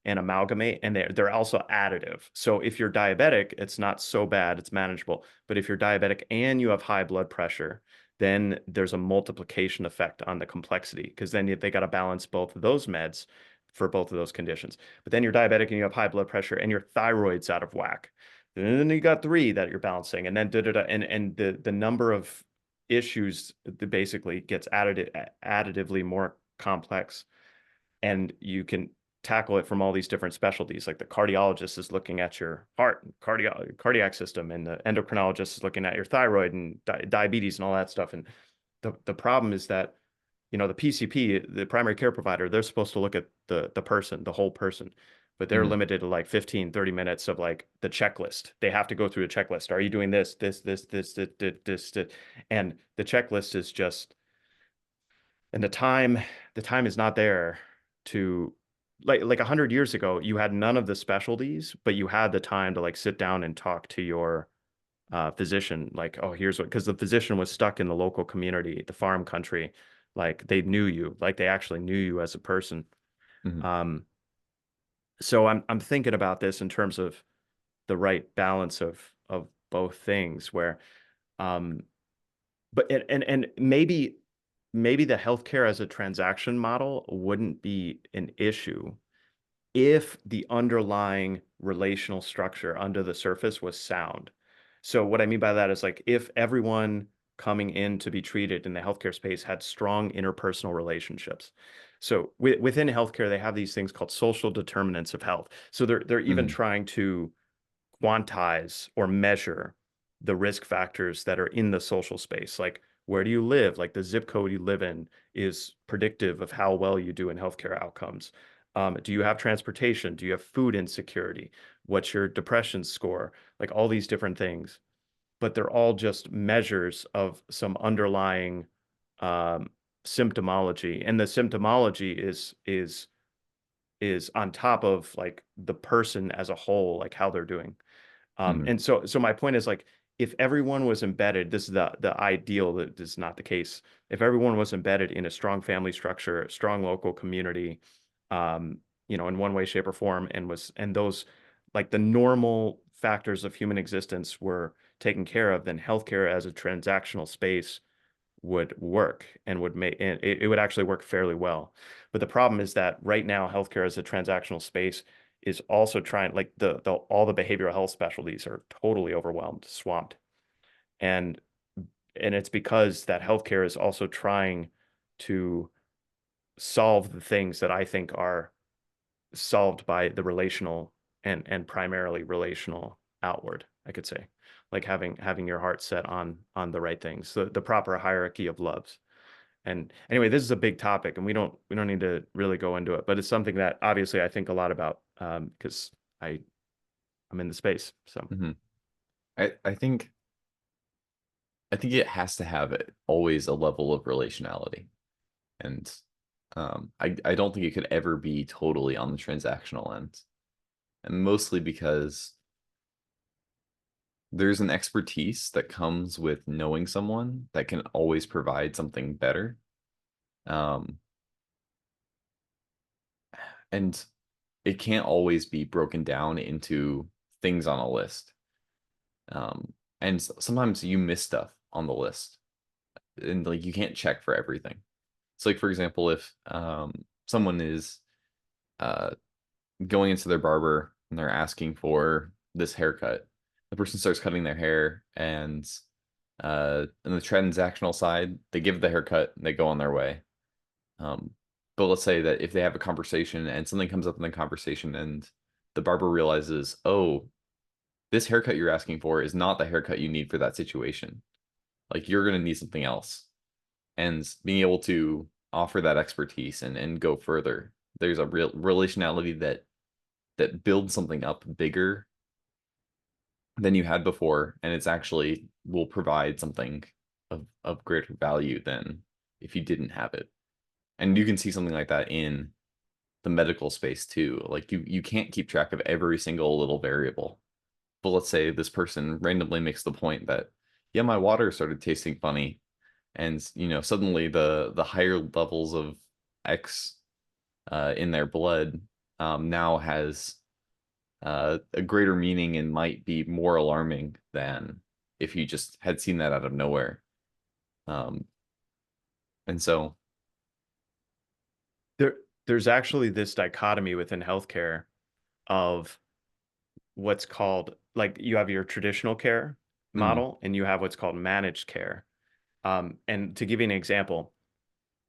and amalgamate, and they're also additive. So if you're diabetic, it's not so bad, it's manageable. But if you're diabetic and you have high blood pressure, then there's a multiplication effect on the complexity, because then they got to balance both of those meds for both of those conditions. But then you're diabetic and you have high blood pressure and your thyroid's out of whack. Then you got three that you're balancing, and then da, da, da, and the number of issues that basically gets additively more complex, and you can tackle it from all these different specialties. Like the cardiologist is looking at your heart, cardiac system, and the endocrinologist is looking at your thyroid and diabetes and all that stuff. And the problem is that, the PCP, the primary care provider, they're supposed to look at the person, the whole person, but they're Hmm. limited to like 15, 30 minutes of like the checklist. They have to go through a checklist. Are you doing this? And the checklist is just, and the time is not there to, like 100 years ago, you had none of the specialties, but you had the time to like sit down and talk to your physician, like, oh, here's what, because the physician was stuck in the local community, the farm country, like they knew you, like they actually knew you as a person. Hmm. um so I'm thinking about this in terms of the right balance of both things, where um but and maybe the healthcare as a transaction model wouldn't be an issue if the underlying relational structure under the surface was sound. So what I mean by that is, like, if everyone coming in to be treated in the healthcare space had strong interpersonal relationships. So within healthcare, they have these things called social determinants of health. So they're even Hmm. trying to quantize or measure the risk factors that are in the social space. Like, where do you live? Like, the zip code you live in is predictive of how well you do in healthcare outcomes. Do you have transportation? Do you have food insecurity? What's your depression score? Like, all these different things, but they're all just measures of some underlying um, symptomology, and the symptomology is on top of like the person as a whole, like how they're doing. Hmm. And so my point is, like, if everyone was embedded, this is the ideal, that is not the case. If everyone was embedded in a strong family structure, a strong local community, um, in one way, shape, or form, and those, like, the normal factors of human existence were taken care of, then healthcare as a transactional space would work, and it would actually work fairly well. But the problem is that right now, healthcare as a transactional space is also trying, like, the all the behavioral health specialties are totally overwhelmed, swamped. And it's because that healthcare is also trying to solve the things that I think are solved by the relational, and primarily relational outward, I could say. Like, having your heart set on the right things, the proper hierarchy of loves. And anyway, this is a big topic, and we don't need to really go into it, but it's something that obviously I think a lot about, because I'm in the space. So Hmm. I think it has to have always a level of relationality. And I don't think it could ever be totally on the transactional end. And mostly because there's an expertise that comes with knowing someone that can always provide something better. Um, and it can't always be broken down into things on a list. And sometimes you miss stuff on the list, and like you can't check for everything. So, like for example, if someone is uh, going into their barber and they're asking for this haircut, the person starts cutting their hair, and on the transactional side, they give the haircut and they go on their way. Um, but let's say that if they have a conversation and something comes up in the conversation and the barber realizes, oh, this haircut you're asking for is not the haircut you need for that situation. Like you're going to need something else. And being able to offer that expertise and go further, there's a real relationality that builds something up bigger than you had before, and it's actually will provide something of greater value than if you didn't have it. And you can see something like that in the medical space too. Like you can't keep track of every single little variable. But let's say this person randomly makes the point that, yeah, my water started tasting funny, and suddenly the higher levels of X in their blood now has a greater meaning and might be more alarming than if you just had seen that out of nowhere. Um, and so, there there's actually this dichotomy within healthcare of what's called, like, you have your traditional care mhm, model and you have what's called managed care. And to give you an example,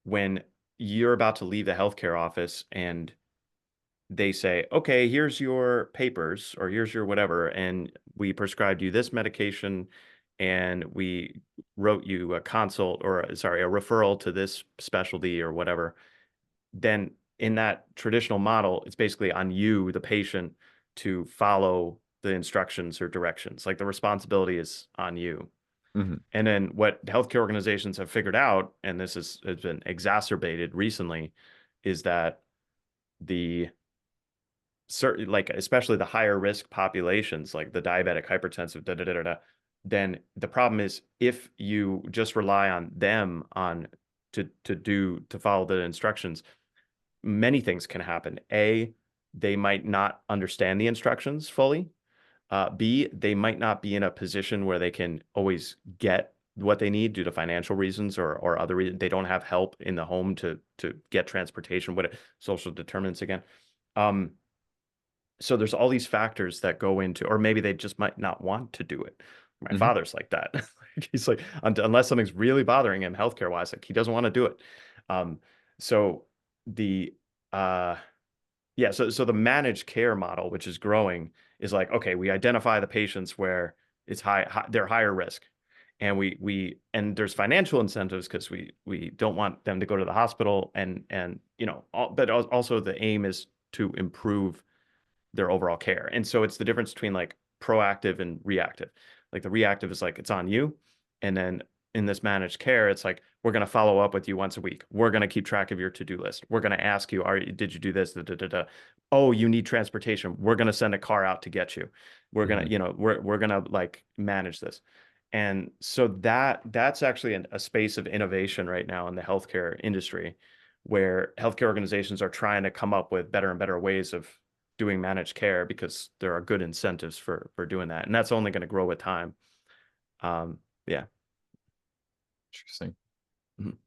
when you're about to leave the healthcare office and they say, okay, here's your papers or here's your whatever, and we prescribed you this medication, and we wrote you a consult, or sorry, a referral to this specialty or whatever, then in that traditional model, it's basically on you, the patient, to follow the instructions or directions. Like, the responsibility is on you. mhm, And then what healthcare organizations have figured out, and has been exacerbated recently, is that the certain, like, especially the higher risk populations, like the diabetic, hypertensive, da da da da, da, then the problem is, if you just rely on them to follow the instructions, many things can happen. A, they might not understand the instructions fully. B, they might not be in a position where they can always get what they need due to financial reasons or other reasons. They don't have help in the home to get transportation, social determinants again. Um, so there's all these factors that go into, or maybe they just might not want to do it. My mhm, father's like that. He's like, unless something's really bothering him healthcare wise, like, he doesn't want to do it. Um, so the uh Yeah, so the managed care model, which is growing, is like, okay, we identify the patients where it's they're higher risk. And and there's financial incentives because we don't want them to go to the hospital and but also the aim is to improve their overall care. And so it's the difference between like proactive and reactive. Like the reactive is like it's on you. And then in this managed care, it's like we're going to follow up with you once a week. We're going to keep track of your to-do list. We're going to ask you, did you do this? Da, da, da, da. Oh, you need transportation. We're going to send a car out to get you. We're going to, Hmm. we're going to like manage this. And so that's actually a space of innovation right now in the healthcare industry, where healthcare organizations are trying to come up with better and better ways of doing managed care because there are good incentives for doing that, and that's only going to grow with time. Yeah. Interesting. Mhm.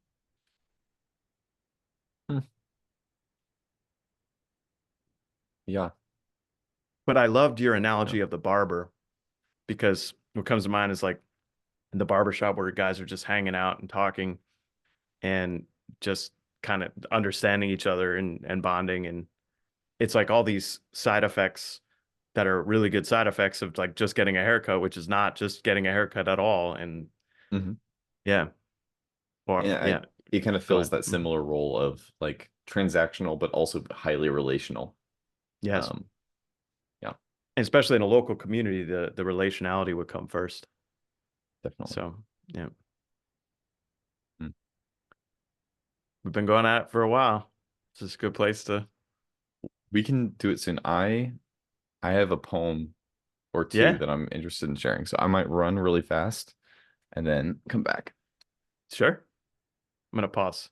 Hmm. Yeah. But I loved your Yeah. analogy of the barber because what comes to mind is like the barber shop where guys are just hanging out and talking and just kind of understanding each other and bonding. And it's like all these side effects that are really good side effects of like just getting a haircut, which is not just getting a haircut at all. And Hmm. yeah, or Yeah, yeah, it kind of go fills ahead. that Mhm. similar role of like transactional, but also highly relational. Yes. Um, yeah, And especially in a local community, the relationality would come first. definitely. So yeah, Mm. we've been going at it for a while. This is a good place to, We can do it soon. I have a poem or two yeah, that I'm interested in sharing, so I might run really fast and then come back. sure. I'm gonna pause.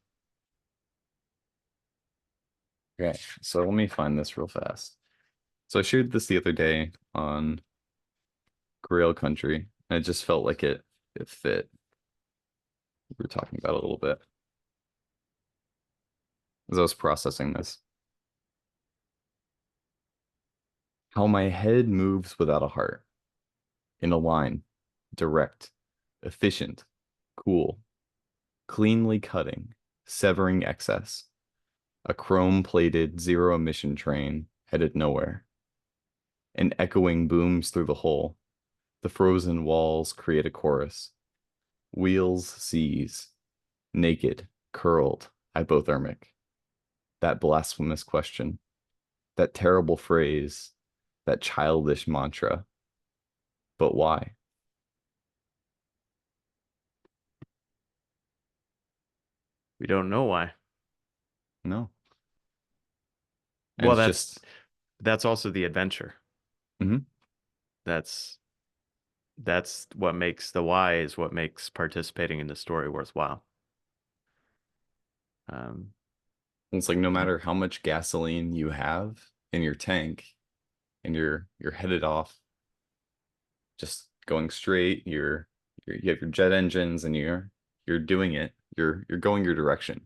Okay, so let me find this real fast. So I shared this the other day on Grail Country, and it just felt like it fit. We were talking about it a little bit as I was processing this. How my head moves without a heart, in a line, direct, efficient, cool, cleanly cutting, severing excess, a chrome-plated zero-emission train headed nowhere. An echoing booms through the hole. The frozen walls create a chorus. Wheels seize, naked, curled, hypothermic. That blasphemous question, that terrible phrase, that childish mantra. But why? We don't know why. No. And Well, it's just, that's also the adventure. mhm. That's that's what makes the why is what makes participating in the story worthwhile. Um, It's like no yeah. matter how much gasoline you have in your tank and you're headed off, just going straight, you have your jet engines and you're doing it. You're going your direction.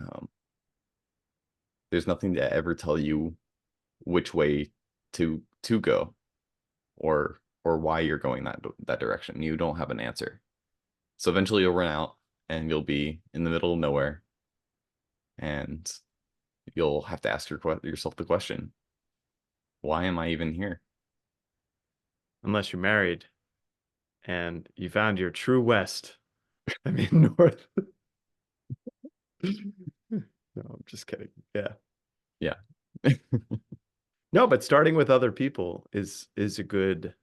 Um, there's nothing to ever tell you which way to go or why you're going that direction. You don't have an answer. So eventually you'll run out and you'll be in the middle of nowhere and you'll have to ask yourself the question, why am I even here? Unless you're married and you found your true west. I mean north. No, I'm just kidding. Yeah. Yeah. No, but starting with other people Hmm. is a good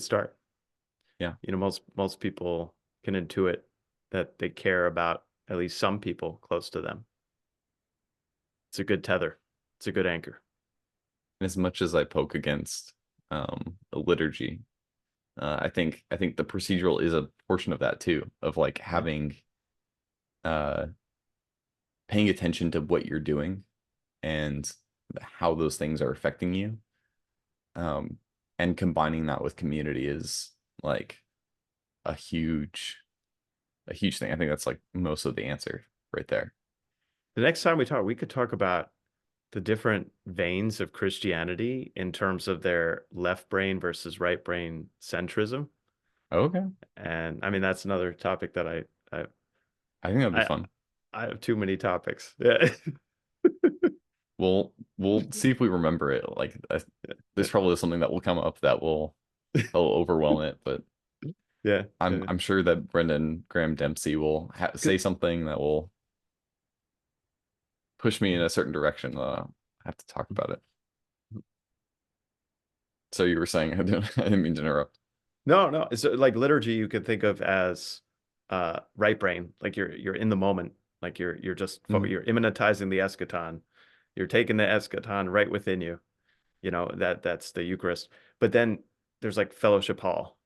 start. Yeah. Most people can intuit that they care about at least some people close to them. It's a good tether. It's a good anchor. As much as I poke against a liturgy, I think the procedural is a portion of that too, of like Yeah. having uh paying attention to what you're doing and how those things are affecting you. Um, and combining that with community is like a huge a huge thing. I think that's like most of the answer right there. The next time we talk, we could talk about the different veins of Christianity in terms of their left brain versus right brain centrism. Okay. And I mean, that's another topic that I think that'd be I, fun. I have too many topics. Yeah. we'll see if we remember it. Like there's probably something that will come up that will overwhelm it, but Yeah, I'm sure that Brendan Graham Dempsey will say something that will push me in a certain direction. I have to talk about it. So you were saying I didn't mean to interrupt. no, no. It's like liturgy you could think of as right brain, like you're in the moment, like you're just Hmm. you're immanentizing the eschaton. You're taking the eschaton right within you. You know, that's the Eucharist. But then there's like fellowship hall.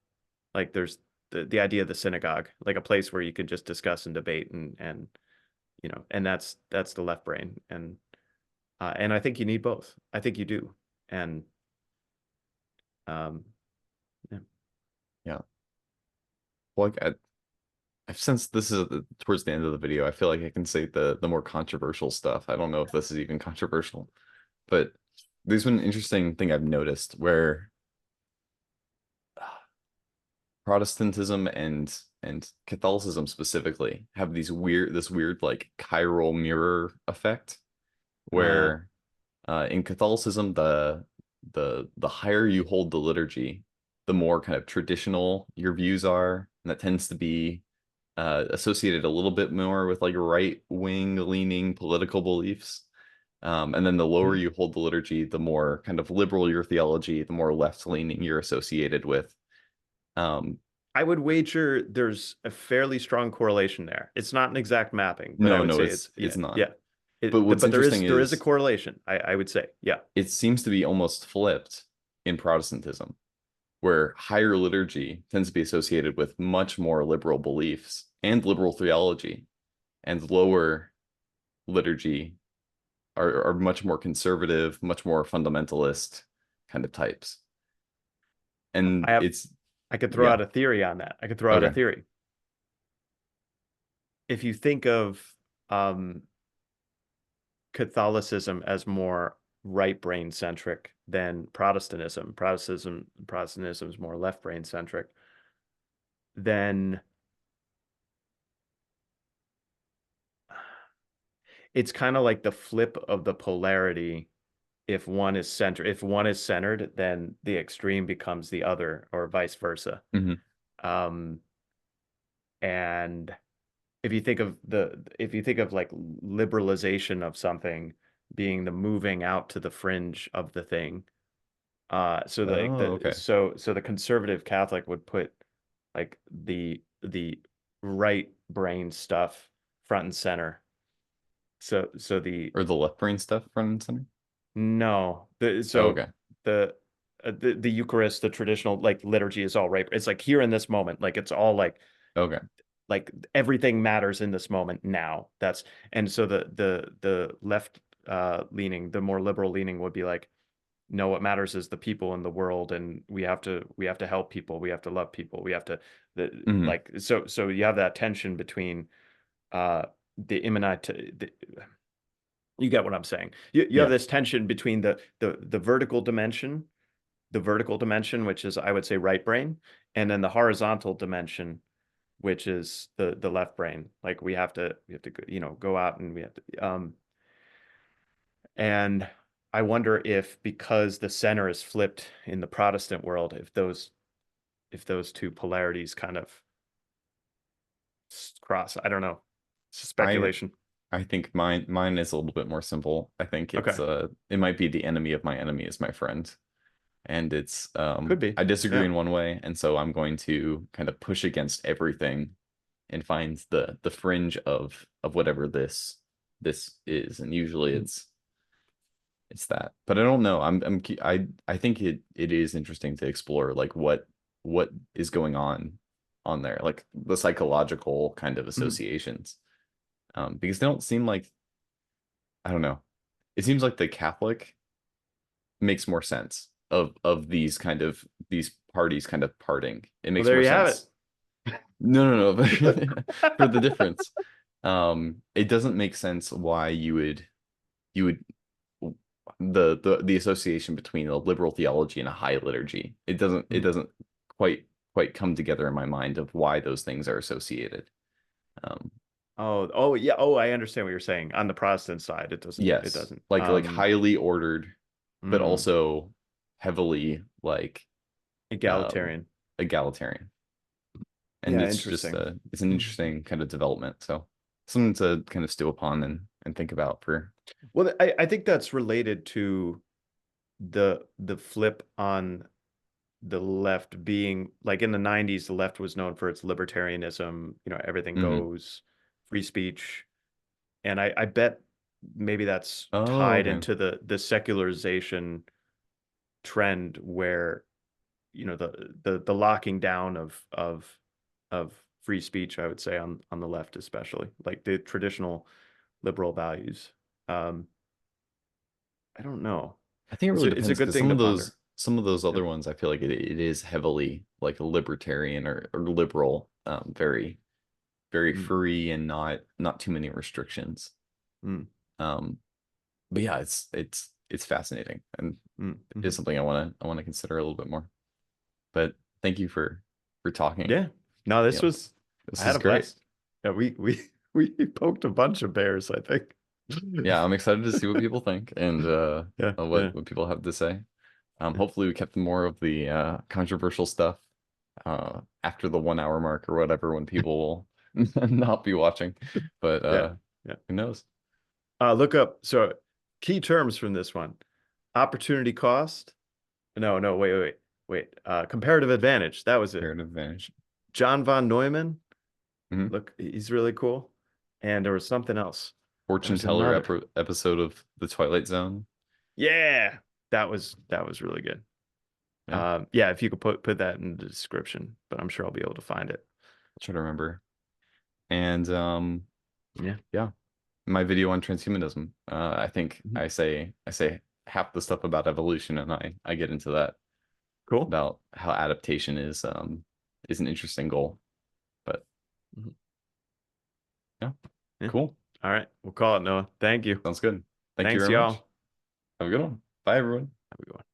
Like there's the idea of the synagogue, like a place where you can just discuss and debate and you know, and that's the left brain. And I think you need both. I think you do. And um yeah. Yeah. Well, since this is towards the end of the video, I feel like I can say the more controversial stuff. I don't know if this is even controversial, but there's been an interesting thing I've noticed where Protestantism and Catholicism specifically have this weird like chiral mirror effect Uh where in Catholicism the higher you hold the liturgy, the more kind of traditional your views are, and that tends to be associated a little bit more with like right wing leaning political beliefs. And then the lower mhm. you hold the liturgy, the more kind of liberal your theology, the more left leaning you're associated with. Um, I would wager there's a fairly strong correlation there. It's not an exact mapping, but I no, would no, say it's it's it's yeah, not. yeah. But what's But interesting there is a is correlation. I would say. Yeah. it seems to be almost flipped in Protestantism, where higher liturgy tends to be associated with much more liberal beliefs and liberal theology, and lower liturgy are much more conservative, much more fundamentalist kind of types. I And have it's, I could throw yeah, out a theory on that. I could throw out a okay. theory. If you think of um Catholicism as more right brain centric than Protestantism is more left brain centric, then it's kind of like the flip of the polarity. If one is centered, then the extreme becomes the other, or vice versa. Hmm. Um, and if you think of like liberalization of something being the moving out to the fringe of the thing, Oh, okay. so the conservative Catholic would put like the right brain stuff front and center. So the Or the left brain stuff, front and center. no the Oh, so okay. the the Eucharist, the traditional like liturgy is all right. It's like here in this moment, like it's all Okay. like everything matters in this moment now. That's and so the left leaning, the more liberal leaning would be like, no, what matters is the people in the world, and we have to help people, we have to love people, we have to Hmm. like so you have that tension between uh the immanent the, you get what I'm saying. You have Yeah. this tension between the the vertical dimension, which is I would say right brain, and then the horizontal dimension, which is the left brain. Like we have to you know go out and we have to and I wonder if because the center is flipped in the Protestant world, if those two polarities kind of cross. I don't know. It's I speculation. I think mine is a little bit more simple. I think Okay. it might be the enemy of my enemy is my friend. And it's Could be. I disagree Yeah. in one way, and so I'm going to kind of push against everything and find the fringe of whatever this is. And usually it's that. But I don't know. I think it is interesting to explore like what is going on there, like the psychological kind of Mhm. associations. Because they don't seem like, I don't know. It seems like the Catholic makes more sense of these parties kind of parting. It Well, makes there more you have sense. it. No, no, no. For the difference. It doesn't make sense why you would the association between a liberal theology and a high liturgy. It Mhm. doesn't quite come together in my mind of why those things are associated. Um, Oh yeah. Oh, I understand what you're saying. On the Protestant side, it doesn't. It Yes, doesn't. like highly ordered, but Mm, also heavily like um egalitarian. egalitarian. And Yeah, it's just interesting. it's an Mhm. interesting kind of development. So something to kind of stew upon and think about for. Well, I think that's related to the flip on the left being like in the 90s, the left was known for its libertarianism, everything Mhm. goes, free speech. And I bet maybe that's Oh, tied okay. into the secularization trend where, the locking down of free speech, I would say on the left, especially like the traditional liberal values. Um, I don't know. I think it It's really a depends good because thing to ponder. some of those Yeah. other ones I feel like it is heavily like a libertarian or liberal, very very Mm, free and not too many restrictions. mm, Um, but yeah, it's fascinating and it is mhm. something I want to consider a little bit more. But thank you for talking. Yeah. No, You this know, was I this had is a great. blast. Yeah, we poked a bunch of bears, I think. Yeah, I'm excited to see what people think and Yeah, yeah, what people have to say. Hopefully we kept more of the controversial stuff after the 1 hour mark or whatever when people will not be watching. But yeah, yeah. who knows? Look up so key terms from this one. Opportunity cost. No, no, wait. Comparative advantage. That was it. Comparative advantage. John von Neumann. Hmm. Look, he's really cool. And there was something else. There Fortune was teller another. episode of The Twilight Zone. Yeah, that was really good. Yeah, I'll Yeah, if you could put that in the description, but I'm sure I'll be able to find it. try to remember. And Yeah. yeah, my video on transhumanism. I think Mhm. I say half the stuff about evolution, and I get into that Cool. about how adaptation is an interesting goal. But Mhm. yeah, Yeah. cool. All right. We'll call it, Noah. Thank you. Sounds good. Thank you Thanks, very much. y'all. Have a good one. Bye, everyone. Have a good one.